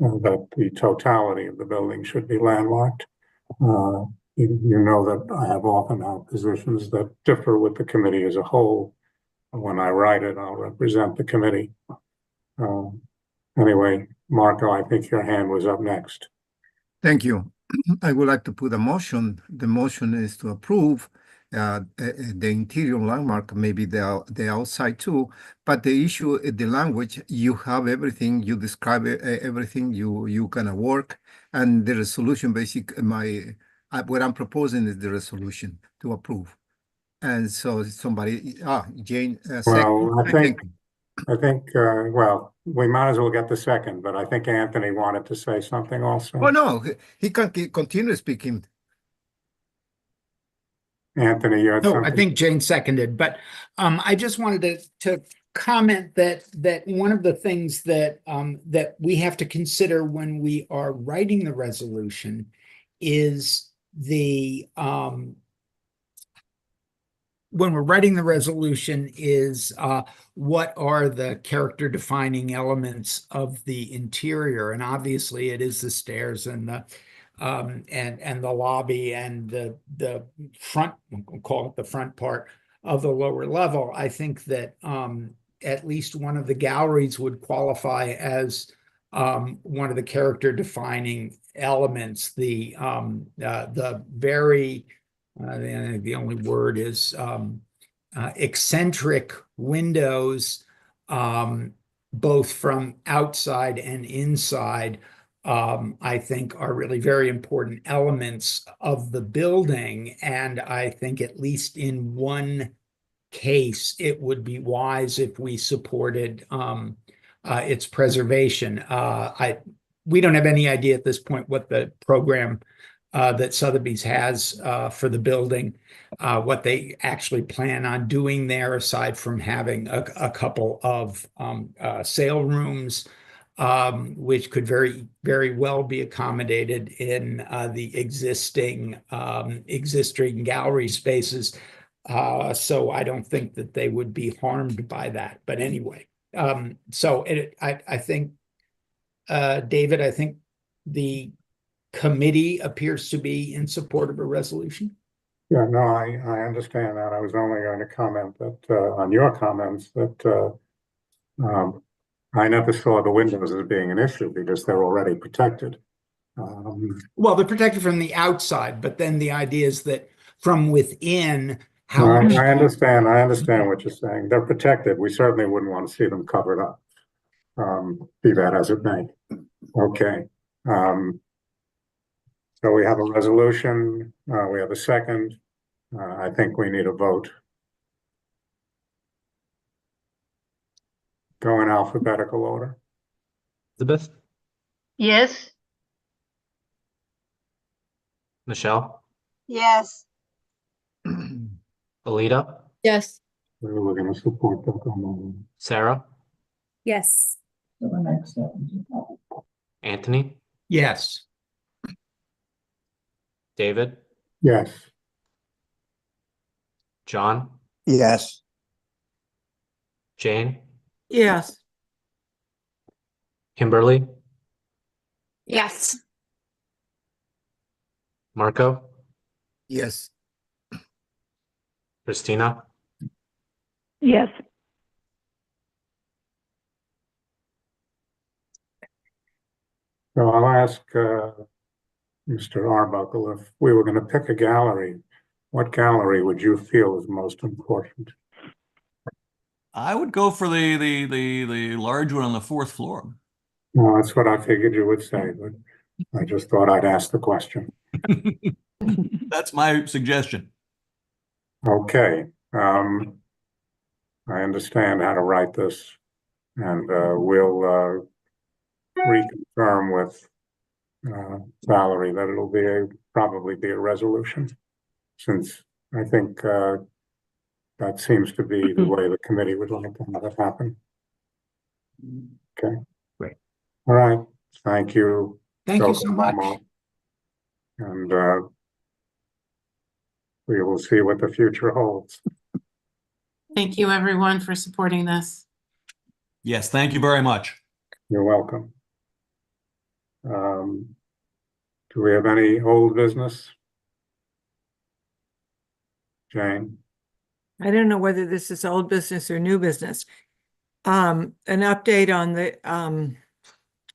the totality of the building should be landmarked. You know that I have often had positions that differ with the committee as a whole. When I write it, I'll represent the committee. Anyway, Marco, I think your hand was up next. Thank you. I would like to put a motion. The motion is to approve the interior landmark, maybe the outside too, but the issue is the language. You have everything, you describe everything, you gonna work, and the resolution, what I'm proposing is the resolution to approve. And so somebody, Jane, second. Well, I think, well, we might as well get the second, but I think Anthony wanted to say something also. Oh, no, he can continue speaking. Anthony, you had No, something? I think Jane seconded, but I just wanted to comment that one of the things that that we have to consider when we are writing the resolution is when we're writing the resolution is what are the character defining elements of the interior, and obviously it is the stairs and the and the lobby and the front, we'll call it the front part of the lower level. I think that at least one of the galleries would qualify as one of the character defining elements. The very the only word is eccentric windows, both from outside and inside, I think are really very important elements of the building. And I think at least in one case, it would be wise if we supported its preservation. We don't have any idea at this point what the program that Sotheby's has for the building, what they actually plan on doing there, aside from having a couple of sale rooms, which could very well be accommodated in the existing gallery spaces. So I don't think that they would be harmed by that. But anyway, so I think, David, I think the committee appears to be in support of a resolution. Yeah, no, I understand that. I was only going to comment that on your comments that I never saw the windows as being an issue because they're already protected. Well, they're protected from the outside, but then the idea is that from within, I understand what you're saying. They're protected. We certainly wouldn't want to see them covered up. Be that as it may. Okay. So we have a resolution, we have a second. I think we need a vote. Go in alphabetical order. Elizabeth? Yes. Michelle, Yes. Alita, Yes. We're going to support Docomo. Sarah, Yes. Anthony, Yes. David, Yes. John, Yes. Jane, Yes. Kimberly, Yes. Marco, Yes. Christina, Yes. So I'll ask Mr. Arbuckle, if we were going to pick a gallery, what gallery would you feel is most important? I would go for the large one on the fourth floor. No, that's what I figured you would say, but I just thought I'd ask the question. That's my suggestion. Okay, I understand how to write this, and we'll reconfirm with Valerie that it'll be probably be a resolution, since I think that seems to be the way the committee would like to have it happen. Okay. Great. All right. Thank you. Thank you so much. Docomo. And we will see what the future holds. Thank you, everyone, for supporting this. Yes, thank you very much. You're welcome. Do we have any old business? Jane? I don't know whether this is old business or new business. An update on the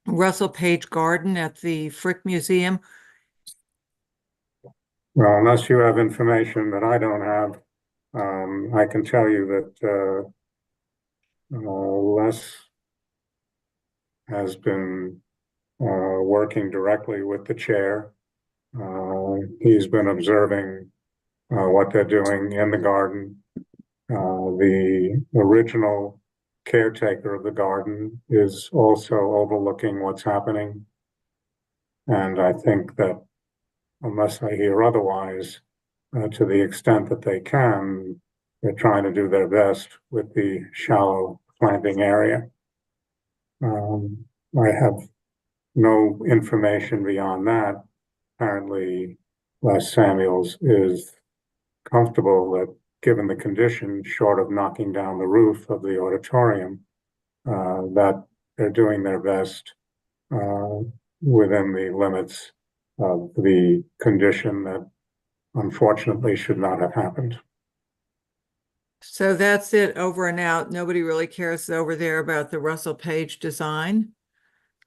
Russell Page Garden at the Frick Museum. Well, unless you have information that I don't have, I can tell you that Les has been working directly with the chair. He's been observing what they're doing in the garden. The original caretaker of the garden is also overlooking what's happening. And I think that unless I hear otherwise, to the extent that they can, they're trying to do their best with the shallow planting area. I have no information beyond that. Apparently, Les Samuels is comfortable that given the condition, short of knocking down the roof of the auditorium, that they're doing their best within the limits of the condition that unfortunately should not have happened. So that's it, over and out. Nobody really cares over there about the Russell Page design.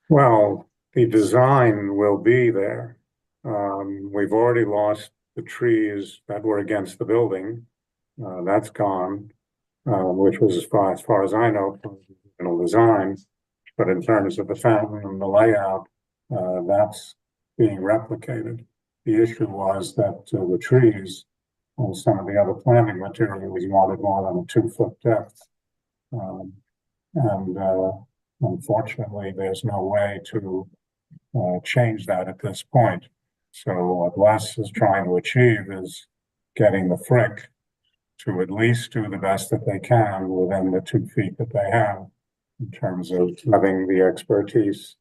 Well, the design will be there. We've already lost the trees that were against the building. That's gone, which was as far as I know, from the original design. But in terms of the fountain and the layout, that's being replicated. The issue was that the trees and some of the other planting material was wanted more than a 2-foot depth. Unfortunately, there's no way to change that at this point. So what Les is trying to achieve is getting the Frick to at least do the best that they can within the 2 feet that they have in terms of having the expertise.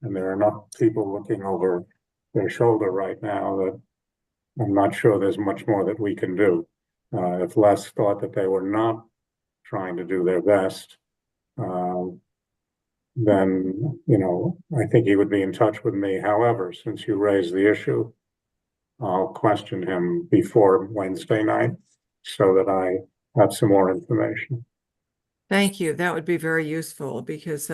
And there are enough people looking over their shoulder right now that I'm not sure there's much more that we can do. If Les thought that they were not trying to do their best, then, I think he would be in touch with me. However, since you raised the issue, I'll question him before Wednesday night so that I have some more information. Thank you. That would be very useful because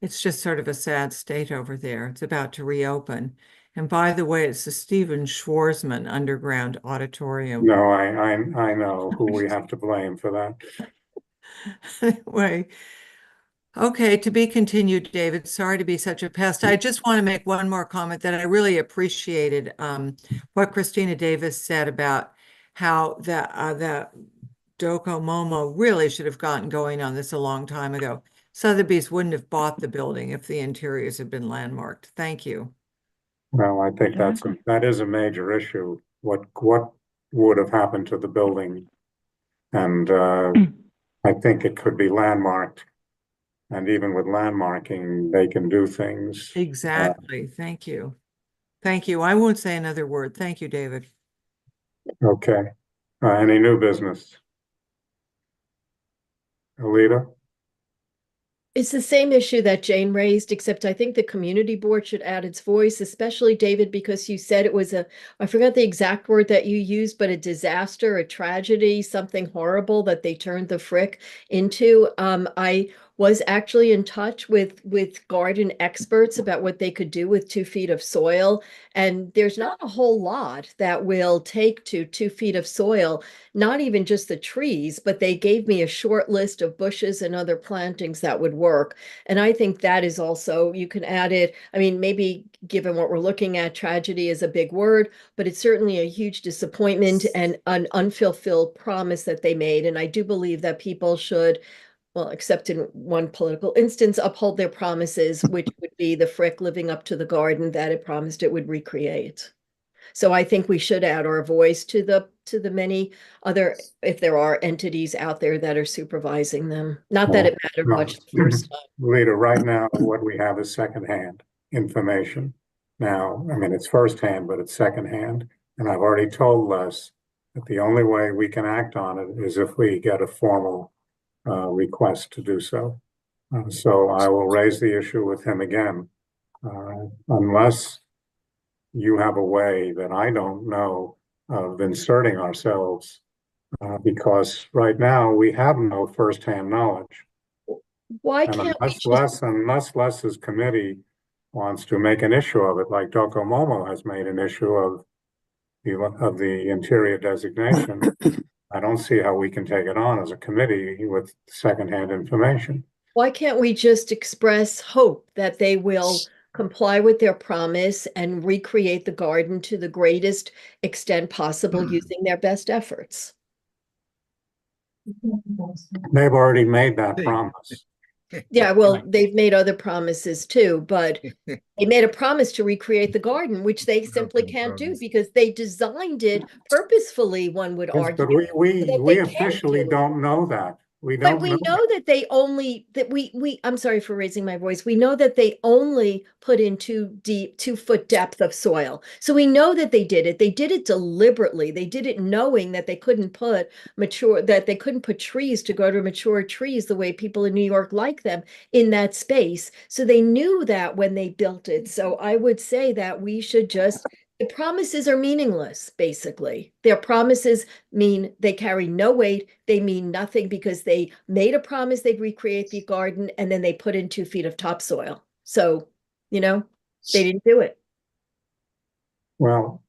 it's just sort of a sad state over there. It's about to reopen. And by the way, it's the Stephen Schwarzman Underground Auditorium. No, I know who we have to blame for that. Anyway, okay, to be continued, David. Sorry to be such a pest. I just want to make one more comment that I really appreciated what Christina Davis said about how the Docomo really should have gotten going on this a long time ago. Sotheby's wouldn't have bought the building if the interiors had been landmarked. Thank you. Well, I think that is a major issue. What would have happened to the building? And I think it could be landmarked. And even with landmarking, they can do things. Exactly. Thank you. Thank you. I won't say another word. Thank you, David. Okay. Any new business? Alita? It's the same issue that Jane raised, except I think the community board should add its voice, especially David, because you said it was I forgot the exact word that you used, but a disaster, a tragedy, something horrible that they turned the Frick into. I was actually in touch with garden experts about what they could do with 2 feet of soil. And there's not a whole lot that will take to 2 feet of soil, not even just the trees, but they gave me a short list of bushes and other plantings that would work. And I think that is also, you can add it. I mean, maybe given what we're looking at, tragedy is a big word, but it's certainly a huge disappointment and an unfulfilled promise that they made. And I do believe that people should, well, except in one political instance, uphold their promises, which would be the Frick living up to the garden that it promised it would recreate. So I think we should add our voice to the many other, if there are entities out there that are supervising them. Not that it mattered much the first time. Alita, right now, what we have is secondhand information. Now, I mean, it's firsthand, but it's secondhand. And I've already told Les that the only way we can act on it is if we get a formal request to do so. So I will raise the issue with him again, unless you have a way that I don't know of inserting ourselves, because right now we have no firsthand knowledge. Why And can't unless Les's committee wants to make an issue of it, like Docomomo has made an issue of the interior designation, I don't see how we can take it on as a committee with secondhand information. Why can't we just express hope that they will comply with their promise and recreate the garden to the greatest extent possible using their best efforts? They've already made that promise. Yeah, well, they've made other promises too, but they made a promise to recreate the garden, which they simply can't do because they designed it purposefully, one would Yes, argue. but we so that they can't officially do. don't know that. We But don't we know know that they only, that I'm sorry for raising my voice. We know that they only put in 2-foot depth of soil. So we know that they did it. They did it deliberately. They did it knowing that they couldn't put trees to go to mature trees the way people in New York like them in that space. So they knew that when they built it. So I would say that we should just, the promises are meaningless, basically. Their promises mean they carry no weight. They mean nothing because they made a promise they'd recreate the garden and then they put in 2 feet of topsoil. So, they didn't do it. Well,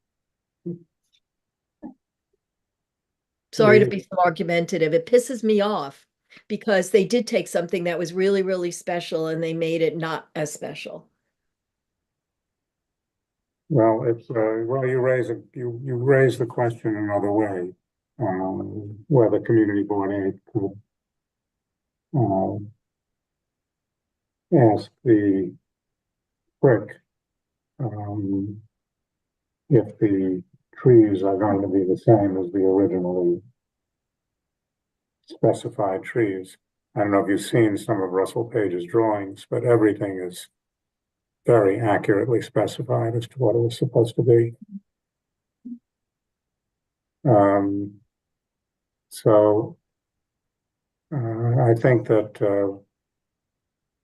sorry to be so argumentative. It pisses me off because they did take something that was really, really special and they made it not as special. well, it's you raise the question another way, whether community board aid could ask the Frick if the trees are going to be the same as the originally specified trees. I don't know if you've seen some of Russell Page's drawings, but everything is very accurately specified as to what it was supposed to be. So I think that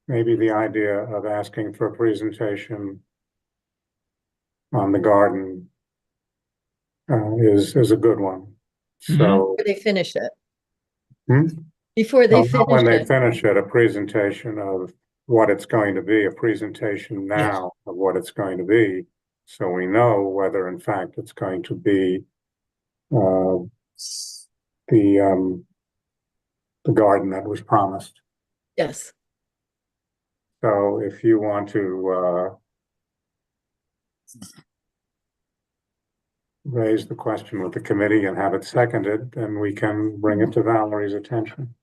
maybe the idea of asking for a presentation on the garden is a good one. So Before they finish it. Hmm? Before they Not when they finish it. finish it, a presentation of what it's going to be, a presentation now of what it's going to be, so we know whether in fact it's going to be the garden that was promised. Yes. So if you want to raise the question with the committee and have it seconded, then we can bring it to Valerie's attention.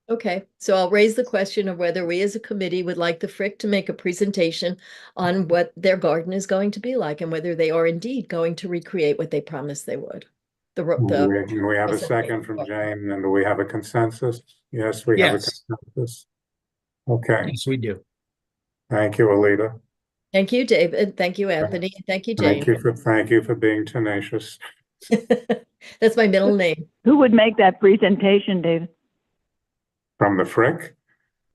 Okay, so I'll raise the question of whether we as a committee would like the Frick to make a presentation on what their garden is going to be like and whether they are indeed going to recreate what they promised they would. And we have a second from Jane, and do we have a consensus? Yes, we have a Yes. consensus. Okay, Yes, we do. thank you, Alita. Thank you, David. Thank you, Anthony. Thank you, Jane. Thank you for being tenacious. That's my middle name. Who would make that presentation, David? From the Frick?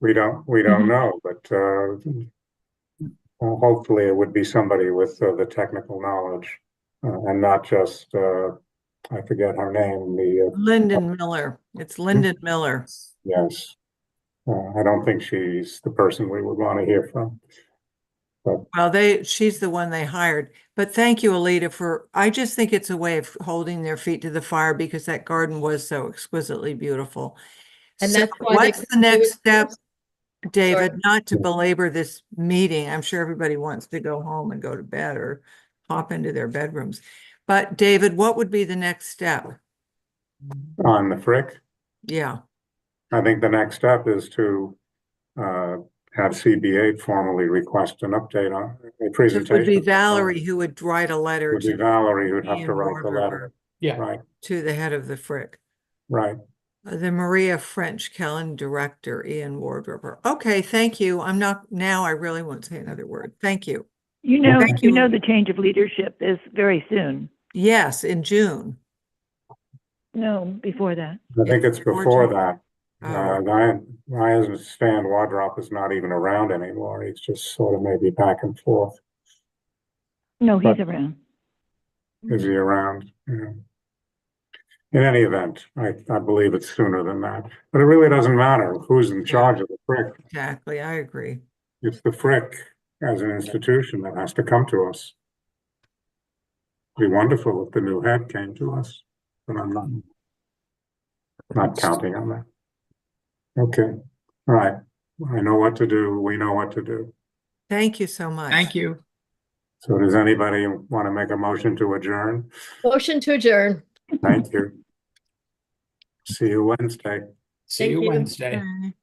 We don't know, but well, hopefully it would be somebody with the technical knowledge and not just I forget her name. Lyndon Miller. It's Lyndon Miller. Yes, I don't think she's the person we would want to hear from. But Well, she's the one they hired. But thank you, Alita, I just think it's a way of holding their feet to the fire because that garden was so exquisitely beautiful. And So that's why what's the next step, David? Sorry. Not to belabor this meeting. I'm sure everybody wants to go home and go to bed or hop into their bedrooms. But David, what would be the next step? on the Frick, Yeah. I think the next step is to have CB8 formally request an update on a It presentation. would be Valerie who would write a letter Would be to Valerie who'd have Ian to write the letter. Yeah. Right, to the head of the Frick. right. The Maria French Kellen director, Ian Wardroper. Okay, thank you. Now I really won't say another word. Thank you. You know, Thank you know the change of leadership is very soon. Yes, in June. No, before that. I think it's before June. that. Oh. I understand Wardrop is not even around anymore. He's just sort of maybe back and forth. No, he's But- around. Is he around? Yeah. In any event, I believe it's sooner than that. But it really doesn't matter who's in charge of the Frick. Exactly, I agree. It's the Frick as an institution that has to come to us. It'd be wonderful if the new head came to us, but I'm not counting on that. Okay, all right. I know what to do. We know what to do. Thank you so much. Thank you. So does anybody want to make a motion to adjourn? Motion to adjourn. Thank you. See you Wednesday. See you Thank you. Wednesday. Okay.